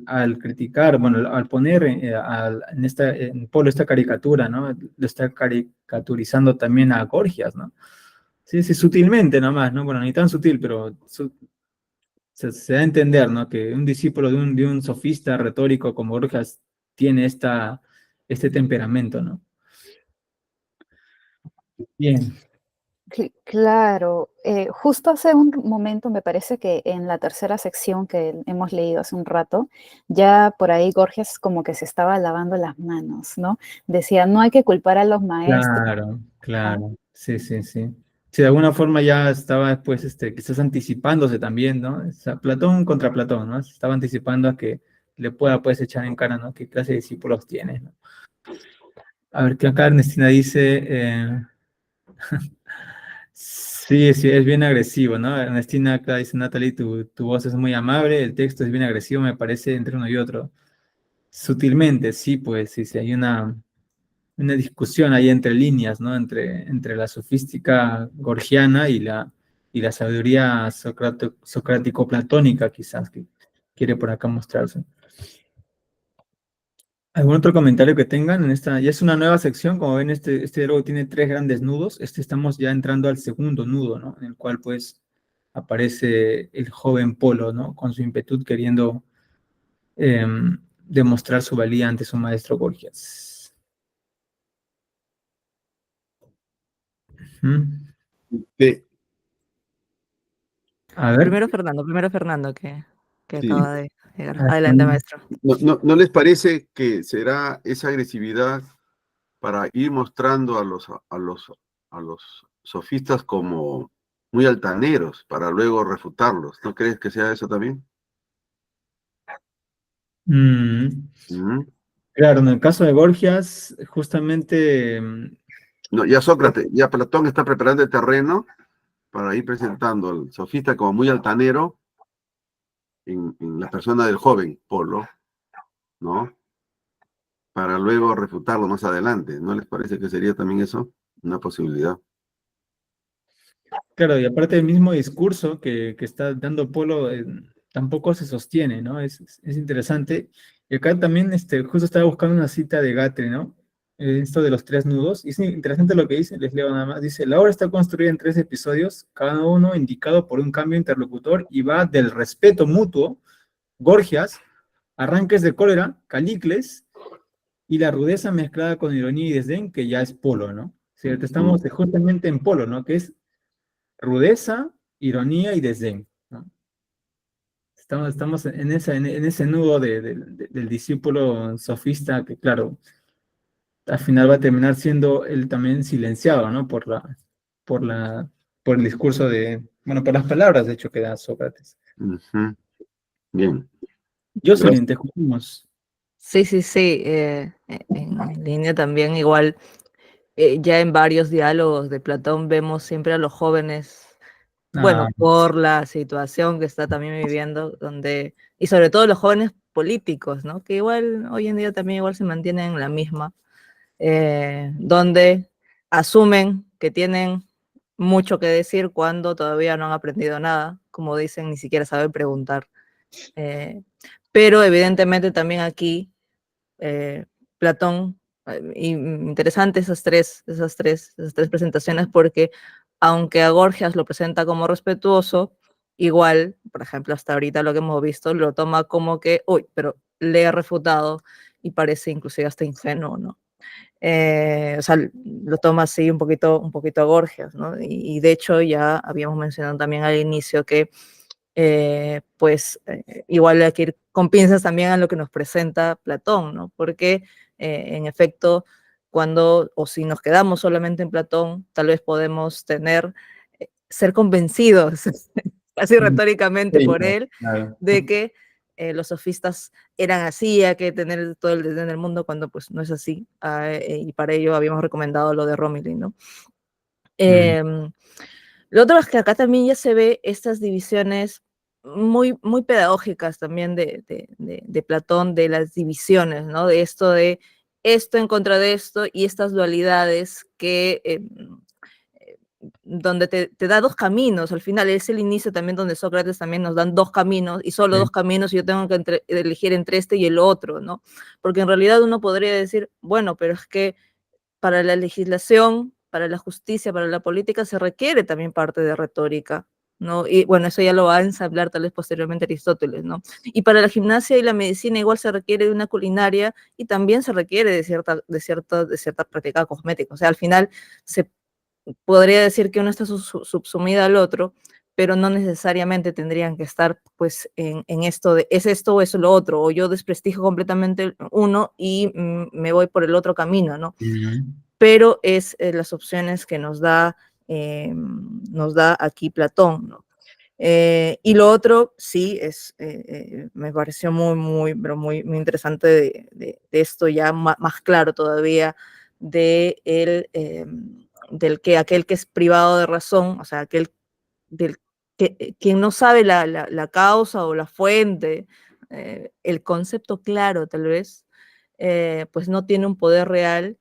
al criticar, bueno, al poner en Polo esta caricatura, ¿no? Lo está caricaturizando también a Gorgias, ¿no? Sí, sí, sutilmente nomás, ¿no? Bueno, ni tan sutil, pero se da a entender, ¿no? Que un discípulo de un sofista retórico como Gorgias tiene este temperamento, ¿no? Bien. Claro, justo hace un momento me parece que en la tercera sección que hemos leído hace un rato, ya por ahí Gorgias como que se estaba lavando las manos, ¿no? Decía, no hay que culpar a los maestros. Claro, Ajá. claro, sí, sí, sí. Sí, de alguna forma ya estaba, pues, quizás anticipándose también, ¿no? O sea, Platón contra Platón, ¿no? Se estaba anticipando a que le pueda, pues, echar en cara, ¿no? ¿Qué clase de discípulos tiene, ¿no? A ver, que acá Ernestina dice, sí, sí, es bien agresivo, ¿no? Ernestina acá dice, Natalie, tu voz es muy amable, el texto es bien agresivo, me parece, entre uno y otro. Sutilmente, sí, pues, sí, sí, hay una discusión ahí entre líneas, ¿no? Entre la sofística gorgiana y la sabiduría socrático-platónica, quizás, que quiere por acá mostrarse. ¿Algún otro comentario que tengan en esta? Ya es una nueva sección, como ven, este diálogo tiene 3 grandes nudos. Estamos ya entrando al segundo nudo, ¿no? En el cual, pues, aparece el joven Polo, ¿no? Con su impetud queriendo demostrar su valía ante su maestro Gorgias. ¿Mm? Sí, A ver. Primero Fernando, que sí. acaba de llegar. Ah, Adelante, maestro. ¿No les parece que será esa agresividad para ir mostrando a los sofistas como muy altaneros para luego refutarlos? ¿No crees que sea eso también? Mm, Ujú. claro, en el caso de Gorgias, justamente, No, ya Sócrates, ya Platón está preparando el terreno para ir presentando al sofista como muy altanero en la persona del joven Polo, ¿no? Para luego refutarlo más adelante. ¿No les parece que sería también eso una posibilidad? claro, y aparte del mismo discurso que está dando Polo, tampoco se sostiene, ¿no? Es interesante. Y acá también, justo estaba buscando una cita de Gatre, ¿no? Esto de los 3 nudos. Y es interesante lo que dice, les leo nada más. Dice, la obra está construida en 3 episodios, cada uno indicado por un cambio interlocutor y va del respeto mutuo, Gorgias, arranques de cólera, Calicles, y la rudeza mezclada con ironía y desdén, que ya es Polo, ¿no? ¿Cierto? Estamos justamente en Polo, ¿no? Que es rudeza, ironía y desdén, ¿no? Estamos en ese nudo del discípulo sofista que, claro, al final va a terminar siendo él también silenciado, ¿no? Por la, por el discurso bueno, por las palabras, de hecho, que da Sócrates. Ujú. Bien, Jocelyn, gracias. te escuchamos. Sí, sí, sí. En línea también igual. Ya en varios diálogos de Platón vemos siempre a los jóvenes, Ah, bueno, por la situación que está también viviendo, y sobre todo los jóvenes políticos, ¿no? Que igual hoy en día también igual se mantienen en la misma, donde asumen que tienen mucho que decir cuando todavía no han aprendido nada, como dicen, ni siquiera saben preguntar. Eh, pero evidentemente también aquí Platón, interesante esas tres presentaciones, porque aunque a Gorgias lo presenta como respetuoso, igual, por ejemplo, hasta ahorita lo que hemos visto, lo toma como que, uy, pero le he refutado y parece inclusive hasta ingenuo, ¿no? O sea, lo toma así un poquito a Gorgias, ¿no? Y de hecho ya habíamos mencionado también al inicio que igual hay que ir con pinzas también a lo que nos presenta Platón, ¿no? Porque en efecto, o si nos quedamos solamente en Platón, tal vez podemos ser convencidos, casi retóricamente sí, por él, claro. de que los sofistas eran así, hay que tener todo el desdén del mundo, cuando pues no es así, y para ello habíamos recomendado lo de Romilly, ¿no? Mm, Lo otro es que acá también ya se ve estas divisiones muy, muy pedagógicas también de Platón, de las divisiones, ¿no? De esto en contra de esto y estas dualidades que donde te da dos caminos, al final es el inicio también donde Sócrates también nos dan dos caminos, y solo Sí. dos caminos, y yo tengo que elegir entre este y el otro, ¿no? Porque en realidad uno podría decir, bueno, pero es que para la legislación, para la justicia, para la política, se requiere también parte de retórica, ¿no? Y bueno, eso ya lo va a ensamblar tal vez posteriormente Aristóteles, ¿no? Y para la gimnasia y la medicina igual se requiere de una culinaria y también se requiere de cierta práctica cosmética. O sea, al final se podría decir que uno está subsumida al otro, pero no necesariamente tendrían que estar pues en esto de es esto o es lo otro, o yo desprestigio completamente uno y me voy por el otro camino, ¿no? Pero es las opciones que nos da aquí Platón, ¿no? Y lo otro, sí, me pareció pero muy interesante de esto ya más claro todavía, del que aquel que es privado de razón, o sea, aquel del quien no sabe la causa o la fuente, el concepto claro tal vez, pues no tiene un poder real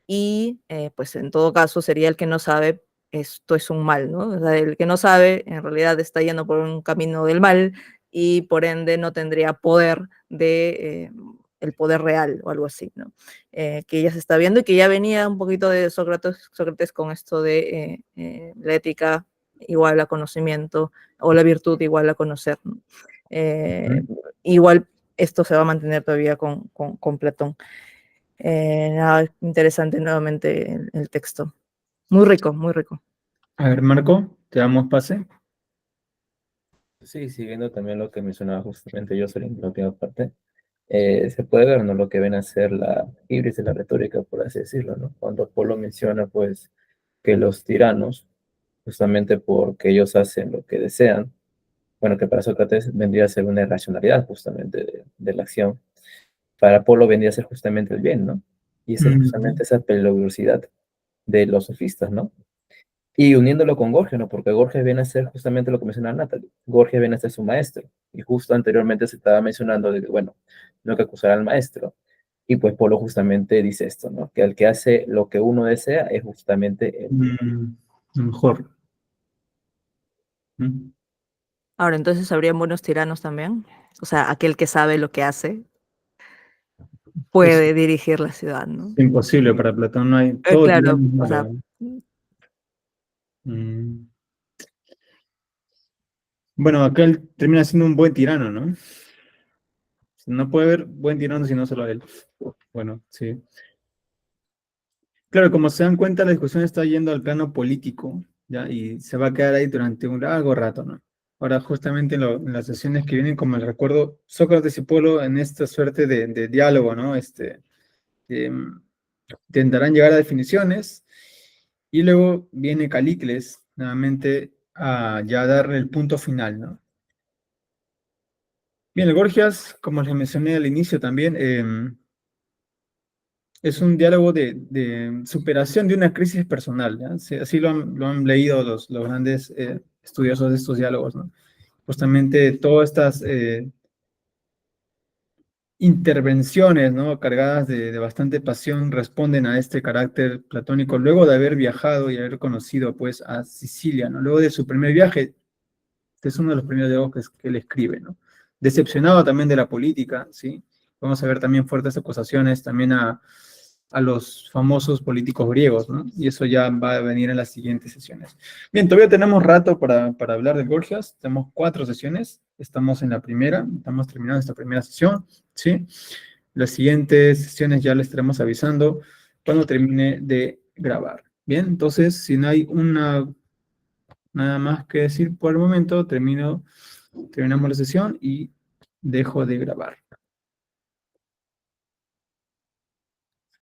y pues en todo caso sería el que no sabe, esto es un mal, ¿no? O sea, el que no sabe en realidad está yendo por un camino del mal y por ende no tendría poder el poder real o algo así, ¿no? Que ya se está viendo y que ya venía un poquito de Sócrates con esto de la ética igual a conocimiento o la virtud igual a conocer, ¿no? Igual esto se va a mantener todavía con Platón. Nada, interesante nuevamente el texto. Muy rico, muy rico. A ver, Marco, te damos pase. Sí, siguiendo también lo que mencionaba justamente yo sobre la última parte, se puede ver, ¿no? Lo que ven a ser la ibris de la retórica, por así decirlo, ¿no? Cuando Apolo menciona, pues, que los tiranos, justamente porque ellos hacen lo que desean, bueno, que para Sócrates vendría a ser una irracionalidad justamente de la acción, para Apolo vendría a ser justamente el bien, ¿no? Y esa es justamente esa peligrosidad de los sofistas, ¿no? Y uniéndolo con Gorgias, ¿no? Porque Gorgias viene a ser justamente lo que mencionaba Natalie. Gorgias viene a ser su maestro. Y justo anteriormente se estaba mencionando de que, bueno, no hay que acusar al maestro. Y pues Polo justamente dice esto, ¿no? Que el que hace lo que uno desea es justamente el... Mejor. Ahora, entonces habrían buenos tiranos también. O sea, aquel que sabe lo que hace puede dirigir la ciudad, ¿no? Imposible, para Platón no hay todo. Claro, o sea, Bueno, acá él termina siendo un buen tirano, ¿no? No puede haber buen tirano si no solo él. Bueno, sí. Claro, como se dan cuenta, la discusión está yendo al plano político, ¿ya? Y se va a quedar ahí durante un largo rato, ¿no? Ahora, justamente en las sesiones que vienen, como el recuerdo, Sócrates y Polo en esta suerte de diálogo, ¿no? Intentarán llegar a definiciones y luego viene Calícles nuevamente a ya darle el punto final, ¿no? Bien, el Gorgias, como les mencioné al inicio también, es un diálogo de superación de una crisis personal, ¿ya? Sí, así lo han leído los grandes estudiosos de estos diálogos, ¿no? Justamente todas estas intervenciones, ¿no? Cargadas de bastante pasión responden a este carácter platónico luego de haber viajado y haber conocido, pues, a Sicilia, ¿no? Luego de su primer viaje, este es uno de los primeros diálogos que él escribe, ¿no? Decepcionado también de la política, ¿sí? Vamos a ver también fuertes acusaciones también a los famosos políticos griegos, ¿no? Y eso ya va a venir en las siguientes sesiones. Bien, todavía tenemos rato para hablar de Gorgias. Tenemos 4 sesiones. Estamos en la primera, estamos terminando esta primera sesión, ¿sí? Las siguientes sesiones ya les estaremos avisando cuando termine de grabar. Bien, entonces, si no hay nada más que decir por el momento, terminamos la sesión y dejo de grabar.